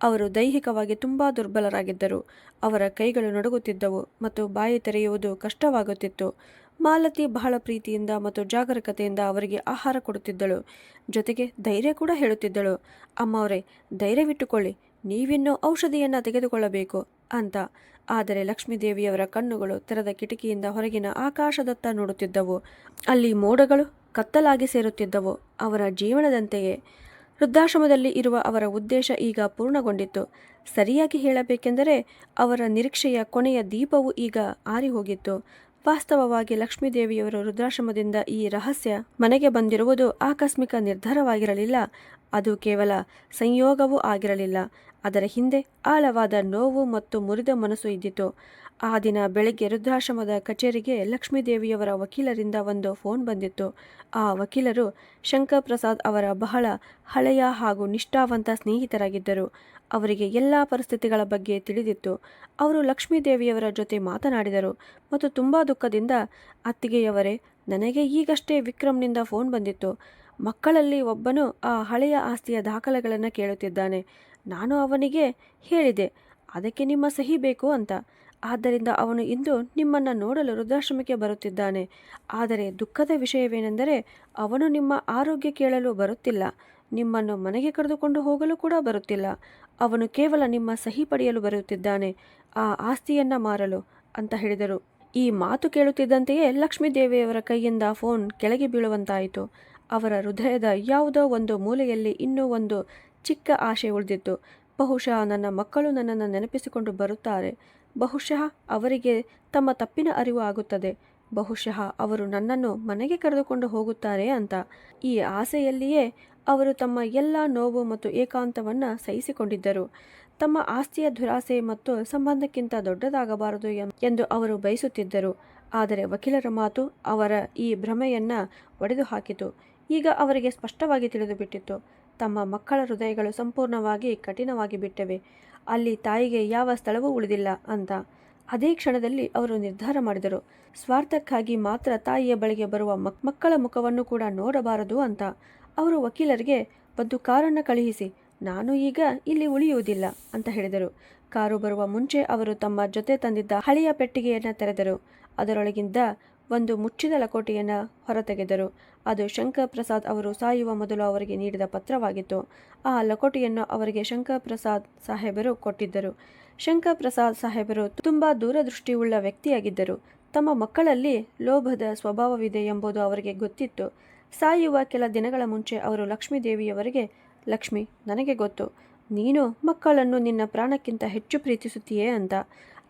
ಅವರು ದೈಹಿಕವಾಗಿ ತುಂಬಾ ದುರ್ಬಲರಾಗಿದ್ದರು. ಅವರ ಕೈಗಳು ನಡುಗುತ್ತಿದ್ದವು ಮತ್ತು ಬಾಯಿ ತೆರೆಯುವುದು ಕಷ್ಟವಾಗುತ್ತಿತ್ತು. ಮಾಲತಿ ಬಹಳ ಪ್ರೀತಿಯಿಂದ ಮತ್ತು ಜಾಗರೂಕತೆಯಿಂದ ಅವರಿಗೆ ಆಹಾರ ಕೊಡುತ್ತಿದ್ದಳು. ಜೊತೆಗೆ ಧೈರ್ಯ ಕೂಡ ಹೇಳುತ್ತಿದ್ದಳು. ಅಮ್ಮವರೇ, ಧೈರ್ಯವಿಟ್ಟುಕೊಳ್ಳಿ, ನೀವಿನ್ನೂ ಔಷಧಿಯನ್ನು ತೆಗೆದುಕೊಳ್ಳಬೇಕು ಅಂತ. ಆದರೆ ಲಕ್ಷ್ಮೀದೇವಿಯವರ ಕಣ್ಣುಗಳು ತೆರೆದ ಕಿಟಕಿಯಿಂದ ಹೊರಗಿನ ಆಕಾಶದತ್ತ ನೋಡುತ್ತಿದ್ದವು. ಅಲ್ಲಿ ಮೋಡಗಳು ಕತ್ತಲಾಗಿ ಸೇರುತ್ತಿದ್ದವು. ಅವರ ಜೀವನದಂತೆಯೇ ವೃದ್ಧಾಶ್ರಮದಲ್ಲಿ ಇರುವ ಅವರ ಉದ್ದೇಶ ಈಗ ಪೂರ್ಣಗೊಂಡಿತ್ತು. ಸರಿಯಾಗಿ ಹೇಳಬೇಕೆಂದರೆ ಅವರ ನಿರೀಕ್ಷೆಯ ಕೊನೆಯ ದೀಪವು ಈಗ ಆರಿಹೋಗಿತ್ತು. ವಾಸ್ತವವಾಗಿ ಲಕ್ಷ್ಮೀದೇವಿಯವರು ವೃದ್ಧಾಶ್ರಮದಿಂದ ಈ ರಹಸ್ಯ ಮನೆಗೆ ಬಂದಿರುವುದು ಆಕಸ್ಮಿಕ ನಿರ್ಧಾರವಾಗಿರಲಿಲ್ಲ. ಅದು ಕೇವಲ ಸಂಯೋಗವೂ ಆಗಿರಲಿಲ್ಲ. ಅದರ ಹಿಂದೆ ಆಳವಾದ ನೋವು ಮತ್ತು ಮುರಿದ ಮನಸ್ಸು ಇದ್ದಿತು. ಆ ದಿನ ಬೆಳಗ್ಗೆ ವೃದ್ಧಾಶ್ರಮದ ಕಚೇರಿಗೆ ಲಕ್ಷ್ಮೀದೇವಿಯವರ ವಕೀಲರಿಂದ ಒಂದು ಫೋನ್ ಬಂದಿತ್ತು. ಆ ವಕೀಲರು ಶಂಕರ್ ಪ್ರಸಾದ್ ಅವರ ಬಹಳ ಹಳೆಯ ಹಾಗೂ ನಿಷ್ಠಾವಂತ ಸ್ನೇಹಿತರಾಗಿದ್ದರು. ಅವರಿಗೆ ಎಲ್ಲ ಪರಿಸ್ಥಿತಿಗಳ ಬಗ್ಗೆ ತಿಳಿದಿತ್ತು. ಅವರು ಲಕ್ಷ್ಮೀದೇವಿಯವರ ಜೊತೆ ಮಾತನಾಡಿದರು ಮತ್ತು ತುಂಬ ದುಃಖದಿಂದ, ಅತ್ತಿಗೆಯವರೇ, ನನಗೆ ಈಗಷ್ಟೇ ವಿಕ್ರಮ್ನಿಂದ ಫೋನ್ ಬಂದಿತ್ತು. ಮಕ್ಕಳಲ್ಲಿ ಒಬ್ಬನು ಆ ಹಳೆಯ ಆಸ್ತಿಯ ದಾಖಲೆಗಳನ್ನು ಕೇಳುತ್ತಿದ್ದಾನೆ. ನಾನು ಅವನಿಗೆ ಹೇಳಿದೆ ಅದಕ್ಕೆ ನಿಮ್ಮ ಸಹಿ ಬೇಕು ಅಂತ. ಆದ್ದರಿಂದ ಅವನು ಇಂದು ನಿಮ್ಮನ್ನು ನೋಡಲು ವೃದ್ಧಾಶ್ರಮಕ್ಕೆ ಬರುತ್ತಿದ್ದಾನೆ. ಆದರೆ ದುಃಖದ ವಿಷಯವೇನೆಂದರೆ ಅವನು ನಿಮ್ಮ ಆರೋಗ್ಯ ಕೇಳಲು ಬರುತ್ತಿಲ್ಲ. ನಿಮ್ಮನ್ನು ಮನೆಗೆ ಕರೆದುಕೊಂಡು ಹೋಗಲು ಕೂಡ ಬರುತ್ತಿಲ್ಲ. ಅವನು ಕೇವಲ ನಿಮ್ಮ ಸಹಿ ಪಡೆಯಲು ಬರುತ್ತಿದ್ದಾನೆ, ಆ ಆಸ್ತಿಯನ್ನು ಮಾರಲು ಅಂತ ಹೇಳಿದರು. ಈ ಮಾತು ಕೇಳುತ್ತಿದ್ದಂತೆಯೇ ಲಕ್ಷ್ಮೀದೇವಿಯವರ ಕೈಯಿಂದ ಫೋನ್ ಕೆಳಗೆ ಬೀಳುವಂತಾಯಿತು. ಅವರ ಹೃದಯದ ಯಾವುದೋ ಒಂದು ಮೂಲೆಯಲ್ಲಿ ಇನ್ನೂ ಒಂದು ಚಿಕ್ಕ ಆಶೆ ಉಳಿದಿತ್ತು. ಬಹುಶಃ ನನ್ನ ಮಕ್ಕಳು ನನ್ನನ್ನು ನೆನಪಿಸಿಕೊಂಡು ಬರುತ್ತಾರೆ. ಬಹುಶಃ ಅವರಿಗೆ ತಮ್ಮ ತಪ್ಪಿನ ಅರಿವು ಆಗುತ್ತದೆ. ಬಹುಶಃ ಅವರು ನನ್ನನ್ನು ಮನೆಗೆ ಕರೆದುಕೊಂಡು ಹೋಗುತ್ತಾರೆ ಅಂತ. ಈ ಆಸೆಯಲ್ಲಿಯೇ ಅವರು ತಮ್ಮ ಎಲ್ಲ ನೋವು ಮತ್ತು ಏಕಾಂತವನ್ನು ಸಹಿಸಿಕೊಂಡಿದ್ದರು. ತಮ್ಮ ಆಸ್ತಿಯ ದುರಾಸೆ ಮತ್ತು ಸಂಬಂಧಕ್ಕಿಂತ ದೊಡ್ಡದಾಗಬಾರದು ಎಂದು ಅವರು ಬಯಸುತ್ತಿದ್ದರು. ಆದರೆ ವಕೀಲರ ಮಾತು ಅವರ ಈ ಭ್ರಮೆಯನ್ನು ಒಡೆದು ಹಾಕಿತು. ಈಗ ಅವರಿಗೆ ಸ್ಪಷ್ಟವಾಗಿ ತಿಳಿದುಬಿಟ್ಟಿತ್ತು, ತಮ್ಮ ಮಕ್ಕಳ ಹೃದಯಗಳು ಸಂಪೂರ್ಣವಾಗಿ ಕಠಿಣವಾಗಿ ಬಿಟ್ಟಿವೆ. ಅಲ್ಲಿ ತಾಯಿಗೆ ಯಾವ ಸ್ಥಳವೂ ಉಳಿದಿಲ್ಲ ಅಂತ. ಅದೇ ಕ್ಷಣದಲ್ಲಿ ಅವರು ನಿರ್ಧಾರ ಮಾಡಿದರು, ಸ್ವಾರ್ಥಕ್ಕಾಗಿ ಮಾತ್ರ ತಾಯಿಯ ಬಳಿಗೆ ಬರುವ ಮಕ್ಕಳ ಮುಖವನ್ನು ಕೂಡ ನೋಡಬಾರದು ಅಂತ. ಅವರು ವಕೀಲರಿಗೆ ಒಂದು ಕಾರನ್ನು ಕಳುಹಿಸಿ, ನಾನು ಈಗ ಇಲ್ಲಿ ಉಳಿಯುವುದಿಲ್ಲ ಅಂತ ಹೇಳಿದರು. ಕಾರು ಬರುವ ಮುಂಚೆ ಅವರು ತಮ್ಮ ಜೊತೆ ತಂದಿದ್ದ ಹಳೆಯ ಪೆಟ್ಟಿಗೆಯನ್ನು ತೆರೆದರು. ಅದರೊಳಗಿಂದ ಒಂದು ಮುಚ್ಚಿದ ಲಕೋಟೆಯನ್ನು ಹೊರತೆಗೆದರು. ಅದು ಶಂಕರ್ ಪ್ರಸಾದ್ ಅವರು ಸಾಯುವ ಮೊದಲು ಅವರಿಗೆ ನೀಡಿದ ಪತ್ರವಾಗಿತ್ತು. ಆ ಲಕೋಟೆಯನ್ನು ಅವರಿಗೆ ಶಂಕರ್ ಪ್ರಸಾದ್ ಸಾಹೇಬರು ಕೊಟ್ಟಿದ್ದರು. ಶಂಕರ್ ಪ್ರಸಾದ್ ಸಾಹೇಬರು ತುಂಬ ದೂರದೃಷ್ಟಿಯುಳ್ಳ ವ್ಯಕ್ತಿಯಾಗಿದ್ದರು. ತಮ್ಮ ಮಕ್ಕಳಲ್ಲಿ ಲೋಭದ ಸ್ವಭಾವವಿದೆ ಎಂಬುದು ಅವರಿಗೆ ಗೊತ್ತಿತ್ತು. ಸಾಯುವ ಕೆಲ ದಿನಗಳ ಮುಂಚೆ ಅವರು ಲಕ್ಷ್ಮೀದೇವಿಯವರಿಗೆ, ಲಕ್ಷ್ಮಿ, ನನಗೆ ಗೊತ್ತು, ನೀನು ಮಕ್ಕಳನ್ನು ನಿನ್ನ ಪ್ರಾಣಕ್ಕಿಂತ ಹೆಚ್ಚು ಪ್ರೀತಿಸುತ್ತೀಯೇ ಅಂತ.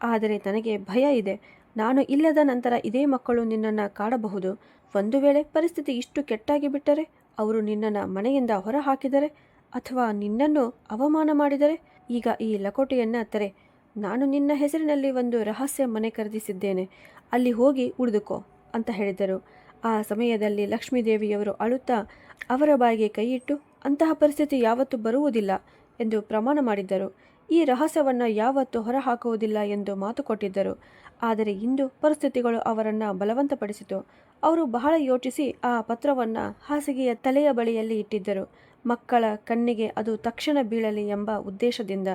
ಆದರೆ ನನಗೆ ಭಯ ಇದೆ. ನಾನು ಇಲ್ಲದ ನಂತರ ಇದೇ ಮಕ್ಕಳು ನಿನ್ನನ್ನು ಕಾಡಬಹುದು. ಒಂದು ವೇಳೆ ಪರಿಸ್ಥಿತಿ ಇಷ್ಟು ಕೆಟ್ಟಾಗಿ ಬಿಟ್ಟರೆ, ಅವರು ನಿನ್ನನ್ನು ಮನೆಯಿಂದ ಹೊರ ಹಾಕಿದರೆ ಅಥವಾ ನಿನ್ನನ್ನು ಅವಮಾನ ಮಾಡಿದರೆ, ಈಗ ಈ ಲಕೋಟೆಯನ್ನು ತೆರೆ. ನಾನು ನಿನ್ನ ಹೆಸರಿನಲ್ಲಿ ಒಂದು ರಹಸ್ಯ ಮನೆ ಖರೀದಿಸಿದ್ದೇನೆ, ಅಲ್ಲಿ ಹೋಗಿ ಉಳಿದುಕೋ ಅಂತ ಹೇಳಿದರು. ಆ ಸಮಯದಲ್ಲಿ ಲಕ್ಷ್ಮೀದೇವಿಯವರು ಅಳುತ್ತಾ ಅವರ ಬಾಯಿಗೆ ಕೈಯಿಟ್ಟು, ಅಂತಹ ಪರಿಸ್ಥಿತಿ ಯಾವತ್ತೂ ಬರುವುದಿಲ್ಲ ಎಂದು ಪ್ರಮಾಣ ಮಾಡಿದ್ದರು. ಈ ರಹಸ್ಯವನ್ನು ಯಾವತ್ತೂ ಹೊರಹಾಕುವುದಿಲ್ಲ ಎಂದು ಮಾತು ಕೊಟ್ಟಿದ್ದರು. ಆದರೆ ಇಂದು ಪರಿಸ್ಥಿತಿಗಳು ಅವರನ್ನು ಬಲವಂತಪಡಿಸಿತು. ಅವರು ಬಹಳ ಯೋಚಿಸಿ ಆ ಪತ್ರವನ್ನು ಹಾಸಿಗೆಯ ತಲೆಯ ಬಳಿಯಲ್ಲಿ ಇಟ್ಟಿದ್ದರು. ಮಕ್ಕಳ ಕಣ್ಣಿಗೆ ಅದು ತಕ್ಷಣ ಬೀಳಲಿ ಎಂಬ ಉದ್ದೇಶದಿಂದ.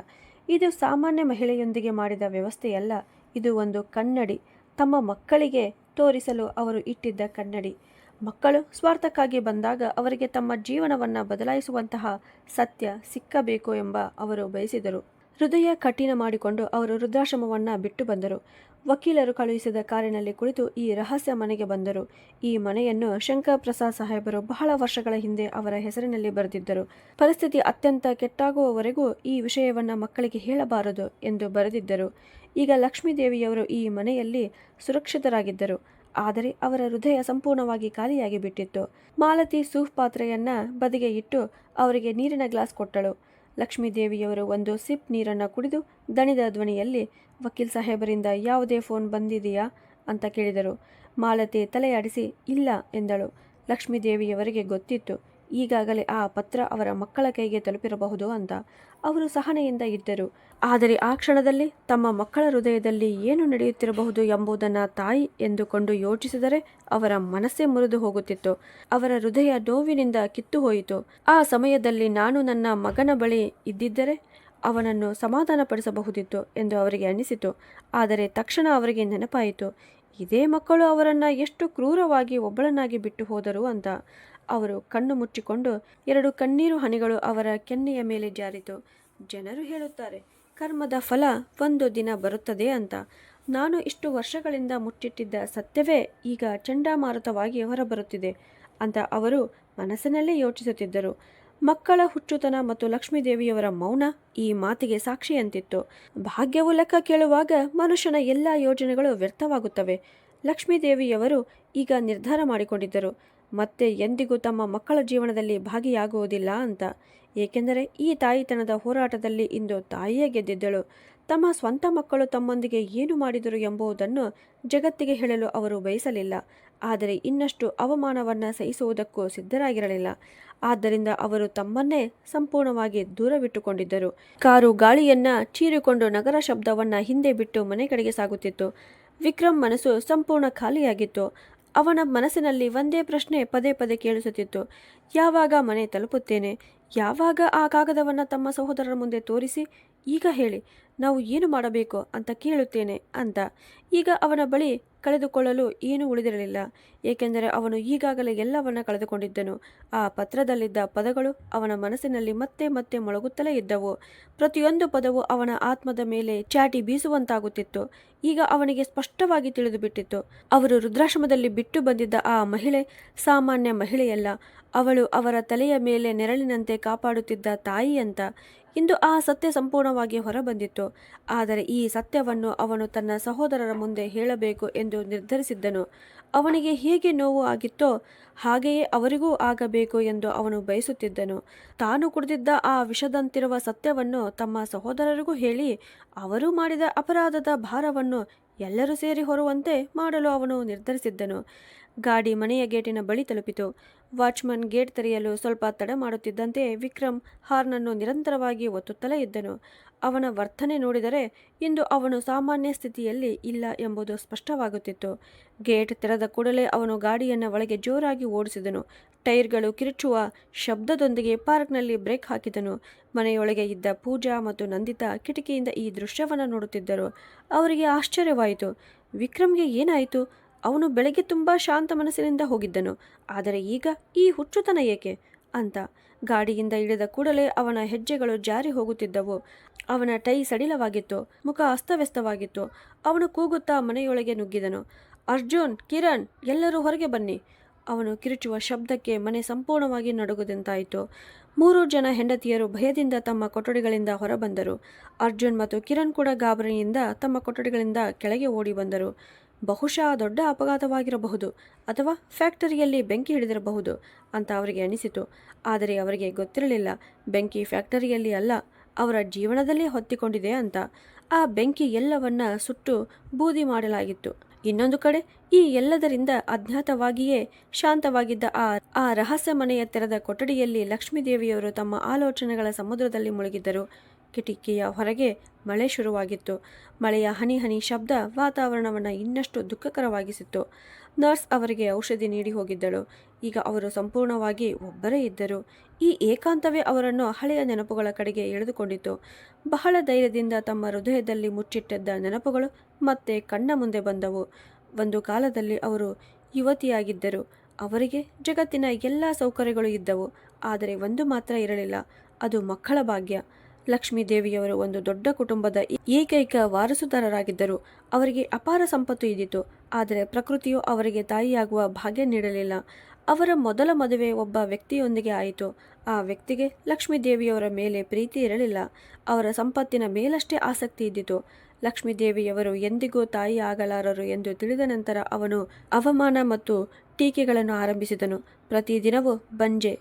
ಇದು ಸಾಮಾನ್ಯ ಮಹಿಳೆಯೊಂದಿಗೆ ಮಾಡಿದ ವ್ಯವಸ್ಥೆಯಲ್ಲ. ಇದು ಒಂದು ಕನ್ನಡಿ, ತಮ್ಮ ಮಕ್ಕಳಿಗೆ ತೋರಿಸಲು ಅವರು ಇಟ್ಟಿದ್ದ ಕನ್ನಡಿ. ಮಕ್ಕಳು ಸ್ವಾರ್ಥಕ್ಕಾಗಿ ಬಂದಾಗ ಅವರಿಗೆ ತಮ್ಮ ಜೀವನವನ್ನು ಬದಲಾಯಿಸುವಂತಹ ಸತ್ಯ ಸಿಕ್ಕಬೇಕು ಎಂಬ ಅವರು ಬಯಸಿದರು. ಹೃದಯ ಕಠಿಣ ಮಾಡಿಕೊಂಡು ಅವರು ವೃದ್ಧಾಶ್ರಮವನ್ನು ಬಿಟ್ಟು ಬಂದರು. ವಕೀಲರು ಕಳುಹಿಸಿದ ಕಾರಿನಲ್ಲಿ ಕುಳಿತು ಈ ರಹಸ್ಯ ಮನೆಗೆ ಬಂದರು. ಈ ಮನೆಯನ್ನು ಶಂಕರ್ ಪ್ರಸಾದ್ ಸಾಹೇಬರು ಬಹಳ ವರ್ಷಗಳ ಹಿಂದೆ ಅವರ ಹೆಸರಿನಲ್ಲಿ ಬರೆದಿದ್ದರು. ಪರಿಸ್ಥಿತಿ ಅತ್ಯಂತ ಕೆಟ್ಟಾಗುವವರೆಗೂ ಈ ವಿಷಯವನ್ನು ಮಕ್ಕಳಿಗೆ ಹೇಳಬಾರದು ಎಂದು ಬರೆದಿದ್ದರು. ಈಗ ಲಕ್ಷ್ಮೀದೇವಿಯವರು ಈ ಮನೆಯಲ್ಲಿ ಸುರಕ್ಷಿತರಾಗಿದ್ದರು. ಆದರೆ ಅವರ ಹೃದಯ ಸಂಪೂರ್ಣವಾಗಿ ಖಾಲಿಯಾಗಿ ಬಿಟ್ಟಿತ್ತು. ಮಾಲತಿ ಸೂಪ್ ಪಾತ್ರೆಯನ್ನ ಬದಿಗೆ ಇಟ್ಟು ಅವರಿಗೆ ನೀರಿನ ಗ್ಲಾಸ್ ಕೊಟ್ಟಳು. ಲಕ್ಷ್ಮೀದೇವಿಯವರು ಒಂದು ಸಿಪ್ ನೀರನ್ನು ಕುಡಿದು ದಣಿದ ಧ್ವನಿಯಲ್ಲಿ, ವಕೀಲ್ ಸಾಹೇಬರಿಂದ ಯಾವುದೇ ಫೋನ್ ಬಂದಿದೆಯಾ ಅಂತ ಕೇಳಿದರು. ಮಾಲತಿ ತಲೆಯಾಡಿಸಿ ಇಲ್ಲ ಎಂದಳು. ಲಕ್ಷ್ಮೀದೇವಿಯವರಿಗೆ ಗೊತ್ತಿತ್ತು, ಈಗಾಗಲೇ ಆ ಪತ್ರ ಅವರ ಮಕ್ಕಳ ಕೈಗೆ ತಲುಪಿರಬಹುದು ಅಂತ. ಅವರು ಸಹನೆಯಿಂದ ಇದ್ದರು. ಆದರೆ ಆ ಕ್ಷಣದಲ್ಲಿ ತಮ್ಮ ಮಕ್ಕಳ ಹೃದಯದಲ್ಲಿ ಏನು ನಡೆಯುತ್ತಿರಬಹುದು ಎಂಬುದನ್ನು ತಾಯಿ ಎಂದುಕೊಂಡು ಯೋಚಿಸಿದರೆ ಅವರ ಮನಸ್ಸೇ ಮುರಿದು ಹೋಗುತ್ತಿತ್ತು. ಅವರ ಹೃದಯ ನೋವಿನಿಂದ ಕಿತ್ತು ಹೋಯಿತು. ಆ ಸಮಯದಲ್ಲಿ ನಾನು ನನ್ನ ಮಗನ ಬಳಿ ಇದ್ದಿದ್ದರೆ ಅವನನ್ನು ಸಮಾಧಾನಪಡಿಸಬಹುದಿತ್ತು ಎಂದು ಅವರಿಗೆ ಅನಿಸಿತು. ಆದರೆ ತಕ್ಷಣ ಅವರಿಗೆ ನೆನಪಾಯಿತು, ಇದೇ ಮಕ್ಕಳು ಅವರನ್ನು ಎಷ್ಟು ಕ್ರೂರವಾಗಿ ಒಬ್ಬಳನ್ನಾಗಿ ಬಿಟ್ಟು ಹೋದರು ಅಂತ. ಅವರು ಕಣ್ಣು ಮುಚ್ಚಿಕೊಂಡು 2 ಕಣ್ಣೀರು ಹನಿಗಳು ಅವರ ಕೆನ್ನೆಯ ಮೇಲೆ ಜಾರಿತು. ಜನರು ಹೇಳುತ್ತಾರೆ, ಕರ್ಮದ ಫಲ ಒಂದು ದಿನ ಬರುತ್ತದೆ ಅಂತ. ನಾನು ಇಷ್ಟು ವರ್ಷಗಳಿಂದ ಮುಚ್ಚಿಟ್ಟಿದ್ದ ಸತ್ಯವೇ ಈಗ ಚಂಡಮಾರುತವಾಗಿ ಹೊರಬರುತ್ತಿದೆ ಅಂತ ಅವರು ಮನಸ್ಸಿನಲ್ಲೇ ಯೋಚಿಸುತ್ತಿದ್ದರು. ಮಕ್ಕಳ ಹುಚ್ಚುತನ ಮತ್ತು ಲಕ್ಷ್ಮೀದೇವಿಯವರ ಮೌನ ಈ ಮಾತಿಗೆ ಸಾಕ್ಷಿಯಂತಿತ್ತು. ಭಾಗ್ಯವು ಲೆಕ್ಕ ಕೇಳುವಾಗ ಮನುಷ್ಯನ ಎಲ್ಲ ಯೋಜನೆಗಳು ವ್ಯರ್ಥವಾಗುತ್ತವೆ. ಲಕ್ಷ್ಮೀದೇವಿಯವರು ಈಗ ನಿರ್ಧಾರ ಮಾಡಿಕೊಂಡಿದ್ದರು, ಮತ್ತೆ ಎಂದಿಗೂ ತಮ್ಮ ಮಕ್ಕಳ ಜೀವನದಲ್ಲಿ ಭಾಗಿಯಾಗುವುದಿಲ್ಲ ಅಂತ. ಏಕೆಂದರೆ ಈ ತಾಯಿತನದ ಹೋರಾಟದಲ್ಲಿ ಇಂದು ತಾಯಿಯೇ ಗೆದ್ದಿದ್ದಳು. ತಮ್ಮ ಸ್ವಂತ ಮಕ್ಕಳು ತಮ್ಮೊಂದಿಗೆ ಏನು ಮಾಡಿದರು ಎಂಬುದನ್ನು ಜಗತ್ತಿಗೆ ಹೇಳಲು ಅವರು ಬಯಸಲಿಲ್ಲ. ಆದರೆ ಇನ್ನಷ್ಟು ಅವಮಾನವನ್ನು ಸಹಿಸುವುದಕ್ಕೂ ಸಿದ್ಧರಾಗಿರಲಿಲ್ಲ. ಆದ್ದರಿಂದ ಅವರು ತಮ್ಮನ್ನೇ ಸಂಪೂರ್ಣವಾಗಿ ದೂರವಿಟ್ಟುಕೊಂಡಿದ್ದರು. ಕಾರು ಗಾಳಿಯನ್ನ ಚೀರಿಕೊಂಡು ನಗರ ಶಬ್ದವನ್ನು ಹಿಂದೆ ಬಿಟ್ಟು ಮನೆ ಕಡೆಗೆ ಸಾಗುತ್ತಿತ್ತು. ವಿಕ್ರಮ್ ಮನಸ್ಸು ಸಂಪೂರ್ಣ ಖಾಲಿಯಾಗಿತ್ತು. ಅವನ ಮನಸ್ಸಿನಲ್ಲಿ ಒಂದೇ ಪ್ರಶ್ನೆ ಪದೇ ಪದೇ ಕೇಳಿಸುತ್ತಿತ್ತು, ಯಾವಾಗ ಮನೆ ತಲುಪುತ್ತೇನೆ? ಯಾವಾಗ ಆ ಕಾಗದವನ್ನು ತಮ್ಮ ಸಹೋದರರ ಮುಂದೆ ತೋರಿಸಿ, ಈಗ ಹೇಳಿ, ನಾವು ಏನು ಮಾಡಬೇಕು ಅಂತ ಕೇಳುತ್ತೇನೆ ಅಂತ. ಈಗ ಅವನ ಬಳಿ ಕಳೆದುಕೊಳ್ಳಲು ಏನೂ ಉಳಿದಿರಲಿಲ್ಲ, ಏಕೆಂದರೆ ಅವನು ಈಗಾಗಲೇ ಎಲ್ಲವನ್ನ ಕಳೆದುಕೊಂಡಿದ್ದನು. ಆ ಪತ್ರದಲ್ಲಿದ್ದ ಪದಗಳು ಅವನ ಮನಸ್ಸಿನಲ್ಲಿ ಮತ್ತೆ ಮತ್ತೆ ಮೊಳಗುತ್ತಲೇ ಇದ್ದವು. ಪ್ರತಿಯೊಂದು ಪದವು ಅವನ ಆತ್ಮದ ಮೇಲೆ ಚಾಟಿ ಬೀಸುವಂತಾಗುತ್ತಿತ್ತು. ಈಗ ಅವನಿಗೆ ಸ್ಪಷ್ಟವಾಗಿ ತಿಳಿದು ಬಿಟ್ಟಿತ್ತು, ಅವರು ವೃದ್ಧಾಶ್ರಮದಲ್ಲಿ ಬಿಟ್ಟು ಬಂದಿದ್ದ ಆ ಮಹಿಳೆ ಸಾಮಾನ್ಯ ಮಹಿಳೆಯಲ್ಲ. ಅವಳು ಅವರ ತಲೆಯ ಮೇಲೆ ನೆರಳಿನಂತೆ ಕಾಪಾಡುತ್ತಿದ್ದ ತಾಯಿ ಅಂತ. ಇಂದು ಆ ಸತ್ಯ ಸಂಪೂರ್ಣವಾಗಿ ಹೊರಬಂದಿತ್ತು. ಆದರೆ ಈ ಸತ್ಯವನ್ನು ಅವನು ತನ್ನ ಸಹೋದರರ ಮುಂದೆ ಹೇಳಬೇಕು ಎಂದು ನಿರ್ಧರಿಸಿದ್ದನು. ಅವನಿಗೆ ಹೇಗೆ ನೋವು ಆಗಿತ್ತೋ ಹಾಗೆಯೇ ಅವರಿಗೂ ಆಗಬೇಕು ಎಂದು ಅವನು ಬಯಸುತ್ತಿದ್ದನು. ತಾನು ಕುಡಿದಿದ್ದ ಆ ವಿಷದಂತಿರುವ ಸತ್ಯವನ್ನು ತಮ್ಮ ಸಹೋದರರಿಗೂ ಹೇಳಿ ಅವರು ಮಾಡಿದ ಅಪರಾಧದ ಭಾರವನ್ನು ಎಲ್ಲರೂ ಸೇರಿ ಹೊರುವಂತೆ ಮಾಡಲು ಅವನು ನಿರ್ಧರಿಸಿದ್ದನು. ಗಾಡಿ ಮನೆಯ ಗೇಟಿನ ಬಳಿ ತಲುಪಿತು. ವಾಚ್ಮನ್ ಗೇಟ್ ತೆರೆಯಲು ಸ್ವಲ್ಪ ತಡ ಮಾಡುತ್ತಿದ್ದಂತೆ ವಿಕ್ರಮ್ ಹಾರ್ನನ್ನು ನಿರಂತರವಾಗಿ ಒತ್ತುತ್ತಲೇ ಇದ್ದನು. ಅವನ ವರ್ತನೆ ನೋಡಿದರೆ ಇಂದು ಅವನು ಸಾಮಾನ್ಯ ಸ್ಥಿತಿಯಲ್ಲಿ ಇಲ್ಲ ಎಂಬುದು ಸ್ಪಷ್ಟವಾಗುತ್ತಿತ್ತು. ಗೇಟ್ ತೆರೆದ ಕೂಡಲೇ ಅವನು ಗಾಡಿಯನ್ನು ಒಳಗೆ ಜೋರಾಗಿ ಓಡಿಸಿದನು. ಟೈರ್ಗಳು ಕಿರುಚುವ ಶಬ್ದದೊಂದಿಗೆ ಪಾರ್ಕ್ನಲ್ಲಿ ಬ್ರೇಕ್ ಹಾಕಿದನು. ಮನೆಯೊಳಗೆ ಇದ್ದ ಪೂಜಾ ಮತ್ತು ನಂದಿತಾ ಕಿಟಕಿಯಿಂದ ಈ ದೃಶ್ಯವನ್ನು ನೋಡುತ್ತಿದ್ದರು. ಅವರಿಗೆ ಆಶ್ಚರ್ಯವಾಯಿತು. ವಿಕ್ರಮ್ಗೆ ಏನಾಯಿತು? ಅವನು ಬೆಳಗ್ಗೆ ತುಂಬ ಶಾಂತ ಮನಸ್ಸಿನಿಂದ ಹೋಗಿದ್ದನು, ಆದರೆ ಈಗ ಈ ಹುಚ್ಚುತನ ಏಕೆ ಅಂತ. ಗಾಡಿಯಿಂದ ಇಳಿದ ಕೂಡಲೇ ಅವನ ಹೆಜ್ಜೆಗಳು ಜಾರಿ ಹೋಗುತ್ತಿದ್ದವು. ಅವನ ಟೈ ಸಡಿಲವಾಗಿತ್ತು, ಮುಖ ಅಸ್ತವ್ಯಸ್ತವಾಗಿತ್ತು. ಅವನು ಕೂಗುತ್ತಾ ಮನೆಯೊಳಗೆ ನುಗ್ಗಿದನು. ಅರ್ಜುನ್, ಕಿರಣ್, ಎಲ್ಲರೂ ಹೊರಗೆ ಬನ್ನಿ. ಅವನು ಕಿರುಚುವ ಶಬ್ದಕ್ಕೆ ಮನೆ ಸಂಪೂರ್ಣವಾಗಿ ನಡುಗುದಂತಾಯಿತು. 3 ಜನ ಹೆಂಡತಿಯರು ಭಯದಿಂದ ತಮ್ಮ ಕೊಠಡಿಗಳಿಂದ ಹೊರಬಂದರು. ಅರ್ಜುನ್ ಮತ್ತು ಕಿರಣ್ ಕೂಡ ಗಾಬರಿಯಿಂದ ತಮ್ಮ ಕೊಠಡಿಗಳಿಂದ ಕೆಳಗೆ ಓಡಿ ಬಂದರು. ಬಹುಶಃ ದೊಡ್ಡ ಅಪಘಾತವಾಗಿರಬಹುದು ಅಥವಾ ಫ್ಯಾಕ್ಟರಿಯಲ್ಲಿ ಬೆಂಕಿ ಹಿಡಿದಿರಬಹುದು ಅಂತ ಅವರಿಗೆ ಅನಿಸಿತು. ಆದರೆ ಅವರಿಗೆ ಗೊತ್ತಿರಲಿಲ್ಲ, ಬೆಂಕಿ ಫ್ಯಾಕ್ಟರಿಯಲ್ಲಿ ಅಲ್ಲ, ಅವರ ಜೀವನದಲ್ಲೇ ಹೊತ್ತಿಕೊಂಡಿದೆ ಅಂತ. ಆ ಬೆಂಕಿ ಎಲ್ಲವನ್ನ ಸುಟ್ಟು ಬೂದಿ ಮಾಡಲಾಗಿತ್ತು. ಇನ್ನೊಂದು ಕಡೆ ಈ ಎಲ್ಲದರಿಂದ ಅಜ್ಞಾತವಾಗಿಯೇ ಶಾಂತವಾಗಿದ್ದ ಆ ರಹಸ್ಯ ಮನೆಯ ತೆರೆದ ಕೊಠಡಿಯಲ್ಲಿ ಲಕ್ಷ್ಮೀದೇವಿಯವರು ತಮ್ಮ ಆಲೋಚನೆಗಳ ಸಮುದ್ರದಲ್ಲಿ ಮುಳುಗಿದ್ದರು. ಕಿಟಕಿಯ ಹೊರಗೆ ಮಳೆ ಶುರುವಾಗಿತ್ತು. ಮಳೆಯ ಹನಿ ಹನಿ ಶಬ್ದ ವಾತಾವರಣವನ್ನು ಇನ್ನಷ್ಟು ದುಃಖಕರವಾಗಿಸಿತ್ತು. ನರ್ಸ್ ಅವರಿಗೆ ಔಷಧಿ ನೀಡಿ ಹೋಗಿದ್ದಳು. ಈಗ ಅವರು ಸಂಪೂರ್ಣವಾಗಿ ಒಬ್ಬರೇ ಇದ್ದರು. ಈ ಏಕಾಂತವೇ ಅವರನ್ನು ಹಳೆಯ ನೆನಪುಗಳ ಕಡೆಗೆ ಎಳೆದುಕೊಂಡಿತು. ಬಹಳ ಧೈರ್ಯದಿಂದ ತಮ್ಮ ಹೃದಯದಲ್ಲಿ ಮುಚ್ಚಿಟ್ಟಿದ್ದ ನೆನಪುಗಳು ಮತ್ತೆ ಕಣ್ಣ ಮುಂದೆ ಬಂದವು. ಒಂದು ಕಾಲದಲ್ಲಿ ಅವರು ಯುವತಿಯಾಗಿದ್ದರು. ಅವರಿಗೆ ಜಗತ್ತಿನ ಎಲ್ಲ ಸೌಕರ್ಯಗಳು ಇದ್ದವು. ಆದರೆ ಒಂದು ಮಾತ್ರ ಇರಲಿಲ್ಲ, ಅದು ಮಕ್ಕಳ ಭಾಗ್ಯ. ಲಕ್ಷ್ಮೀದೇವಿಯವರು ಒಂದು ದೊಡ್ಡ ಕುಟುಂಬದ ಏಕೈಕ ವಾರಸುದಾರರಾಗಿದ್ದರು. ಅವರಿಗೆ ಅಪಾರ ಸಂಪತ್ತು ಇದ್ದಿತು, ಆದರೆ ಪ್ರಕೃತಿಯು ಅವರಿಗೆ ತಾಯಿಯಾಗುವ ಭಾಗ್ಯ ನೀಡಲಿಲ್ಲ. ಅವರ ಮೊದಲ ಮದುವೆ ಒಬ್ಬ ವ್ಯಕ್ತಿಯೊಂದಿಗೆ ಆಯಿತು. ಆ ವ್ಯಕ್ತಿಗೆ ಲಕ್ಷ್ಮೀದೇವಿಯವರ ಮೇಲೆ ಪ್ರೀತಿ ಇರಲಿಲ್ಲ. ಅವರ ಸಂಪತ್ತಿನ ಮೇಲಷ್ಟೇ ಆಸಕ್ತಿ ಇದ್ದಿತು. ಲಕ್ಷ್ಮೀದೇವಿಯವರು ಎಂದಿಗೂ ತಾಯಿ ಆಗಲಾರರು ಎಂದು ತಿಳಿದ ನಂತರ ಅವನು ಅವಮಾನ ಮತ್ತು ಟೀಕೆಗಳನ್ನು ಆರಂಭಿಸಿದನು. ಪ್ರತಿದಿನವೂ ಬಂಜೆ,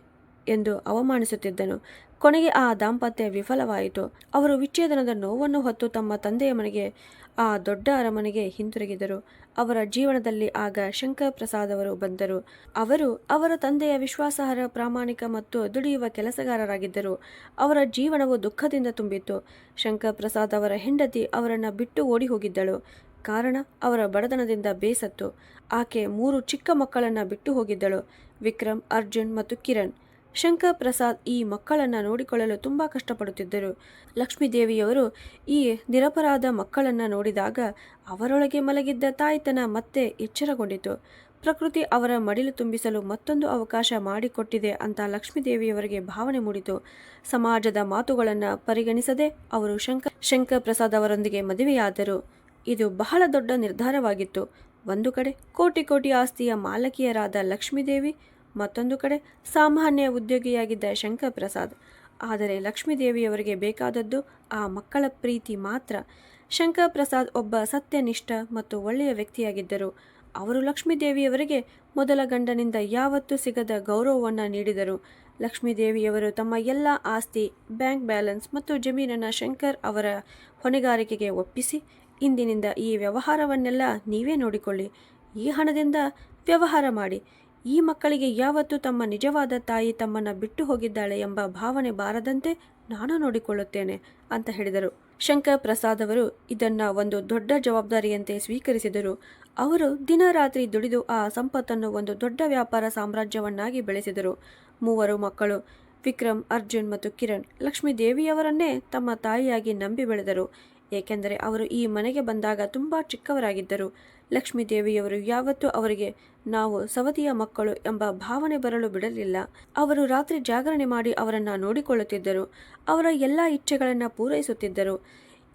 ಎಂದು ಅವಮಾನಿಸುತ್ತಿದ್ದನು. ಕೊನೆಗೆ ಆ ದಾಂಪತ್ಯ ವಿಫಲವಾಯಿತು. ಅವರು ವಿಚ್ಛೇದನದ ನೋವನ್ನು ಹೊತ್ತು ತಮ್ಮ ತಂದೆಯ ಮನೆಗೆ, ಆ ದೊಡ್ಡ ಅರಮನೆಗೆ ಹಿಂತಿರುಗಿದರು. ಅವರ ಜೀವನದಲ್ಲಿ ಆಗ ಶಂಕರ್ ಪ್ರಸಾದ್ ಅವರು ಬಂದರು. ಅವರು ಅವರ ತಂದೆಯ ವಿಶ್ವಾಸಾರ್ಹ, ಪ್ರಾಮಾಣಿಕ ಮತ್ತು ದುಡಿಯುವ ಕೆಲಸಗಾರರಾಗಿದ್ದರು. ಅವರ ಜೀವನವು ದುಃಖದಿಂದ ತುಂಬಿತ್ತು. ಶಂಕರ್ ಪ್ರಸಾದ್ ಅವರ ಹೆಂಡತಿ ಅವರನ್ನು ಬಿಟ್ಟು ಓಡಿ ಹೋಗಿದ್ದಳು. ಕಾರಣ ಅವರ ಬಡತನದಿಂದ ಬೇಸತ್ತು. ಆಕೆ 3 ಚಿಕ್ಕ ಮಕ್ಕಳನ್ನು ಬಿಟ್ಟು ಹೋಗಿದ್ದಳು, ವಿಕ್ರಮ್, ಅರ್ಜುನ್ ಮತ್ತು ಕಿರಣ್. ಶಂಕರ್ ಪ್ರಸಾದ್ ಈ ಮಕ್ಕಳನ್ನು ನೋಡಿಕೊಳ್ಳಲು ತುಂಬ ಕಷ್ಟಪಡುತ್ತಿದ್ದರು. ಲಕ್ಷ್ಮೀದೇವಿಯವರು ಈ ನಿರಪರಾಧ ಮಕ್ಕಳನ್ನು ನೋಡಿದಾಗ ಅವರೊಳಗೆ ಮಲಗಿದ್ದ ತಾಯ್ತನ ಮತ್ತೆ ಎಚ್ಚರಗೊಂಡಿತು. ಪ್ರಕೃತಿ ಅವರ ಮಡಿಲು ತುಂಬಿಸಲು ಮತ್ತೊಂದು ಅವಕಾಶ ಮಾಡಿಕೊಟ್ಟಿದೆ ಅಂತ ಲಕ್ಷ್ಮೀದೇವಿಯವರಿಗೆ ಭಾವನೆ ಮೂಡಿತು. ಸಮಾಜದ ಮಾತುಗಳನ್ನು ಪರಿಗಣಿಸದೆ ಅವರು ಶಂಕರ್ ಪ್ರಸಾದ್ ಅವರೊಂದಿಗೆ ಮದುವೆಯಾದರು. ಇದು ಬಹಳ ದೊಡ್ಡ ನಿರ್ಧಾರವಾಗಿತ್ತು. ಒಂದು ಕಡೆ ಕೋಟಿ ಕೋಟಿ ಆಸ್ತಿಯ ಮಾಲಕಿಯರಾದ ಲಕ್ಷ್ಮೀದೇವಿ, ಮತ್ತೊಂದು ಕಡೆ ಸಾಮಾನ್ಯ ಉದ್ಯೋಗಿಯಾಗಿದ್ದ ಶಂಕರ್ ಪ್ರಸಾದ್. ಆದರೆ ಲಕ್ಷ್ಮೀದೇವಿಯವರಿಗೆ ಬೇಕಾದದ್ದು ಆ ಮಕ್ಕಳ ಪ್ರೀತಿ ಮಾತ್ರ. ಶಂಕರ್ ಪ್ರಸಾದ್ ಒಬ್ಬ ಸತ್ಯನಿಷ್ಠ ಮತ್ತು ಒಳ್ಳೆಯ ವ್ಯಕ್ತಿಯಾಗಿದ್ದರು. ಅವರು ಲಕ್ಷ್ಮೀದೇವಿಯವರಿಗೆ ಮೊದಲ ಗಂಡನಿಂದ ಯಾವತ್ತೂ ಸಿಗದ ಗೌರವವನ್ನು ನೀಡಿದರು. ಲಕ್ಷ್ಮೀದೇವಿಯವರು ತಮ್ಮ ಎಲ್ಲ ಆಸ್ತಿ, ಬ್ಯಾಂಕ್ ಬ್ಯಾಲೆನ್ಸ್ ಮತ್ತು ಜಮೀನನ್ನು ಶಂಕರ್ ಅವರ ಹೊಣೆಗಾರಿಕೆಗೆ ಒಪ್ಪಿಸಿ, ಇಂದಿನಿಂದ ಈ ವ್ಯವಹಾರವನ್ನೆಲ್ಲ ನೀವೇ ನೋಡಿಕೊಳ್ಳಿ, ಈ ಹಣದಿಂದ ವ್ಯವಹಾರ ಮಾಡಿ, ಈ ಮಕ್ಕಳಿಗೆ ಯಾವತ್ತೂ ತಮ್ಮ ನಿಜವಾದ ತಾಯಿ ತಮ್ಮನ್ನು ಬಿಟ್ಟು ಹೋಗಿದ್ದಾಳೆ ಎಂಬ ಭಾವನೆ ಬಾರದಂತೆ ನಾನು ನೋಡಿಕೊಳ್ಳುತ್ತೇನೆ ಅಂತ ಹೇಳಿದರು. ಶಂಕರ್ ಪ್ರಸಾದ್ ಅವರು ಇದನ್ನು ಒಂದು ದೊಡ್ಡ ಜವಾಬ್ದಾರಿಯಂತೆ ಸ್ವೀಕರಿಸಿದರು. ಅವರು ದಿನ ರಾತ್ರಿ ದುಡಿದು ಆ ಸಂಪತ್ತನ್ನು ಒಂದು ದೊಡ್ಡ ವ್ಯಾಪಾರ ಸಾಮ್ರಾಜ್ಯವನ್ನಾಗಿ ಬೆಳೆಸಿದರು. 3 ಮಕ್ಕಳು, ವಿಕ್ರಮ್, ಅರ್ಜುನ್ ಮತ್ತು ಕಿರಣ್, ಲಕ್ಷ್ಮೀದೇವಿಯವರನ್ನೇ ತಮ್ಮ ತಾಯಿಯಾಗಿ ನಂಬಿ ಬೆಳೆದರು. ಏಕೆಂದರೆ ಅವರು ಈ ಮನೆಗೆ ಬಂದಾಗ ತುಂಬ ಚಿಕ್ಕವರಾಗಿದ್ದರು. ಲಕ್ಷ್ಮೀದೇವಿಯವರು ಯಾವತ್ತೂ ಅವರಿಗೆ ನಾವು ಸವತಿಯ ಮಕ್ಕಳು ಎಂಬ ಭಾವನೆ ಬರಲು ಬಿಡಲಿಲ್ಲ. ಅವರು ರಾತ್ರಿ ಜಾಗರಣೆ ಮಾಡಿ ಅವರನ್ನು ನೋಡಿಕೊಳ್ಳುತ್ತಿದ್ದರು. ಅವರ ಎಲ್ಲ ಇಚ್ಛೆಗಳನ್ನು ಪೂರೈಸುತ್ತಿದ್ದರು.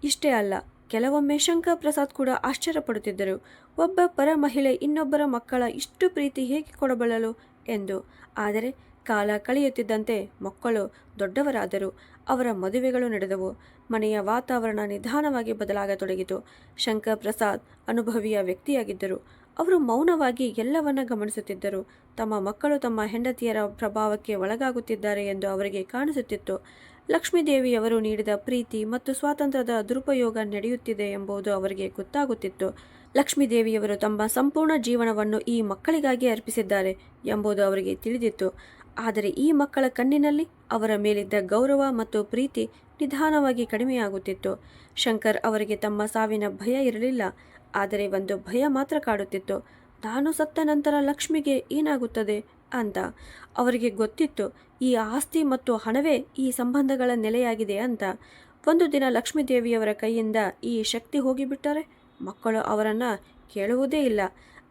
ಇಷ್ಟೇ ಅಲ್ಲ, ಕೆಲವೊಮ್ಮೆ ಶಂಕರ್ ಪ್ರಸಾದ್ ಕೂಡ ಆಶ್ಚರ್ಯಪಡುತ್ತಿದ್ದರು. ಒಬ್ಬ ಪರ ಮಹಿಳೆ ಇನ್ನೊಬ್ಬರ ಮಕ್ಕಳ ಇಷ್ಟು ಪ್ರೀತಿ ಹೇಗೆ ಕೊಡಬಲ್ಲಳು ಎಂದು. ಆದರೆ ಕಾಲ ಕಳೆಯುತ್ತಿದ್ದಂತೆ ಮಕ್ಕಳು ದೊಡ್ಡವರಾದರು. ಅವರ ಮದುವೆಗಳು ನಡೆದವು. ಮನೆಯ ವಾತಾವರಣ ನಿಧಾನವಾಗಿ ಬದಲಾಗತೊಡಗಿತು. ಶಂಕರ್ ಪ್ರಸಾದ್ ಅನುಭವಿಯ ವ್ಯಕ್ತಿಯಾಗಿದ್ದರು. ಅವರು ಮೌನವಾಗಿ ಎಲ್ಲವನ್ನ ಗಮನಿಸುತ್ತಿದ್ದರು. ತಮ್ಮ ಮಕ್ಕಳು ತಮ್ಮ ಹೆಂಡತಿಯರ ಪ್ರಭಾವಕ್ಕೆ ಒಳಗಾಗುತ್ತಿದ್ದಾರೆ ಎಂದು ಅವರಿಗೆ ಕಾಣಿಸುತ್ತಿತ್ತು. ಲಕ್ಷ್ಮೀದೇವಿಯವರು ನೀಡಿದ ಪ್ರೀತಿ ಮತ್ತು ಸ್ವಾತಂತ್ರ್ಯದ ದುರುಪಯೋಗ ನಡೆಯುತ್ತಿದೆ ಎಂಬುದು ಅವರಿಗೆ ಗೊತ್ತಾಗುತ್ತಿತ್ತು. ಲಕ್ಷ್ಮೀದೇವಿಯವರು ತಮ್ಮ ಸಂಪೂರ್ಣ ಜೀವನವನ್ನು ಈ ಮಕ್ಕಳಿಗಾಗಿ ಅರ್ಪಿಸಿದ್ದಾರೆ ಎಂಬುದು ಅವರಿಗೆ ತಿಳಿದಿತ್ತು. ಆದರೆ ಈ ಮಕ್ಕಳ ಕಣ್ಣಿನಲ್ಲಿ ಅವರ ಮೇಲಿದ್ದ ಗೌರವ ಮತ್ತು ಪ್ರೀತಿ ನಿಧಾನವಾಗಿ ಕಡಿಮೆಯಾಗುತ್ತಿತ್ತು. ಶಂಕರ್ ಅವರಿಗೆ ತಮ್ಮ ಸಾವಿನ ಭಯ ಇರಲಿಲ್ಲ, ಆದರೆ ಒಂದು ಭಯ ಮಾತ್ರ ಕಾಡುತ್ತಿತ್ತು. ನಾನು ಸತ್ತ ನಂತರ ಲಕ್ಷ್ಮಿಗೆ ಏನಾಗುತ್ತದೆ ಅಂತ. ಅವರಿಗೆ ಗೊತ್ತಿತ್ತು, ಈ ಆಸ್ತಿ ಮತ್ತು ಹಣವೇ ಈ ಸಂಬಂಧಗಳ ನೆಲೆಯಾಗಿದೆ ಅಂತ. ಒಂದು ದಿನ ಲಕ್ಷ್ಮೀದೇವಿಯವರ ಕೈಯಿಂದ ಈ ಶಕ್ತಿ ಹೋಗಿಬಿಟ್ಟರೆ ಮಕ್ಕಳು ಅವರನ್ನು ಕೇಳುವುದೇ ಇಲ್ಲ.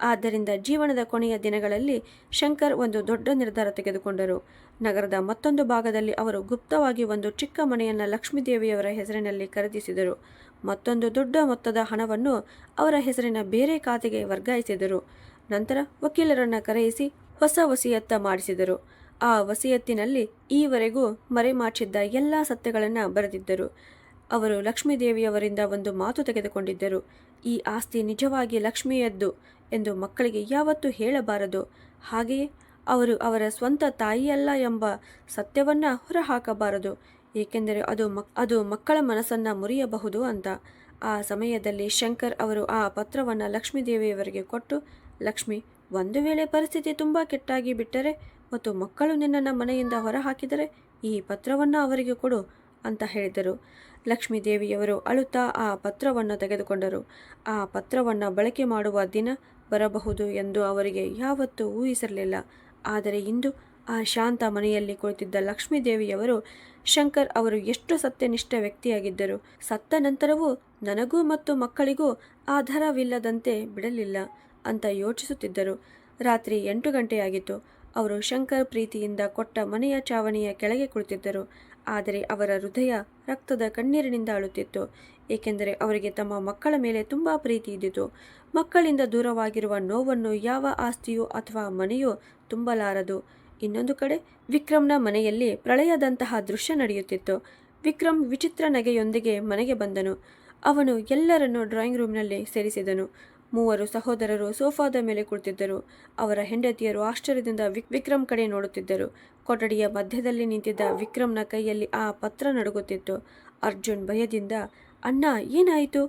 ಆದ್ದರಿಂದ ಜೀವನದ ಕೊನೆಯ ದಿನಗಳಲ್ಲಿ ಶಂಕರ್ ಒಂದು ದೊಡ್ಡ ನಿರ್ಧಾರ ತೆಗೆದುಕೊಂಡರು. ನಗರದ ಮತ್ತೊಂದು ಭಾಗದಲ್ಲಿ ಅವರು ಗುಪ್ತವಾಗಿ ಒಂದು ಚಿಕ್ಕ ಮನೆಯನ್ನು ಲಕ್ಷ್ಮೀದೇವಿಯವರ ಹೆಸರಿನಲ್ಲಿ ಖರೀದಿಸಿದರು. ಮತ್ತೊಂದು ದೊಡ್ಡ ಮೊತ್ತದ ಹಣವನ್ನು ಅವರ ಹೆಸರಿನ ಬೇರೆ ಖಾತೆಗೆ ವರ್ಗಾಯಿಸಿದರು. ನಂತರ ವಕೀಲರನ್ನು ಕರೆಯಿಸಿ ಹೊಸ ವಸಿಯತ್ತ ಮಾಡಿಸಿದರು. ಆ ವಸಿಯತ್ತಿನಲ್ಲಿ ಈವರೆಗೂ ಮರೆಮಾಚಿದ್ದ ಎಲ್ಲ ಸತ್ಯಗಳನ್ನು ಬರೆದಿದ್ದರು. ಅವರು ಲಕ್ಷ್ಮೀದೇವಿಯವರಿಂದ ಒಂದು ಮಾತು ತೆಗೆದುಕೊಂಡಿದ್ದರು. ಈ ಆಸ್ತಿ ನಿಜವಾಗಿ ಲಕ್ಷ್ಮಿಯದ್ದು ಎಂದು ಮಕ್ಕಳಿಗೆ ಯಾವತ್ತೂ ಹೇಳಬಾರದು. ಹಾಗೆಯೇ ಅವರು ಅವರ ಸ್ವಂತ ತಾಯಿಯಲ್ಲ ಎಂಬ ಸತ್ಯವನ್ನು ಹೊರಹಾಕಬಾರದು, ಏಕೆಂದರೆ ಅದು ಮಕ್ಕಳ ಮನಸ್ಸನ್ನು ಮುರಿಯಬಹುದು ಅಂತ. ಆ ಸಮಯದಲ್ಲಿ ಶಂಕರ್ ಅವರು ಆ ಪತ್ರವನ್ನು ಲಕ್ಷ್ಮೀದೇವಿಯವರಿಗೆ ಕೊಟ್ಟು, ಲಕ್ಷ್ಮಿ, ಒಂದು ವೇಳೆ ಪರಿಸ್ಥಿತಿ ತುಂಬ ಕೆಟ್ಟಾಗಿ ಬಿಟ್ಟರೆ ಮತ್ತು ಮಕ್ಕಳು ನಿನ್ನನ್ನು ಮನೆಯಿಂದ ಹೊರಹಾಕಿದರೆ ಈ ಪತ್ರವನ್ನು ಅವರಿಗೆ ಕೊಡು ಅಂತ ಹೇಳಿದರು. ಲಕ್ಷ್ಮೀದೇವಿಯವರು ಅಳುತ್ತಾ ಆ ಪತ್ರವನ್ನು ತೆಗೆದುಕೊಂಡರು. ಆ ಪತ್ರವನ್ನು ಬಳಕೆ ಮಾಡುವ ದಿನ ಬರಬಹುದು ಎಂದು ಅವರಿಗೆ ಯಾವತ್ತೂ ಊಹಿಸಿರಲಿಲ್ಲ. ಆದರೆ ಇಂದು ಆ ಶಾಂತ ಮನೆಯಲ್ಲಿ ಕುಳಿತಿದ್ದ ಲಕ್ಷ್ಮೀದೇವಿಯವರು ಶಂಕರ್ ಅವರು ಎಷ್ಟು ಸತ್ಯನಿಷ್ಠ ವ್ಯಕ್ತಿಯಾಗಿದ್ದರು. ಸತ್ತ ನಂತರವೂ ನನಗೂ ಮತ್ತು ಮಕ್ಕಳಿಗೂ ಆಧಾರವಿಲ್ಲದಂತೆ ಬಿಡಲಿಲ್ಲ ಅಂತ ಯೋಚಿಸುತ್ತಿದ್ದರು. ರಾತ್ರಿ 8 ಗಂಟೆಯಾಗಿತ್ತು. ಅವರು ಶಂಕರ್ ಪ್ರೀತಿಯಿಂದ ಕೊಟ್ಟ ಮನೆಯ ಚಾವಣಿಯ ಕೆಳಗೆ ಕುಳಿತಿದ್ದರು. ಆದರೆ ಅವರ ಹೃದಯ ರಕ್ತದ ಕಣ್ಣೀರಿನಿಂದ ಅಳುತ್ತಿತ್ತು, ಏಕೆಂದರೆ ಅವರಿಗೆ ತಮ್ಮ ಮಕ್ಕಳ ಮೇಲೆ ತುಂಬ ಪ್ರೀತಿ ಇದ್ದಿತು. ಮಕ್ಕಳಿಂದ ದೂರವಾಗಿರುವ ನೋವನ್ನು ಯಾವ ಆಸ್ತಿಯೋ ಅಥವಾ ಮನೆಯೋ ತುಂಬಲಾರದು. ಇನ್ನೊಂದು ಕಡೆ ವಿಕ್ರಮ್ನ ಮನೆಯಲ್ಲಿ ಪ್ರಳಯದಂತಹ ದೃಶ್ಯ ನಡೆಯುತ್ತಿತ್ತು. ವಿಕ್ರಮ್ ವಿಚಿತ್ರ ನಗೆಯೊಂದಿಗೆ ಮನೆಗೆ ಬಂದನು. ಅವನು ಎಲ್ಲರನ್ನೂ ಡ್ರಾಯಿಂಗ್ ರೂಮ್ನಲ್ಲಿ ಸೇರಿಸಿದನು. ಮೂವರು ಸಹೋದರರು ಸೋಫಾದ ಮೇಲೆ ಕುಳಿತಿದ್ದರು. ಅವರ ಹೆಂಡತಿಯರು ಆಶ್ಚರ್ಯದಿಂದ ವಿಕ್ರಮ್ ಕಡೆ ನೋಡುತ್ತಿದ್ದರು. ಕೊಠಡಿಯ ಮಧ್ಯದಲ್ಲಿ ನಿಂತಿದ್ದ ವಿಕ್ರಮ್ನ ಕೈಯಲ್ಲಿ ಆ ಪತ್ರ ನಡುಗುತ್ತಿತ್ತು. ಅರ್ಜುನ್ ಭಯದಿಂದ, ಅಣ್ಣ, ಏನಾಯಿತು?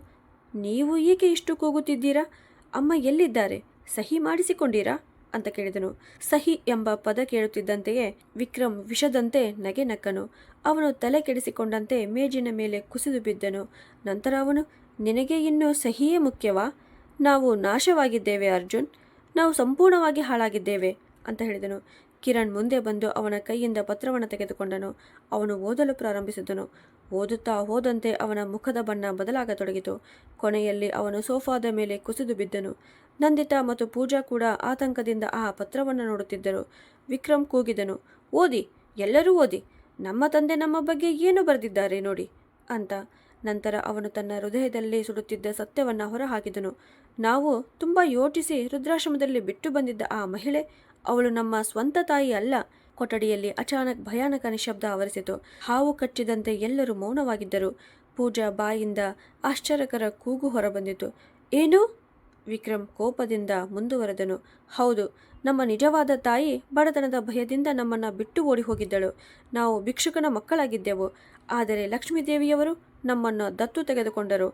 ನೀವು ಏಕೆ ಇಷ್ಟು ಕೂಗುತ್ತಿದ್ದೀರಾ? ಅಮ್ಮ ಎಲ್ಲಿದ್ದಾರೆ? ಸಹಿ ಮಾಡಿಸಿಕೊಂಡಿರಾ ಅಂತ ಕೇಳಿದನು. ಸಹಿ ಎಂಬ ಪದ ಕೇಳುತ್ತಿದ್ದಂತೆಯೇ ವಿಕ್ರಮ್ ವಿಷದಂತೆ ನಗೆ ನಕ್ಕನು. ಅವನು ತಲೆ ಕೆಡಿಸಿಕೊಂಡಂತೆ ಮೇಜಿನ ಮೇಲೆ ಕುಸಿದು ಬಿದ್ದನು. ನಂತರ ಅವನು, ನಿನಗೆ ಇನ್ನೂ ಸಹಿಯೇ ಮುಖ್ಯವಾ? ನಾವು ನಾಶವಾಗಿದ್ದೇವೆ ಅರ್ಜುನ್, ನಾವು ಸಂಪೂರ್ಣವಾಗಿ ಹಾಳಾಗಿದ್ದೇವೆ ಅಂತ ಹೇಳಿದನು. ಕಿರಣ್ ಮುಂದೆ ಬಂದು ಅವನ ಕೈಯಿಂದ ಪತ್ರವನ್ನು ತೆಗೆದುಕೊಂಡನು. ಅವನು ಓದಲು ಪ್ರಾರಂಭಿಸಿದನು. ಓದುತ್ತಾ ಹೋದಂತೆ ಅವನ ಮುಖದ ಬಣ್ಣ ಬದಲಾಗತೊಡಗಿತು. ಕೊನೆಯಲ್ಲಿ ಅವನು ಸೋಫಾದ ಮೇಲೆ ಕುಸಿದು ಬಿದ್ದನು. ನಂದಿತಾ ಮತ್ತು ಪೂಜಾ ಕೂಡ ಆತಂಕದಿಂದ ಆ ಪತ್ರವನ್ನು ನೋಡುತ್ತಿದ್ದರು. ವಿಕ್ರಮ್ ಕೂಗಿದನು, ಓದಿ, ಎಲ್ಲರೂ ಓದಿ, ನಮ್ಮ ತಂದೆ ನಮ್ಮ ಬಗ್ಗೆ ಏನು ಬರೆದಿದ್ದಾರೆ ನೋಡಿ ಅಂತ. ನಂತರ ಅವನು ತನ್ನ ಹೃದಯದಲ್ಲಿ ಸುಡುತ್ತಿದ್ದ ಸತ್ಯವನ್ನು ಹೊರಹಾಕಿದನು. ನಾವು ತುಂಬ ಯೋಚಿಸಿ ರುದ್ರಾಶ್ರಮದಲ್ಲಿ ಬಿಟ್ಟು ಬಂದಿದ್ದ ಆ ಮಹಿಳೆ, ಅವಳು ನಮ್ಮ ಸ್ವಂತ ತಾಯಿ ಅಲ್ಲ. ಕೊಠಡಿಯಲ್ಲಿ ಅಚಾನಕ್ ಭಯಾನಕ ನಿಶಬ್ದ ಆವರಿಸಿತು. ಹಾವು ಕಚ್ಚಿದಂತೆ ಎಲ್ಲರೂ ಮೌನವಾಗಿದ್ದರು. ಪೂಜಾ ಬಾಯಿಂದ ಆಶ್ಚರ್ಯಕರ ಕೂಗು ಹೊರಬಂದಿತು. ಏನು? ವಿಕ್ರಮ್ ಕೋಪದಿಂದ ಮುಂದುವರೆದನು. ಹೌದು, ನಮ್ಮ ನಿಜವಾದ ತಾಯಿ ಬಡತನದ ಭಯದಿಂದ ನಮ್ಮನ್ನು ಬಿಟ್ಟು ಓಡಿ ಹೋಗಿದ್ದಳು. ನಾವು ಭಿಕ್ಷುಕನ ಮಕ್ಕಳಾಗಿದ್ದೆವು. ಆದರೆ ಲಕ್ಷ್ಮೀದೇವಿಯವರು ನಮ್ಮನ್ನು ದತ್ತು ತೆಗೆದುಕೊಂಡರು.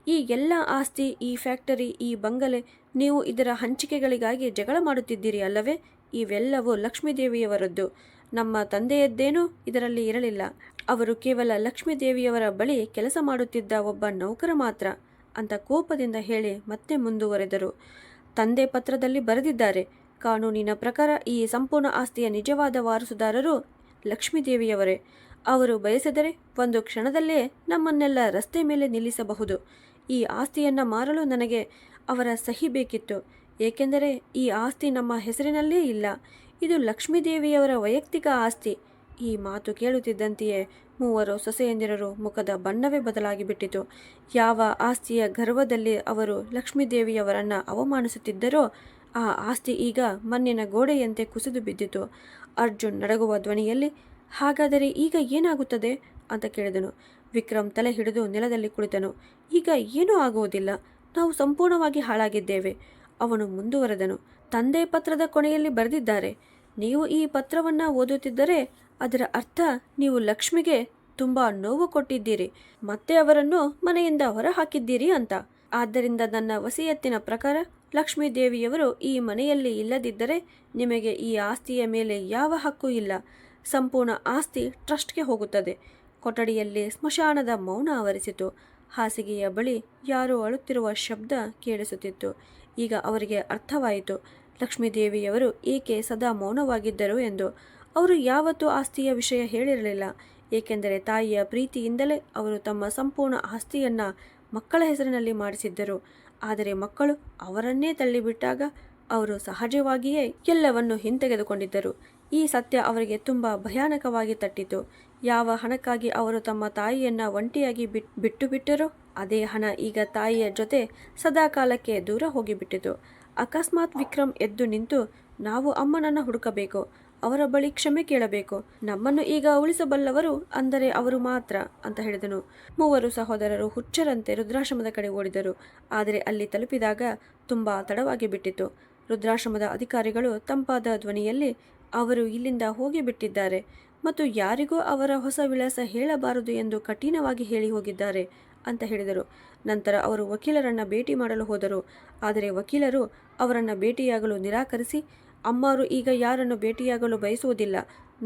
ಈ ಎಲ್ಲ ಆಸ್ತಿ, ಈ ಫ್ಯಾಕ್ಟರಿ, ಈ ಬಂಗಲೆ, ನೀವು ಇದರ ಹಂಚಿಕೆಗಳಿಗಾಗಿ ಜಗಳ ಮಾಡುತ್ತಿದ್ದೀರಿ ಅಲ್ಲವೇ? ಇವೆಲ್ಲವೂ ಲಕ್ಷ್ಮೀದೇವಿಯವರದ್ದು. ನಮ್ಮ ತಂದೆಯದ್ದೇನೂ ಇದರಲ್ಲಿ ಇರಲಿಲ್ಲ. ಅವರು ಕೇವಲ ಲಕ್ಷ್ಮೀದೇವಿಯವರ ಬಳಿ ಕೆಲಸ ಮಾಡುತ್ತಿದ್ದ ಒಬ್ಬ ನೌಕರ ಮಾತ್ರ ಅಂತ ಕೋಪದಿಂದ ಹೇಳಿ ಮತ್ತೆ ಮುಂದುವರೆದರು. ತಂದೆ ಪತ್ರದಲ್ಲಿ ಬರೆದಿದ್ದಾರೆ, ಕಾನೂನಿನ ಪ್ರಕಾರ ಈ ಸಂಪೂರ್ಣ ಆಸ್ತಿಯ ನಿಜವಾದ ವಾರಸುದಾರರು ಲಕ್ಷ್ಮೀದೇವಿಯವರೇ. ಅವರು ಬಯಸಿದರೆ ಒಂದು ಕ್ಷಣದಲ್ಲೇ ನಮ್ಮನ್ನೆಲ್ಲ ರಸ್ತೆ ಮೇಲೆ ನಿಲ್ಲಿಸಬಹುದು. ಈ ಆಸ್ತಿಯನ್ನು ಮಾರಲು ನನಗೆ ಅವರ ಸಹಿ ಬೇಕಿತ್ತು, ಏಕೆಂದರೆ ಈ ಆಸ್ತಿ ನಮ್ಮ ಹೆಸರಿನಲ್ಲೇ ಇಲ್ಲ. ಇದು ಲಕ್ಷ್ಮೀದೇವಿಯವರ ವೈಯಕ್ತಿಕ ಆಸ್ತಿ. ಈ ಮಾತು ಕೇಳುತ್ತಿದ್ದಂತೆಯೇ ಮೂವರು ಸೊಸೆಯಂದಿರರು ಮುಖದ ಬಣ್ಣವೇ ಬದಲಾಗಿಬಿಟ್ಟಿತು. ಯಾವ ಆಸ್ತಿಯ ಗರ್ವದಲ್ಲಿ ಅವರು ಲಕ್ಷ್ಮೀದೇವಿಯವರನ್ನು ಅವಮಾನಿಸುತ್ತಿದ್ದರೋ ಆ ಆಸ್ತಿ ಈಗ ಮಣ್ಣಿನ ಗೋಡೆಯಂತೆ ಕುಸಿದು ಬಿದ್ದಿತು. ಅರ್ಜುನ್ ನಡಗುವ ಧ್ವನಿಯಲ್ಲಿ, ಹಾಗಾದರೆ ಈಗ ಏನಾಗುತ್ತದೆ ಅಂತ ಕೇಳಿದನು. ವಿಕ್ರಮ್ ತಲೆ ಹಿಡಿದು ನೆಲದಲ್ಲಿ ಕುಳಿತನು. ಈಗ ಏನೂ ಆಗುವುದಿಲ್ಲ, ನಾವು ಸಂಪೂರ್ಣವಾಗಿ ಹಾಳಾಗಿದ್ದೇವೆ. ಅವನು ಮುಂದುವರೆದನು. ತಂದೆ ಪತ್ರದ ಕೊನೆಯಲ್ಲಿ ಬರೆದಿದ್ದಾರೆ, ನೀವು ಈ ಪತ್ರವನ್ನು ಓದುತ್ತಿದ್ದರೆ ಅದರ ಅರ್ಥ ನೀವು ಲಕ್ಷ್ಮಿಗೆ ತುಂಬ ನೋವು ಕೊಟ್ಟಿದ್ದೀರಿ, ಮತ್ತೆ ಅವರನ್ನು ಮನೆಯಿಂದ ಹೊರ ಹಾಕಿದ್ದೀರಿ ಅಂತ. ಆದ್ದರಿಂದ ನನ್ನ ವಸಿಯತ್ತಿನ ಪ್ರಕಾರ ಲಕ್ಷ್ಮೀ ದೇವಿಯವರು ಈ ಮನೆಯಲ್ಲಿ ಇಲ್ಲದಿದ್ದರೆ ನಿಮಗೆ ಈ ಆಸ್ತಿಯ ಮೇಲೆ ಯಾವ ಹಕ್ಕು ಇಲ್ಲ. ಸಂಪೂರ್ಣ ಆಸ್ತಿ ಟ್ರಸ್ಟ್ಗೆ ಹೋಗುತ್ತದೆ. ಕೊಠಡಿಯಲ್ಲಿ ಸ್ಮಶಾನದ ಮೌನ ಆವರಿಸಿತು. ಹಾಸಿಗೆಯ ಬಳಿ ಯಾರೋ ಅಳುತ್ತಿರುವ ಶಬ್ದ ಕೇಳಿಸುತ್ತಿತ್ತು. ಈಗ ಅವರಿಗೆ ಅರ್ಥವಾಯಿತು ಲಕ್ಷ್ಮೀದೇವಿಯವರು ಏಕೆ ಸದಾ ಮೌನವಾಗಿದ್ದರು ಎಂದು. ಅವರು ಯಾವತ್ತೂ ಆಸ್ತಿಯ ವಿಷಯ ಹೇಳಿರಲಿಲ್ಲ, ಏಕೆಂದರೆ ತಾಯಿಯ ಪ್ರೀತಿಯಿಂದಲೇ ಅವರು ತಮ್ಮ ಸಂಪೂರ್ಣ ಆಸ್ತಿಯನ್ನು ಮಕ್ಕಳ ಹೆಸರಿನಲ್ಲಿ ಮಾಡಿಸಿದ್ದರು. ಆದರೆ ಮಕ್ಕಳು ಅವರನ್ನೇ ತಳ್ಳಿಬಿಟ್ಟಾಗ ಅವರು ಸಹಜವಾಗಿಯೇ ಎಲ್ಲವನ್ನು ಹಿಂತೆಗೆದುಕೊಂಡಿದ್ದರು. ಈ ಸತ್ಯ ಅವರಿಗೆ ತುಂಬ ಭಯಾನಕವಾಗಿ ತಟ್ಟಿತು. ಯಾವ ಹಣಕ್ಕಾಗಿ ಅವರು ತಮ್ಮ ತಾಯಿಯನ್ನು ಒಂಟಿಯಾಗಿ ಬಿಟ್ಟು ಬಿಟ್ಟರೋ ಅದೇ ಹಣ ಈಗ ತಾಯಿಯ ಜೊತೆ ಸದಾಕಾಲಕ್ಕೆ ದೂರ ಹೋಗಿಬಿಟ್ಟಿತು. ಅಕಸ್ಮಾತ್ ವಿಕ್ರಮ್ ಎದ್ದು ನಿಂತು, ನಾವು ಅಮ್ಮನನ್ನು ಹುಡುಕಬೇಕು, ಅವರ ಬಳಿ ಕ್ಷಮೆ ಕೇಳಬೇಕು, ನಮ್ಮನ್ನು ಈಗ ಉಳಿಸಬಲ್ಲವರು ಅಂದರೆ ಅವರು ಮಾತ್ರ ಅಂತ ಹೇಳಿದನು. ಮೂವರು ಸಹೋದರರು ಹುಚ್ಚರಂತೆ ರುದ್ರಾಶ್ರಮದ ಕಡೆ ಓಡಿದರು. ಆದರೆ ಅಲ್ಲಿ ತಲುಪಿದಾಗ ತುಂಬ ತಡವಾಗಿ ಬಿಟ್ಟಿತು. ರುದ್ರಾಶ್ರಮದ ಅಧಿಕಾರಿಗಳು ತಂಪಾದ ಧ್ವನಿಯಲ್ಲಿ, ಅವರು ಇಲ್ಲಿಂದ ಹೋಗಿಬಿಟ್ಟಿದ್ದಾರೆ ಮತ್ತು ಯಾರಿಗೂ ಅವರ ಹೊಸ ವಿಳಾಸ ಹೇಳಬಾರದು ಎಂದು ಕಠಿಣವಾಗಿ ಹೇಳಿ ಹೋಗಿದ್ದಾರೆ ಅಂತ ಹೇಳಿದರು. ನಂತರ ಅವರು ವಕೀಲರನ್ನು ಭೇಟಿ ಮಾಡಲು ಹೋದರು. ಆದರೆ ವಕೀಲರು ಅವರನ್ನು ಭೇಟಿಯಾಗಲು ನಿರಾಕರಿಸಿ, ಅಮ್ಮರು ಈಗ ಯಾರನ್ನು ಭೇಟಿಯಾಗಲು ಬಯಸುವುದಿಲ್ಲ,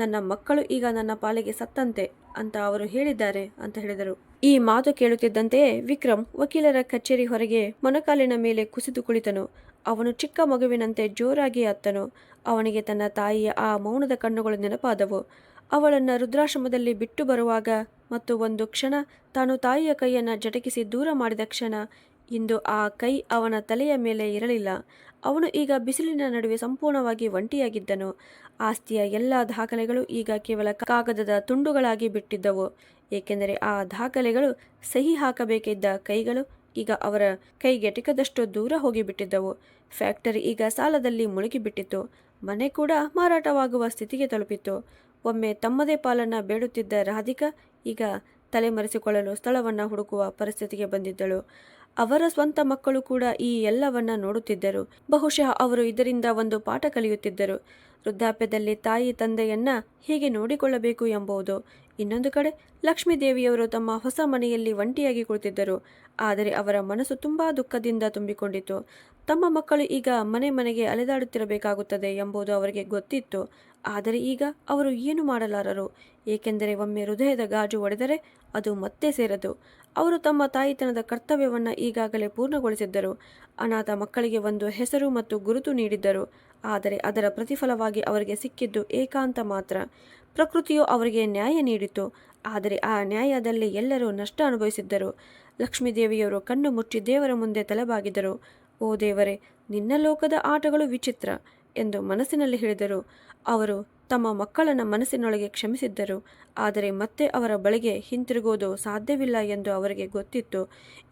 ನನ್ನ ಮಕ್ಕಳು ಈಗ ನನ್ನ ಪಾಲಿಗೆ ಸತ್ತಂತೆ ಅಂತ ಅವರು ಹೇಳಿದ್ದಾರೆ ಅಂತ ಹೇಳಿದರು. ಈ ಮಾತು ಕೇಳುತ್ತಿದ್ದಂತೆಯೇ ವಿಕ್ರಮ್ ವಕೀಲರ ಕಚೇರಿ ಹೊರಗೆ ಮೊಣಕಾಲಿನ ಮೇಲೆ ಕುಸಿದು ಕುಳಿತನು. ಅವನು ಚಿಕ್ಕ ಮಗುವಿನಂತೆ ಜೋರಾಗಿ ಅತ್ತನು. ಅವನಿಗೆ ತನ್ನ ತಾಯಿಯ ಆ ಮೌನದ ಕಣ್ಣುಗಳು ನೆನಪಾದವು. ಅವಳನ್ನು ರುದ್ರಾಶ್ರಮದಲ್ಲಿ ಬಿಟ್ಟು ಬರುವಾಗ ಮತ್ತು ಒಂದು ಕ್ಷಣ ತಾನು ತಾಯಿಯ ಕೈಯನ್ನು ಜಟಕಿಸಿ ದೂರ ಮಾಡಿದ ಕ್ಷಣ. ಇಂದು ಆ ಕೈ ಅವನ ತಲೆಯ ಮೇಲೆ ಇರಲಿಲ್ಲ. ಅವನು ಈಗ ಬಿಸಿಲಿನ ನಡುವೆ ಸಂಪೂರ್ಣವಾಗಿ ಒಂಟಿಯಾಗಿದ್ದನು. ಆಸ್ತಿಯ ಎಲ್ಲ ದಾಖಲೆಗಳು ಈಗ ಕೇವಲ ಕಾಗದದ ತುಂಡುಗಳಾಗಿ ಬಿಟ್ಟಿದ್ದವು, ಏಕೆಂದರೆ ಆ ದಾಖಲೆಗಳು ಸಹಿ ಹಾಕಬೇಕಿದ್ದ ಕೈಗಳು ಈಗ ಅವರ ಕೈಗೆ ಟಿಕದಷ್ಟು ದೂರ ಹೋಗಿಬಿಟ್ಟಿದ್ದವು. ಫ್ಯಾಕ್ಟರಿ ಈಗ ಸಾಲದಲ್ಲಿ ಮುಳುಗಿಬಿಟ್ಟಿತ್ತು. ಮನೆ ಕೂಡ ಮಾರಾಟವಾಗುವ ಸ್ಥಿತಿಗೆ ತಲುಪಿತ್ತು. ಒಮ್ಮೆ ತಮ್ಮದೇ ಪಾಲನ್ನು ಬೇಡುತ್ತಿದ್ದ ರಾಧಿಕಾ ಈಗ ತಲೆಮರೆಸಿಕೊಳ್ಳಲು ಸ್ಥಳವನ್ನು ಹುಡುಕುವ ಪರಿಸ್ಥಿತಿಗೆ ಬಂದಿದ್ದಳು. ಅವರ ಸ್ವಂತ ಮಕ್ಕಳು ಕೂಡ ಈ ಎಲ್ಲವನ್ನ ನೋಡುತ್ತಿದ್ದರು. ಬಹುಶಃ ಅವರು ಇದರಿಂದ ಒಂದು ಪಾಠ ಕಲಿಯುತ್ತಿದ್ದರು. ವೃದ್ಧಾಪ್ಯದಲ್ಲಿ ತಾಯಿ ತಂದೆಯನ್ನ ಹೇಗೆ ನೋಡಿಕೊಳ್ಳಬೇಕು ಎಂಬುದು. ಇನ್ನೊಂದು ಕಡೆ ಲಕ್ಷ್ಮೀದೇವಿಯವರು ತಮ್ಮ ಹೊಸ ಮನೆಯಲ್ಲಿ ಒಂಟಿಯಾಗಿ ಕುಳಿತಿದ್ದರು. ಆದರೆ ಅವರ ಮನಸ್ಸು ತುಂಬಾ ದುಃಖದಿಂದ ತುಂಬಿಕೊಂಡಿತ್ತು. ತಮ್ಮ ಮಕ್ಕಳು ಈಗ ಮನೆ ಮನೆಗೆ ಅಲೆದಾಡುತ್ತಿರಬೇಕಾಗುತ್ತದೆ ಎಂಬುದು ಅವರಿಗೆ ಗೊತ್ತಿತ್ತು. ಆದರೆ ಈಗ ಅವರು ಏನು ಮಾಡಲಾರರು, ಏಕೆಂದರೆ ಒಮ್ಮೆ ಹೃದಯದ ಗಾಜು ಒಡೆದರೆ ಅದು ಮತ್ತೆ ಸೇರದು. ಅವರು ತಮ್ಮ ತಾಯಿತನದ ಕರ್ತವ್ಯವನ್ನು ಈಗಾಗಲೇ ಪೂರ್ಣಗೊಳಿಸಿದ್ದರು. ಅನಾಥ ಮಕ್ಕಳಿಗೆ ಒಂದು ಹೆಸರು ಮತ್ತು ಗುರುತು ನೀಡಿದ್ದರು. ಆದರೆ ಅದರ ಪ್ರತಿಫಲವಾಗಿ ಅವರಿಗೆ ಸಿಕ್ಕಿದ್ದು ಏಕಾಂತ ಮಾತ್ರ. ಪ್ರಕೃತಿಯು ಅವರಿಗೆ ನ್ಯಾಯ ನೀಡಿತು, ಆದರೆ ಆ ನ್ಯಾಯದಲ್ಲಿ ಎಲ್ಲರೂ ನಷ್ಟ ಅನುಭವಿಸಿದ್ದರು. ಲಕ್ಷ್ಮೀದೇವಿಯವರು ಕಣ್ಣು ಮುಚ್ಚಿ ದೇವರ ಮುಂದೆ ತಲೆಬಾಗಿದರು. ಓ ದೇವರೇ, ನಿನ್ನ ಲೋಕದ ಆಟಗಳು ವಿಚಿತ್ರ ಎಂದು ಮನಸ್ಸಿನಲ್ಲಿ ಹೇಳಿದರು. ಅವರು ತಮ್ಮ ಮಕ್ಕಳನ್ನ ಮನಸ್ಸಿನೊಳಗೆ ಕ್ಷಮಿಸಿದ್ದರು. ಆದರೆ ಮತ್ತೆ ಅವರ ಬಳಿಗೆ ಹಿಂತಿರುಗುವುದು ಸಾಧ್ಯವಿಲ್ಲ ಎಂದು ಅವರಿಗೆ ಗೊತ್ತಿತ್ತು.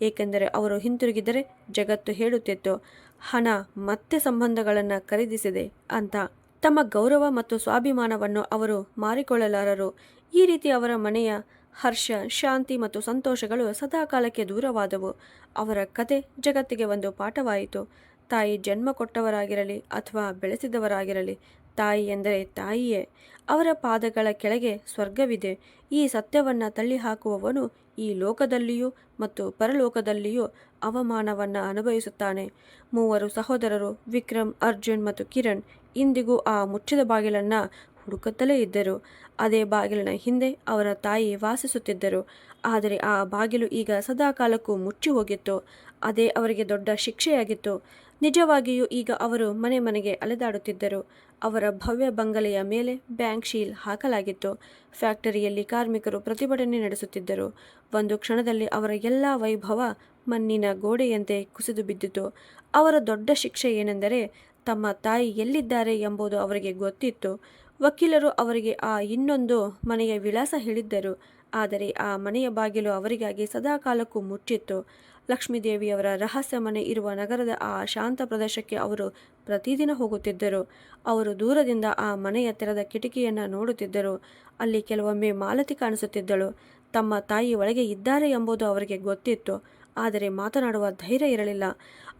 ಏಕೆಂದರೆ ಅವರು ಹಿಂತಿರುಗಿದರೆ ಜಗತ್ತು ಹೇಳುತ್ತಿತ್ತು, ಹಣ ಮತ್ತೆ ಸಂಬಂಧಗಳನ್ನು ಖರೀದಿಸಿದೆ ಅಂತ. ತಮ್ಮ ಗೌರವ ಮತ್ತು ಸ್ವಾಭಿಮಾನವನ್ನು ಅವರು ಮಾರಿಕೊಳ್ಳಲಾರರು. ಈ ರೀತಿ ಅವರ ಮನೆಯ ಹರ್ಷ, ಶಾಂತಿ ಮತ್ತು ಸಂತೋಷಗಳು ಸದಾಕಾಲಕ್ಕೆ ದೂರವಾದವು. ಅವರ ಕತೆ ಜಗತ್ತಿಗೆ ಒಂದು ಪಾಠವಾಯಿತು. ತಾಯಿ ಜನ್ಮ ಕೊಟ್ಟವರಾಗಿರಲಿ ಅಥವಾ ಬೆಳೆಸಿದವರಾಗಿರಲಿ, ತಾಯಿ ಎಂದರೆ ತಾಯಿಯೇ. ಅವರ ಪಾದಗಳ ಕೆಳಗೆ ಸ್ವರ್ಗವಿದೆ. ಈ ಸತ್ಯವನ್ನು ತಳ್ಳಿಹಾಕುವವನು ಈ ಲೋಕದಲ್ಲಿಯೂ ಮತ್ತು ಪರಲೋಕದಲ್ಲಿಯೂ ಅವಮಾನವನ್ನು ಅನುಭವಿಸುತ್ತಾನೆ. ಮೂವರು ಸಹೋದರರು ವಿಕ್ರಮ್, ಅರ್ಜುನ್ ಮತ್ತು ಕಿರಣ್ ಇಂದಿಗೂ ಆ ಮುಚ್ಚಿದ ಬಾಗಿಲನ್ನು ಹುಡುಕುತ್ತಲೇ ಇದ್ದರು. ಅದೇ ಬಾಗಿಲಿನ ಹಿಂದೆ ಅವರ ತಾಯಿ ವಾಸಿಸುತ್ತಿದ್ದರು. ಆದರೆ ಆ ಬಾಗಿಲು ಈಗ ಸದಾಕಾಲಕ್ಕೂ ಮುಚ್ಚಿ ಹೋಗಿತ್ತು. ಅದೇ ಅವರಿಗೆ ದೊಡ್ಡ ಶಿಕ್ಷೆಯಾಗಿತ್ತು. ನಿಜವಾಗಿಯೂ ಈಗ ಅವರು ಮನೆ ಮನೆಗೆ ಅಲೆದಾಡುತ್ತಿದ್ದರು. ಅವರ ಭವ್ಯ ಬಂಗಲೆಯ ಮೇಲೆ ಬ್ಯಾಂಕ್ ಶೀಲ್ ಹಾಕಲಾಗಿತ್ತು. ಫ್ಯಾಕ್ಟರಿಯಲ್ಲಿ ಕಾರ್ಮಿಕರು ಪ್ರತಿಭಟನೆ ನಡೆಸುತ್ತಿದ್ದರು. ಒಂದು ಕ್ಷಣದಲ್ಲಿ ಅವರ ಎಲ್ಲ ವೈಭವ ಮಣ್ಣಿನ ಗೋಡೆಯಂತೆ ಕುಸಿದು ಬಿದ್ದಿತು. ಅವರ ದೊಡ್ಡ ಶಿಕ್ಷೆ ಏನೆಂದರೆ ತಮ್ಮ ತಾಯಿ ಎಲ್ಲಿದ್ದಾರೆ ಎಂಬುದು ಅವರಿಗೆ ಗೊತ್ತಿತ್ತು. ವಕೀಲರು ಅವರಿಗೆ ಆ ಇನ್ನೊಂದು ಮನೆಯ ವಿಳಾಸ ಹೇಳಿದ್ದರು. ಆದರೆ ಆ ಮನೆಯ ಬಾಗಿಲು ಅವರಿಗಾಗಿ ಸದಾಕಾಲಕ್ಕೂ ಮುಚ್ಚಿತ್ತು. ಲಕ್ಷ್ಮೀದೇವಿಯವರ ರಹಸ್ಯ ಮನೆ ಇರುವ ನಗರದ ಆ ಶಾಂತ ಪ್ರದೇಶಕ್ಕೆ ಅವರು ಪ್ರತಿದಿನ ಹೋಗುತ್ತಿದ್ದರು. ಅವರು ದೂರದಿಂದ ಆ ಮನೆಯ ತೆರೆದ ಕಿಟಕಿಯನ್ನು ನೋಡುತ್ತಿದ್ದರು. ಅಲ್ಲಿ ಕೆಲವೊಮ್ಮೆ ಮಾಲತಿ ಕಾಣಿಸುತ್ತಿದ್ದಳು. ತಮ್ಮ ತಾಯಿ ಒಳಗೆ ಇದ್ದಾರೆ ಎಂಬುದು ಅವರಿಗೆ ಗೊತ್ತಿತ್ತು. ಆದರೆ ಮಾತನಾಡುವ ಧೈರ್ಯ ಇರಲಿಲ್ಲ,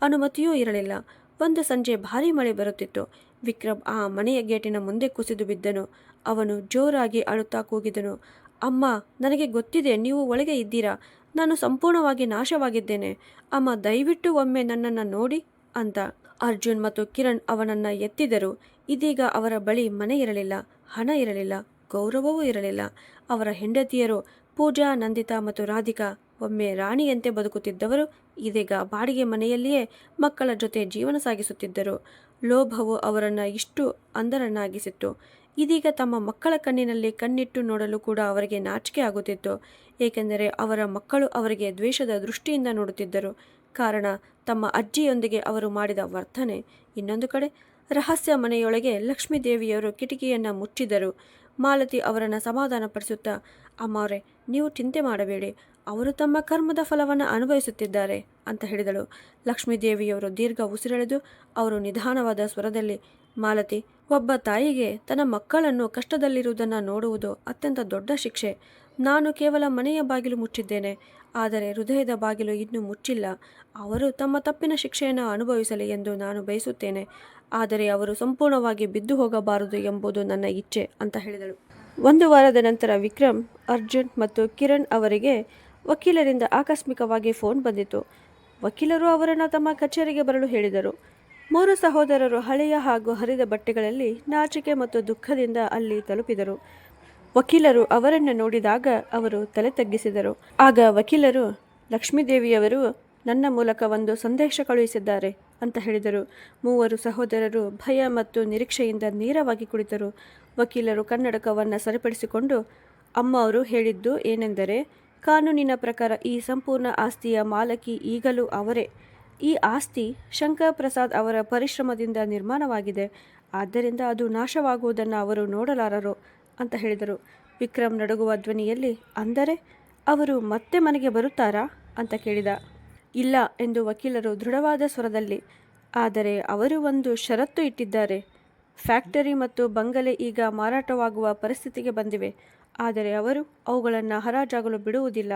ಅನುಮತಿಯೂ ಇರಲಿಲ್ಲ. ಒಂದು ಸಂಜೆ ಭಾರೀ ಮಳೆ ಬರುತ್ತಿತ್ತು. ವಿಕ್ರಮ್ ಆ ಮನೆಯ ಗೇಟಿನ ಮುಂದೆ ಕುಸಿದು ಬಿದ್ದನು. ಅವನು ಜೋರಾಗಿ ಅಳುತ್ತಾ ಕೂಗಿದನು, ಅಮ್ಮ, ನನಗೆ ಗೊತ್ತಿದೆ ನೀವು ಒಳಗೆ ಇದ್ದೀರಾ. ನಾನು ಸಂಪೂರ್ಣವಾಗಿ ನಾಶವಾಗಿದ್ದೇನೆ. ಅಮ್ಮ, ದಯವಿಟ್ಟು ಒಮ್ಮೆ ನನ್ನನ್ನು ನೋಡಿ ಅಂತ. ಅರ್ಜುನ್ ಮತ್ತು ಕಿರಣ್ ಅವನನ್ನು ಎತ್ತಿದರು. ಇದೀಗ ಅವರ ಬಳಿ ಮನೆ ಇರಲಿಲ್ಲ, ಹಣ ಇರಲಿಲ್ಲ, ಗೌರವವೂ ಇರಲಿಲ್ಲ. ಅವರ ಹೆಂಡತಿಯರು ಪೂಜಾ, ನಂದಿತಾ ಮತ್ತು ರಾಧಿಕಾ ಒಮ್ಮೆ ರಾಣಿಯಂತೆ ಬದುಕುತ್ತಿದ್ದವರು ಇದೀಗ ಬಾಡಿಗೆ ಮನೆಯಲ್ಲಿಯೇ ಮಕ್ಕಳ ಜೊತೆ ಜೀವನ ಸಾಗಿಸುತ್ತಿದ್ದರು. ಲೋಭವು ಅವರನ್ನು ಇಷ್ಟು ಅಂಧರನ್ನಾಗಿಸಿತ್ತು. ಇದೀಗ ತಮ್ಮ ಮಕ್ಕಳ ಕಣ್ಣಿನಲ್ಲಿ ಕಣ್ಣಿಟ್ಟು ನೋಡಲು ಕೂಡ ಅವರಿಗೆ ನಾಚಿಕೆ ಆಗುತ್ತಿತ್ತು. ಏಕೆಂದರೆ ಅವರ ಮಕ್ಕಳು ಅವರಿಗೆ ದ್ವೇಷದ ದೃಷ್ಟಿಯಿಂದ ನೋಡುತ್ತಿದ್ದರು. ಕಾರಣ ತಮ್ಮ ಅಜ್ಜಿಯೊಂದಿಗೆ ಅವರು ಮಾಡಿದ ವರ್ತನೆ. ಇನ್ನೊಂದು ಕಡೆ ರಹಸ್ಯ ಮನೆಯೊಳಗೆ ಲಕ್ಷ್ಮೀದೇವಿಯವರು ಕಿಟಕಿಯನ್ನು ಮುಚ್ಚಿದರು. ಮಾಲತಿ ಅವರನ್ನು ಸಮಾಧಾನಪಡಿಸುತ್ತಾ, ಅಮ್ಮವ್ರೆ, ನೀವು ಚಿಂತೆ ಮಾಡಬೇಡಿ, ಅವರು ತಮ್ಮ ಕರ್ಮದ ಫಲವನ್ನು ಅನುಭವಿಸುತ್ತಿದ್ದಾರೆ ಅಂತ ಹೇಳಿದಳು. ಲಕ್ಷ್ಮೀದೇವಿಯವರು ದೀರ್ಘ ಉಸಿರೆಳೆದು ಅವರು ನಿಧಾನವಾದ ಸ್ವರದಲ್ಲಿ, ಮಾಲತಿ, ಒಬ್ಬ ತಾಯಿಗೆ ತನ್ನ ಮಕ್ಕಳನ್ನು ಕಷ್ಟದಲ್ಲಿರುವುದನ್ನು ನೋಡುವುದು ಅತ್ಯಂತ ದೊಡ್ಡ ಶಿಕ್ಷೆ. ನಾನು ಕೇವಲ ಮನೆಯ ಬಾಗಿಲು ಮುಚ್ಚಿದ್ದೇನೆ, ಆದರೆ ಹೃದಯದ ಬಾಗಿಲು ಇನ್ನೂ ಮುಚ್ಚಿಲ್ಲ. ಅವರು ತಮ್ಮ ತಪ್ಪಿನ ಶಿಕ್ಷೆಯನ್ನು ಅನುಭವಿಸಲಿ ಎಂದು ನಾನು ಬಯಸುತ್ತೇನೆ. ಆದರೆ ಅವರು ಸಂಪೂರ್ಣವಾಗಿ ಬಿದ್ದು ಹೋಗಬಾರದು ಎಂಬುದು ನನ್ನ ಇಚ್ಛೆ ಅಂತ ಹೇಳಿದಳು. ಒಂದು ವಾರದ ನಂತರ ವಿಕ್ರಮ್, ಅರ್ಜುನ್ ಮತ್ತು ಕಿರಣ್ ಅವರಿಗೆ ವಕೀಲರಿಂದ ಆಕಸ್ಮಿಕವಾಗಿ ಫೋನ್ ಬಂದಿತು. ವಕೀಲರು ಅವರನ್ನು ತಮ್ಮ ಕಚೇರಿಗೆ ಬರಲು ಹೇಳಿದರು. ಮೂರು ಸಹೋದರರು ಹಳೆಯ ಹಾಗೂ ಹರಿದ ಬಟ್ಟೆಗಳಲ್ಲಿ ನಾಚಿಕೆ ಮತ್ತು ದುಃಖದಿಂದ ಅಲ್ಲಿ ತಲುಪಿದರು. ವಕೀಲರು ಅವರನ್ನು ನೋಡಿದಾಗ ಅವರು ತಲೆ ತಗ್ಗಿಸಿದರು. ಆಗ ವಕೀಲರು, ಲಕ್ಷ್ಮೀದೇವಿಯವರು ನನ್ನ ಮೂಲಕ ಒಂದು ಸಂದೇಶ ಕಳುಹಿಸಿದ್ದಾರೆ ಅಂತ ಹೇಳಿದರು. ಮೂವರು ಸಹೋದರರು ಭಯ ಮತ್ತು ನಿರೀಕ್ಷೆಯಿಂದ ನೇರವಾಗಿ ಕುಳಿತರು. ವಕೀಲರು ಕನ್ನಡಕವನ್ನು ಸರಿಪಡಿಸಿಕೊಂಡು, ಅಮ್ಮ ಅವರು ಹೇಳಿದ್ದು ಏನೆಂದರೆ, ಕಾನೂನಿನ ಪ್ರಕಾರ ಈ ಸಂಪೂರ್ಣ ಆಸ್ತಿಯ ಮಾಲಕಿ ಈಗಲೂ ಅವರೇ. ಈ ಆಸ್ತಿ ಶಂಕರ್ ಪ್ರಸಾದ್ ಅವರ ಪರಿಶ್ರಮದಿಂದ ನಿರ್ಮಾಣವಾಗಿದೆ. ಆದ್ದರಿಂದ ಅದು ನಾಶವಾಗುವುದನ್ನು ಅವರು ನೋಡಲಾರರು ಅಂತ ಹೇಳಿದರು. ವಿಕ್ರಮ್ ನಡುಗುವ ಧ್ವನಿಯಲ್ಲಿ, ಅಂದರೆ ಅವರು ಮತ್ತೆ ಮನೆಗೆ ಬರುತ್ತಾರಾ ಅಂತ ಕೇಳಿದ. ಇಲ್ಲ ಎಂದು ವಕೀಲರು ದೃಢವಾದ ಸ್ವರದಲ್ಲಿ, ಆದರೆ ಅವರು ಒಂದು ಷರತ್ತು ಇಟ್ಟಿದ್ದಾರೆ. ಫ್ಯಾಕ್ಟರಿ ಮತ್ತು ಬಂಗಲೆ ಈಗ ಮಾರಾಟವಾಗುವ ಪರಿಸ್ಥಿತಿಗೆ ಬಂದಿವೆ, ಆದರೆ ಅವರು ಅವುಗಳನ್ನು ಹರಾಜಾಗಲು ಬಿಡುವುದಿಲ್ಲ.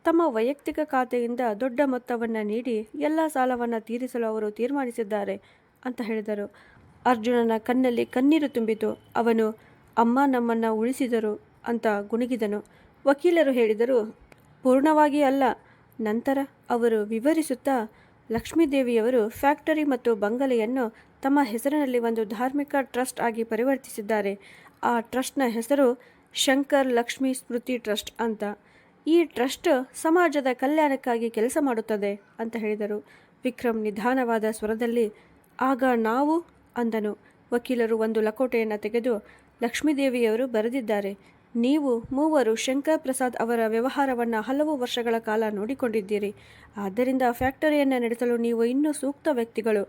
ತಮ್ಮ ವೈಯಕ್ತಿಕ ಖಾತೆಯಿಂದ ದೊಡ್ಡ ಮೊತ್ತವನ್ನು ನೀಡಿ ಎಲ್ಲ ಸಾಲವನ್ನು ತೀರಿಸಲು ಅವರು ತೀರ್ಮಾನಿಸಿದ್ದಾರೆ ಅಂತ ಹೇಳಿದರು. ಅರ್ಜುನನ ಕಣ್ಣಲ್ಲಿ ಕಣ್ಣೀರು ತುಂಬಿತು. ಅವನು ಅಮ್ಮ ನಮ್ಮನ್ನು ಉಳಿಸಿದರು ಅಂತ ಗುಣುಗಿದನು. ವಕೀಲರು ಹೇಳಿದರು, ಪೂರ್ಣವಾಗಿ ಅಲ್ಲ. ನಂತರ ಅವರು ವಿವರಿಸುತ್ತಾ, ಲಕ್ಷ್ಮೀದೇವಿಯವರು ಫ್ಯಾಕ್ಟರಿ ಮತ್ತು ಬಂಗಲೆಯನ್ನು ತಮ್ಮ ಹೆಸರಿನಲ್ಲಿ ಒಂದು ಧಾರ್ಮಿಕ ಟ್ರಸ್ಟ್ ಆಗಿ ಪರಿವರ್ತಿಸಿದ್ದಾರೆ. ಆ ಟ್ರಸ್ಟ್ನ ಹೆಸರು ಶಂಕರ್ ಲಕ್ಷ್ಮೀ ಸ್ಮೃತಿ ಟ್ರಸ್ಟ್ ಅಂತ. ಈ ಟ್ರಸ್ಟ್ ಸಮಾಜದ ಕಲ್ಯಾಣಕ್ಕಾಗಿ ಕೆಲಸ ಮಾಡುತ್ತದೆ ಅಂತ ಹೇಳಿದರು. ವಿಕ್ರಮ್ ನಿಧಾನವಾದ ಸ್ವರದಲ್ಲಿ, ಆಗ ನಾವು ಅಂದನು. ವಕೀಲರು ಒಂದು ಲಕೋಟೆಯನ್ನು ತೆಗೆದು, ಲಕ್ಷ್ಮೀದೇವಿಯವರು ಬರೆದಿದ್ದಾರೆ, ನೀವು ಮೂವರು ಶಂಕರ್ ಪ್ರಸಾದ್ ಅವರ ವ್ಯವಹಾರವನ್ನು ಹಲವು ವರ್ಷಗಳ ಕಾಲ ನೋಡಿಕೊಂಡಿದ್ದೀರಿ. ಆದ್ದರಿಂದ ಫ್ಯಾಕ್ಟರಿಯನ್ನು ನಡೆಸಲು ನೀವು ಇನ್ನೂ ಸೂಕ್ತ ವ್ಯಕ್ತಿಗಳು.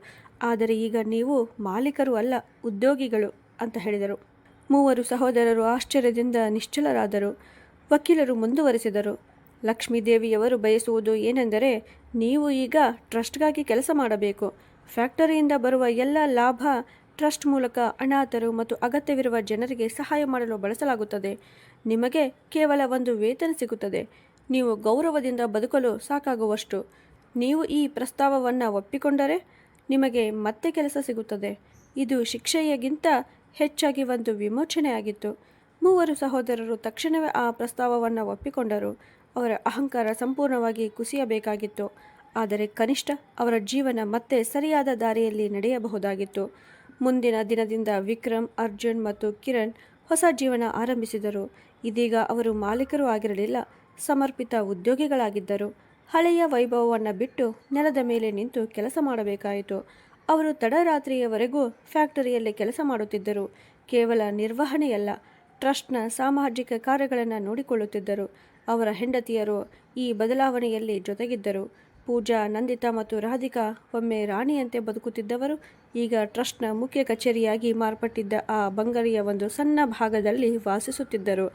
ಆದರೆ ಈಗ ನೀವು ಮಾಲೀಕರು ಅಲ್ಲ, ಉದ್ಯೋಗಿಗಳು ಅಂತ ಹೇಳಿದರು. ಮೂವರು ಸಹೋದರರು ಆಶ್ಚರ್ಯದಿಂದ ನಿಶ್ಚಲರಾದರು. ವಕೀಲರು ಮುಂದುವರೆಸಿದರು, ಲಕ್ಷ್ಮೀದೇವಿಯವರು ಬಯಸುವುದು ಏನೆಂದರೆ ನೀವು ಈಗ ಟ್ರಸ್ಟ್ಗಾಗಿ ಕೆಲಸ ಮಾಡಬೇಕು. ಫ್ಯಾಕ್ಟರಿಯಿಂದ ಬರುವ ಎಲ್ಲ ಲಾಭ ಟ್ರಸ್ಟ್ ಮೂಲಕ ಅನಾಥರು ಮತ್ತು ಅಗತ್ಯವಿರುವ ಜನರಿಗೆ ಸಹಾಯ ಮಾಡಲು ಬಳಸಲಾಗುತ್ತದೆ. ನಿಮಗೆ ಕೇವಲ ಒಂದು ವೇತನ ಸಿಗುತ್ತದೆ. ನೀವು ಗೌರವದಿಂದ ಬದುಕಲು ಸಾಕಾಗುವಷ್ಟು. ನೀವು ಈ ಪ್ರಸ್ತಾವವನ್ನು ಒಪ್ಪಿಕೊಂಡರೆ ನಿಮಗೆ ಮತ್ತೆ ಕೆಲಸ ಸಿಗುತ್ತದೆ. ಇದು ಶಿಕ್ಷೆಯಗಿಂತ ಹೆಚ್ಚಾಗಿ ಒಂದು ವಿಮೋಚನೆಯಾಗಿತ್ತು. ಮೂವರು ಸಹೋದರರು ತಕ್ಷಣವೇ ಆ ಪ್ರಸ್ತಾವವನ್ನು ಒಪ್ಪಿಕೊಂಡರು. ಅವರ ಅಹಂಕಾರ ಸಂಪೂರ್ಣವಾಗಿ ಕುಸಿಯಬೇಕಾಗಿತ್ತು. ಆದರೆ ಕನಿಷ್ಠ ಅವರ ಜೀವನ ಮತ್ತೆ ಸರಿಯಾದ ದಾರಿಯಲ್ಲಿ ನಡೆಯಬಹುದಾಗಿತ್ತು. ಮುಂದಿನ ದಿನದಿಂದ ವಿಕ್ರಮ್, ಅರ್ಜುನ್ ಮತ್ತು ಕಿರಣ್ ಹೊಸ ಜೀವನ ಆರಂಭಿಸಿದರು. ಇದೀಗ ಅವರು ಮಾಲೀಕರು ಆಗಿರಲಿಲ್ಲ, ಸಮರ್ಪಿತ ಉದ್ಯೋಗಿಗಳಾಗಿದ್ದರು. ಹಳೆಯ ವೈಭವವನ್ನು ಬಿಟ್ಟು ನೆಲದ ಮೇಲೆ ನಿಂತು ಕೆಲಸ ಮಾಡಬೇಕಾಯಿತು. ಅವರು ತಡರಾತ್ರಿಯವರೆಗೂ ಫ್ಯಾಕ್ಟರಿಯಲ್ಲಿ ಕೆಲಸ ಮಾಡುತ್ತಿದ್ದರು. ಕೇವಲ ನಿರ್ವಹಣೆಯಲ್ಲ, ಟ್ರಸ್ಟ್ನ ಸಾಮಾಜಿಕ ಕಾರ್ಯಗಳನ್ನು ನೋಡಿಕೊಳ್ಳುತ್ತಿದ್ದರು. ಅವರ ಹೆಂಡತಿಯರು ಈ ಬದಲಾವಣೆಯಲ್ಲಿ ಜೊತೆಗಿದ್ದರು. ಪೂಜಾ, ನಂದಿತಾ ಮತ್ತು ರಾಧಿಕಾ ಒಮ್ಮೆ ರಾಣಿಯಂತೆ ಬದುಕುತ್ತಿದ್ದವರು ಈಗ ಟ್ರಸ್ಟ್ನ ಮುಖ್ಯ ಕಚೇರಿಯಾಗಿ ಮಾರ್ಪಟ್ಟಿದ್ದ ಆ ಬಂಗಲೆಯ ಒಂದು ಸಣ್ಣ ಭಾಗದಲ್ಲಿ ವಾಸಿಸುತ್ತಿದ್ದರು.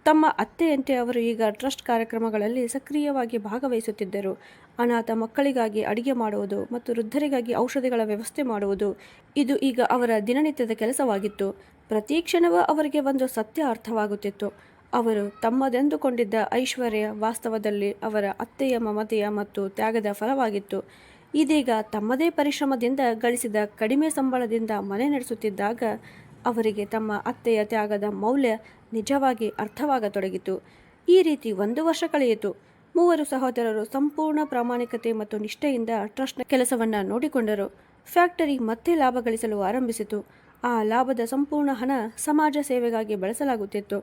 ತಮ್ಮ ಅತ್ತೆಯಂತೆ ಅವರು ಈಗ ಟ್ರಸ್ಟ್ ಕಾರ್ಯಕ್ರಮಗಳಲ್ಲಿ ಸಕ್ರಿಯವಾಗಿ ಭಾಗವಹಿಸುತ್ತಿದ್ದರು. ಅನಾಥ ಮಕ್ಕಳಿಗಾಗಿ ಅಡಿಗೆ ಮಾಡುವುದು ಮತ್ತು ವೃದ್ಧರಿಗಾಗಿ ಔಷಧಿಗಳ ವ್ಯವಸ್ಥೆ ಮಾಡುವುದು ಇದು ಈಗ ಅವರ ದಿನನಿತ್ಯದ ಕೆಲಸವಾಗಿತ್ತು. ಪ್ರತಿ ಕ್ಷಣವೂ ಅವರಿಗೆ ಒಂದು ಸತ್ಯ ಅರ್ಥವಾಗುತ್ತಿತ್ತು. ಅವರು ತಮ್ಮದೆಂದುಕೊಂಡಿದ್ದ ಐಶ್ವರ್ಯ ವಾಸ್ತವದಲ್ಲಿ ಅವರ ಅತ್ತೆಯ ಮಮತೆಯ ಮತ್ತು ತ್ಯಾಗದ ಫಲವಾಗಿತ್ತು. ಇದೀಗ ತಮ್ಮದೇ ಪರಿಶ್ರಮದಿಂದ ಗಳಿಸಿದ ಕಡಿಮೆ ಸಂಬಳದಿಂದ ಮನೆ ನಡೆಸುತ್ತಿದ್ದಾಗ ಅವರಿಗೆ ತಮ್ಮ ಅತ್ತೆಯ ತ್ಯಾಗದ ಮೌಲ್ಯ ನಿಜವಾಗಿ ಅರ್ಥವಾಗತೊಡಗಿತು. ಈ ರೀತಿ 1 ವರ್ಷ ಕಳೆಯಿತು. ಮೂವರು ಸಹೋದರರು ಸಂಪೂರ್ಣ ಪ್ರಾಮಾಣಿಕತೆ ಮತ್ತು ನಿಷ್ಠೆಯಿಂದ ಟ್ರಸ್ಟ್ನ ಕೆಲಸವನ್ನು ನೋಡಿಕೊಂಡರು. ಫ್ಯಾಕ್ಟರಿ ಮತ್ತೆ ಲಾಭ ಗಳಿಸಲು ಆರಂಭಿಸಿತು. ಆ ಲಾಭದ ಸಂಪೂರ್ಣ ಹಣ ಸಮಾಜ ಸೇವೆಗಾಗಿ ಬಳಸಲಾಗುತ್ತಿತ್ತು.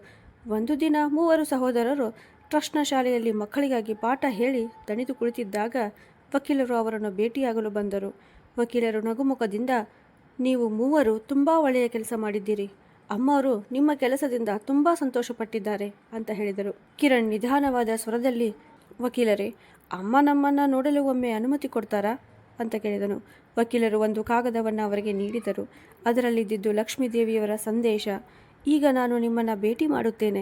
ಒಂದು ದಿನ ಮೂವರು ಸಹೋದರರು ಟ್ರಸ್ಟ್ನ ಶಾಲೆಯಲ್ಲಿ ಮಕ್ಕಳಿಗಾಗಿ ಪಾಠ ಹೇಳಿ ದಣಿದು ಕುಳಿತಿದ್ದಾಗ ವಕೀಲರು ಅವರನ್ನು ಭೇಟಿಯಾಗಲು ಬಂದರು. ವಕೀಲರು ನಗುಮುಖದಿಂದ, ನೀವು ಮೂವರು ತುಂಬ ಒಳ್ಳೆಯ ಕೆಲಸ ಮಾಡಿದ್ದೀರಿ. ಅಮ್ಮವರು ನಿಮ್ಮ ಕೆಲಸದಿಂದ ತುಂಬ ಸಂತೋಷಪಟ್ಟಿದ್ದಾರೆ ಅಂತ ಹೇಳಿದರು. ಕಿರಣ್ ನಿಧಾನವಾದ ಸ್ವರದಲ್ಲಿ, ವಕೀಲರೇ, ಅಮ್ಮ ನಮ್ಮನ್ನು ನೋಡಲು ಒಮ್ಮೆ ಅನುಮತಿ ಕೊಡ್ತಾರಾ ಅಂತ ಕೇಳಿದನು. ವಕೀಲರು ಒಂದು ಕಾಗದವನ್ನು ಅವರಿಗೆ ನೀಡಿದರು. ಅದರಲ್ಲಿದ್ದಿದ್ದು ಲಕ್ಷ್ಮೀದೇವಿಯವರ ಸಂದೇಶ. ಈಗ ನಾನು ನಿಮ್ಮನ್ನು ಭೇಟಿ ಮಾಡುತ್ತೇನೆ,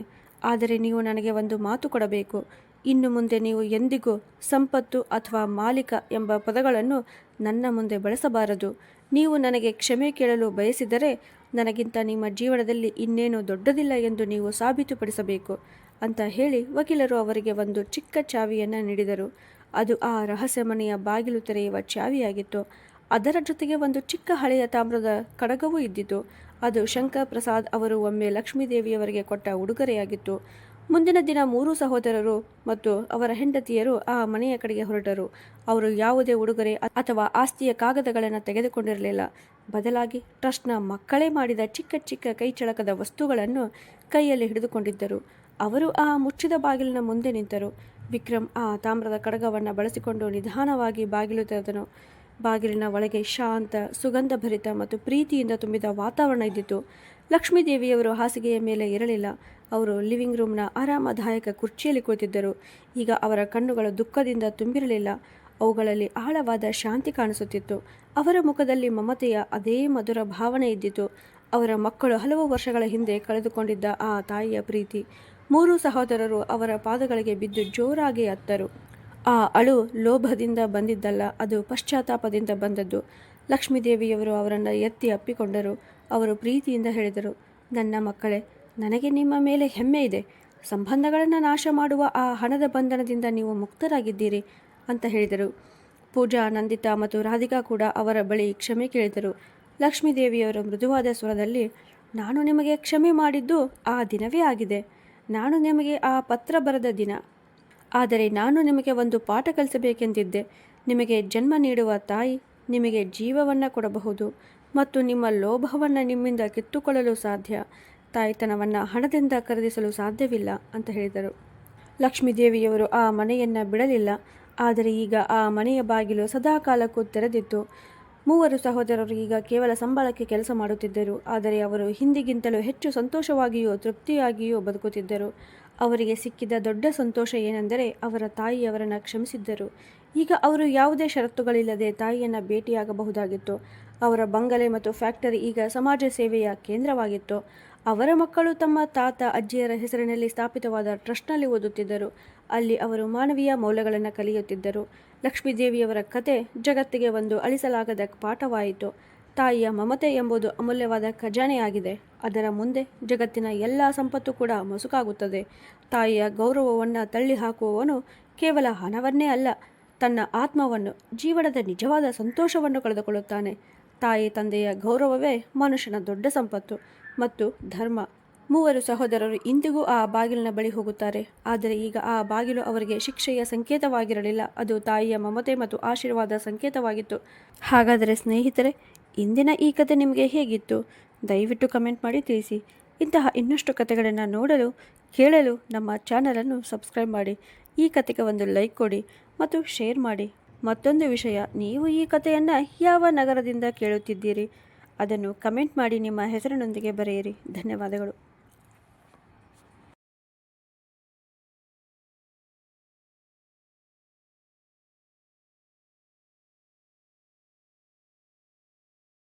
ಆದರೆ ನೀವು ನನಗೆ ಒಂದು ಮಾತು ಕೊಡಬೇಕು. ಇನ್ನು ಮುಂದೆ ನೀವು ಎಂದಿಗೂ ಸಂಪತ್ತು ಅಥವಾ ಮಾಲೀಕ ಎಂಬ ಪದಗಳನ್ನು ನನ್ನ ಮುಂದೆ ಬಳಸಬಾರದು. ನೀವು ನನಗೆ ಕ್ಷಮೆ ಕೇಳಲು ಬಯಸಿದರೆ ನನಗಿಂತ ನಿಮ್ಮ ಜೀವನದಲ್ಲಿ ಇನ್ನೇನು ದೊಡ್ಡದಿಲ್ಲ ಎಂದು ನೀವು ಸಾಬೀತುಪಡಿಸಬೇಕು ಅಂತ ಹೇಳಿ ವಕೀಲರು ಅವರಿಗೆ ಒಂದು ಚಿಕ್ಕ ಚಾವಿಯನ್ನು ನೀಡಿದರು. ಅದು ಆ ರಹಸ್ಯ ಮನೆಯ ಬಾಗಿಲು ತೆರೆಯುವ ಚಾವಿಯಾಗಿತ್ತು. ಅದರ ಜೊತೆಗೆ ಒಂದು ಚಿಕ್ಕ ಹಳೆಯ ತಾಮ್ರದ ಕಡಗವೂ ಇದ್ದಿತು. ಅದು ಶಂಕರ್ ಪ್ರಸಾದ್ ಅವರು ಒಮ್ಮೆ ಲಕ್ಷ್ಮೀದೇವಿಯವರಿಗೆ ಕೊಟ್ಟ ಉಡುಗೊರೆಯಾಗಿತ್ತು. ಮುಂದಿನ ದಿನ 3 ಸಹೋದರರು ಮತ್ತು ಅವರ ಹೆಂಡತಿಯರು ಆ ಮನೆಯ ಕಡೆಗೆ ಹೊರಟರು. ಅವರು ಯಾವುದೇ ಉಡುಗೊರೆ ಅಥವಾ ಆಸ್ತಿಯ ಕಾಗದಗಳನ್ನು ತೆಗೆದುಕೊಂಡಿರಲಿಲ್ಲ. ಬದಲಾಗಿ ಟ್ರಸ್ಟ್ನ ಮಕ್ಕಳೇ ಮಾಡಿದ ಚಿಕ್ಕ ಚಿಕ್ಕ ಕೈಚಳಕದ ವಸ್ತುಗಳನ್ನು ಕೈಯಲ್ಲಿ ಹಿಡಿದುಕೊಂಡಿದ್ದರು. ಅವರು ಆ ಮುಚ್ಚಿದ ಬಾಗಿಲಿನ ಮುಂದೆ ನಿಂತರು. ವಿಕ್ರಮ್ ಆ ತಾಮ್ರದ ಕಡಗವನ್ನು ಬಳಸಿಕೊಂಡು ನಿಧಾನವಾಗಿ ಬಾಗಿಲು ತೆರೆದನು. ಬಾಗಿಲಿನ ಒಳಗೆ ಶಾಂತ, ಸುಗಂಧಭರಿತ ಮತ್ತು ಪ್ರೀತಿಯಿಂದ ತುಂಬಿದ ವಾತಾವರಣ ಇದ್ದಿತು. ಲಕ್ಷ್ಮೀದೇವಿಯವರು ಹಾಸಿಗೆಯ ಮೇಲೆ ಇರಲಿಲ್ಲ. ಅವರು ಲಿವಿಂಗ್ ರೂಮ್ನ ಆರಾಮದಾಯಕ ಕುರ್ಚಿಯಲ್ಲಿ ಕುಳಿತಿದ್ದರು. ಈಗ ಅವರ ಕಣ್ಣುಗಳು ದುಃಖದಿಂದ ತುಂಬಿರಲಿಲ್ಲ. ಅವುಗಳಲ್ಲಿ ಆಳವಾದ ಶಾಂತಿ ಕಾಣಿಸುತ್ತಿತ್ತು. ಅವರ ಮುಖದಲ್ಲಿ ಮಮತೆಯ ಅದೇ ಮಧುರ ಭಾವನೆ ಇದ್ದಿತು. ಅವರ ಮಕ್ಕಳು ಹಲವು ವರ್ಷಗಳ ಹಿಂದೆ ಕಳೆದುಕೊಂಡಿದ್ದ ಆ ತಾಯಿಯ ಪ್ರೀತಿ. 3 ಸಹೋದರರು ಅವರ ಪಾದಗಳಿಗೆ ಬಿದ್ದು ಜೋರಾಗಿ ಅತ್ತರು. ಆ ಅಳು ಲೋಭದಿಂದ ಬಂದಿದ್ದಲ್ಲ, ಅದು ಪಶ್ಚಾತ್ತಾಪದಿಂದ ಬಂದದ್ದು. ಲಕ್ಷ್ಮೀದೇವಿಯವರು ಅವರನ್ನು ಎತ್ತಿ ಅಪ್ಪಿಕೊಂಡರು. ಅವರು ಪ್ರೀತಿಯಿಂದ ಹೇಳಿದರು, ನನ್ನ ಮಕ್ಕಳೇ, ನನಗೆ ನಿಮ್ಮ ಮೇಲೆ ಹೆಮ್ಮೆ ಇದೆ. ಸಂಬಂಧಗಳನ್ನು ನಾಶ ಮಾಡುವ ಆ ಹಣದ ಬಂಧನದಿಂದ ನೀವು ಮುಕ್ತರಾಗಿದ್ದೀರಿ ಅಂತ ಹೇಳಿದರು. ಪೂಜಾ, ನಂದಿತಾ ಮತ್ತು ರಾಧಿಕಾ ಕೂಡ ಅವರ ಬಳಿ ಕ್ಷಮೆ ಕೇಳಿದರು. ಲಕ್ಷ್ಮೀದೇವಿಯವರು ಮೃದುವಾದ ಸ್ವರದಲ್ಲಿ, ನಾನು ನಿಮಗೆ ಕ್ಷಮೆ ಮಾಡಿದ್ದು ಆ ದಿನವೇ ಆಗಿದೆ. ನಾನು ನಿಮಗೆ ಆ ಪತ್ರ ಬರೆದ ದಿನ. ಆದರೆ ನಾನು ನಿಮಗೆ ಒಂದು ಪಾಠ ಕಲಿಸಬೇಕೆಂದಿದ್ದೆ. ನಿಮಗೆ ಜನ್ಮ ನೀಡುವ ತಾಯಿ ನಿಮಗೆ ಜೀವವನ್ನು ಕೊಡಬಹುದು ಮತ್ತು ನಿಮ್ಮ ಲೋಭವನ್ನು ನಿಮ್ಮಿಂದ ಕಿತ್ತುಕೊಳ್ಳಲು ಸಾಧ್ಯ. ತಾಯ್ತನವನ್ನು ಹಣದಿಂದ ಖರೀದಿಸಲು ಸಾಧ್ಯವಿಲ್ಲ ಅಂತ ಹೇಳಿದರು. ಲಕ್ಷ್ಮೀದೇವಿಯವರು ಆ ಮನೆಯನ್ನು ಬಿಡಲಿಲ್ಲ. ಆದರೆ ಈಗ ಆ ಮನೆಯ ಬಾಗಿಲು ಸದಾಕಾಲಕ್ಕೂ ತೆರೆದಿತ್ತು. ಮೂವರು ಸಹೋದರರು ಈಗ ಕೇವಲ ಸಂಬಳಕ್ಕೆ ಕೆಲಸ ಮಾಡುತ್ತಿದ್ದರು. ಆದರೆ ಅವರು ಹಿಂದಿಗಿಂತಲೂ ಹೆಚ್ಚು ಸಂತೋಷವಾಗಿಯೂ ತೃಪ್ತಿಯಾಗಿಯೂ ಬದುಕುತ್ತಿದ್ದರು. ಅವರಿಗೆ ಸಿಕ್ಕಿದ ದೊಡ್ಡ ಸಂತೋಷ ಏನೆಂದರೆ ಅವರ ತಾಯಿ ಅವರನ್ನು ಕ್ಷಮಿಸಿದ್ದರು. ಈಗ ಅವರು ಯಾವುದೇ ಷರತ್ತುಗಳಿಲ್ಲದೆ ತಾಯಿಯನ್ನು ಭೇಟಿಯಾಗಬಹುದಾಗಿತ್ತು. ಅವರ ಬಂಗಲೆ ಮತ್ತು ಫ್ಯಾಕ್ಟರಿ ಈಗ ಸಮಾಜ ಸೇವೆಯ ಕೇಂದ್ರವಾಗಿತ್ತು. ಅವರ ಮಕ್ಕಳು ತಮ್ಮ ತಾತ ಅಜ್ಜಿಯರ ಹೆಸರಿನಲ್ಲಿ ಸ್ಥಾಪಿತವಾದ ಟ್ರಸ್ಟ್ನಲ್ಲಿ ಓದುತ್ತಿದ್ದರು. ಅಲ್ಲಿ ಅವರು ಮಾನವೀಯ ಮೌಲ್ಯಗಳನ್ನು ಕಲಿಯುತ್ತಿದ್ದರು. ಲಕ್ಷ್ಮೀದೇವಿಯವರ ಕತೆ ಜಗತ್ತಿಗೆ ಒಂದು ಅಳಿಸಲಾಗದ ಪಾಠವಾಯಿತು. ತಾಯಿಯ ಮಮತೆ ಎಂಬುದು ಅಮೂಲ್ಯವಾದ ಖಜಾನೆಯಾಗಿದೆ. ಅದರ ಮುಂದೆ ಜಗತ್ತಿನ ಎಲ್ಲ ಸಂಪತ್ತು ಕೂಡ ಮಸುಕಾಗುತ್ತದೆ. ತಾಯಿಯ ಗೌರವವನ್ನು ತಳ್ಳಿ ಹಾಕುವವನು ಕೇವಲ ಹಣವನ್ನೇ ಅಲ್ಲ, ತನ್ನ ಆತ್ಮವನ್ನು, ಜೀವನದ ನಿಜವಾದ ಸಂತೋಷವನ್ನು ಕಳೆದುಕೊಳ್ಳುತ್ತಾನೆ. ತಾಯಿ ತಂದೆಯ ಗೌರವವೇ ಮನುಷ್ಯನ ದೊಡ್ಡ ಸಂಪತ್ತು ಮತ್ತು ಧರ್ಮ. ಮೂವರು ಸಹೋದರರು ಇಂದಿಗೂ ಆ ಬಾಗಿಲಿನ ಬಳಿ ಹೋಗುತ್ತಾರೆ. ಆದರೆ ಈಗ ಆ ಬಾಗಿಲು ಅವರಿಗೆ ಶಿಕ್ಷೆಯ ಸಂಕೇತವಾಗಿರಲಿಲ್ಲ, ಅದು ತಾಯಿಯ ಮಮತೆ ಮತ್ತು ಆಶೀರ್ವಾದ ಸಂಕೇತವಾಗಿತ್ತು. ಹಾಗಾದರೆ ಸ್ನೇಹಿತರೆ, ಇಂದಿನ ಈ ಕತೆ ನಿಮಗೆ ಹೇಗಿತ್ತು? ದಯವಿಟ್ಟು ಕಮೆಂಟ್ ಮಾಡಿ ತಿಳಿಸಿ. ಇಂತಹ ಇನ್ನಷ್ಟು ಕತೆಗಳನ್ನು ನೋಡಲು, ಕೇಳಲು ನಮ್ಮ ಚಾನಲನ್ನು ಸಬ್ಸ್ಕ್ರೈಬ್ ಮಾಡಿ. ಈ ಕತೆಗೆ ಒಂದು ಲೈಕ್ ಕೊಡಿ ಮತ್ತು ಶೇರ್ ಮಾಡಿ. ಮತ್ತೊಂದು ವಿಷಯ, ನೀವು ಈ ಕತೆಯನ್ನು ಯಾವ ನಗರದಿಂದ ಕೇಳುತ್ತಿದ್ದೀರಿ? ಅದನ್ನು ಕಮೆಂಟ್ ಮಾಡಿ ನಿಮ್ಮ ಹೆಸರಿನೊಂದಿಗೆ ಬರೆಯಿರಿ. ಧನ್ಯವಾದಗಳು.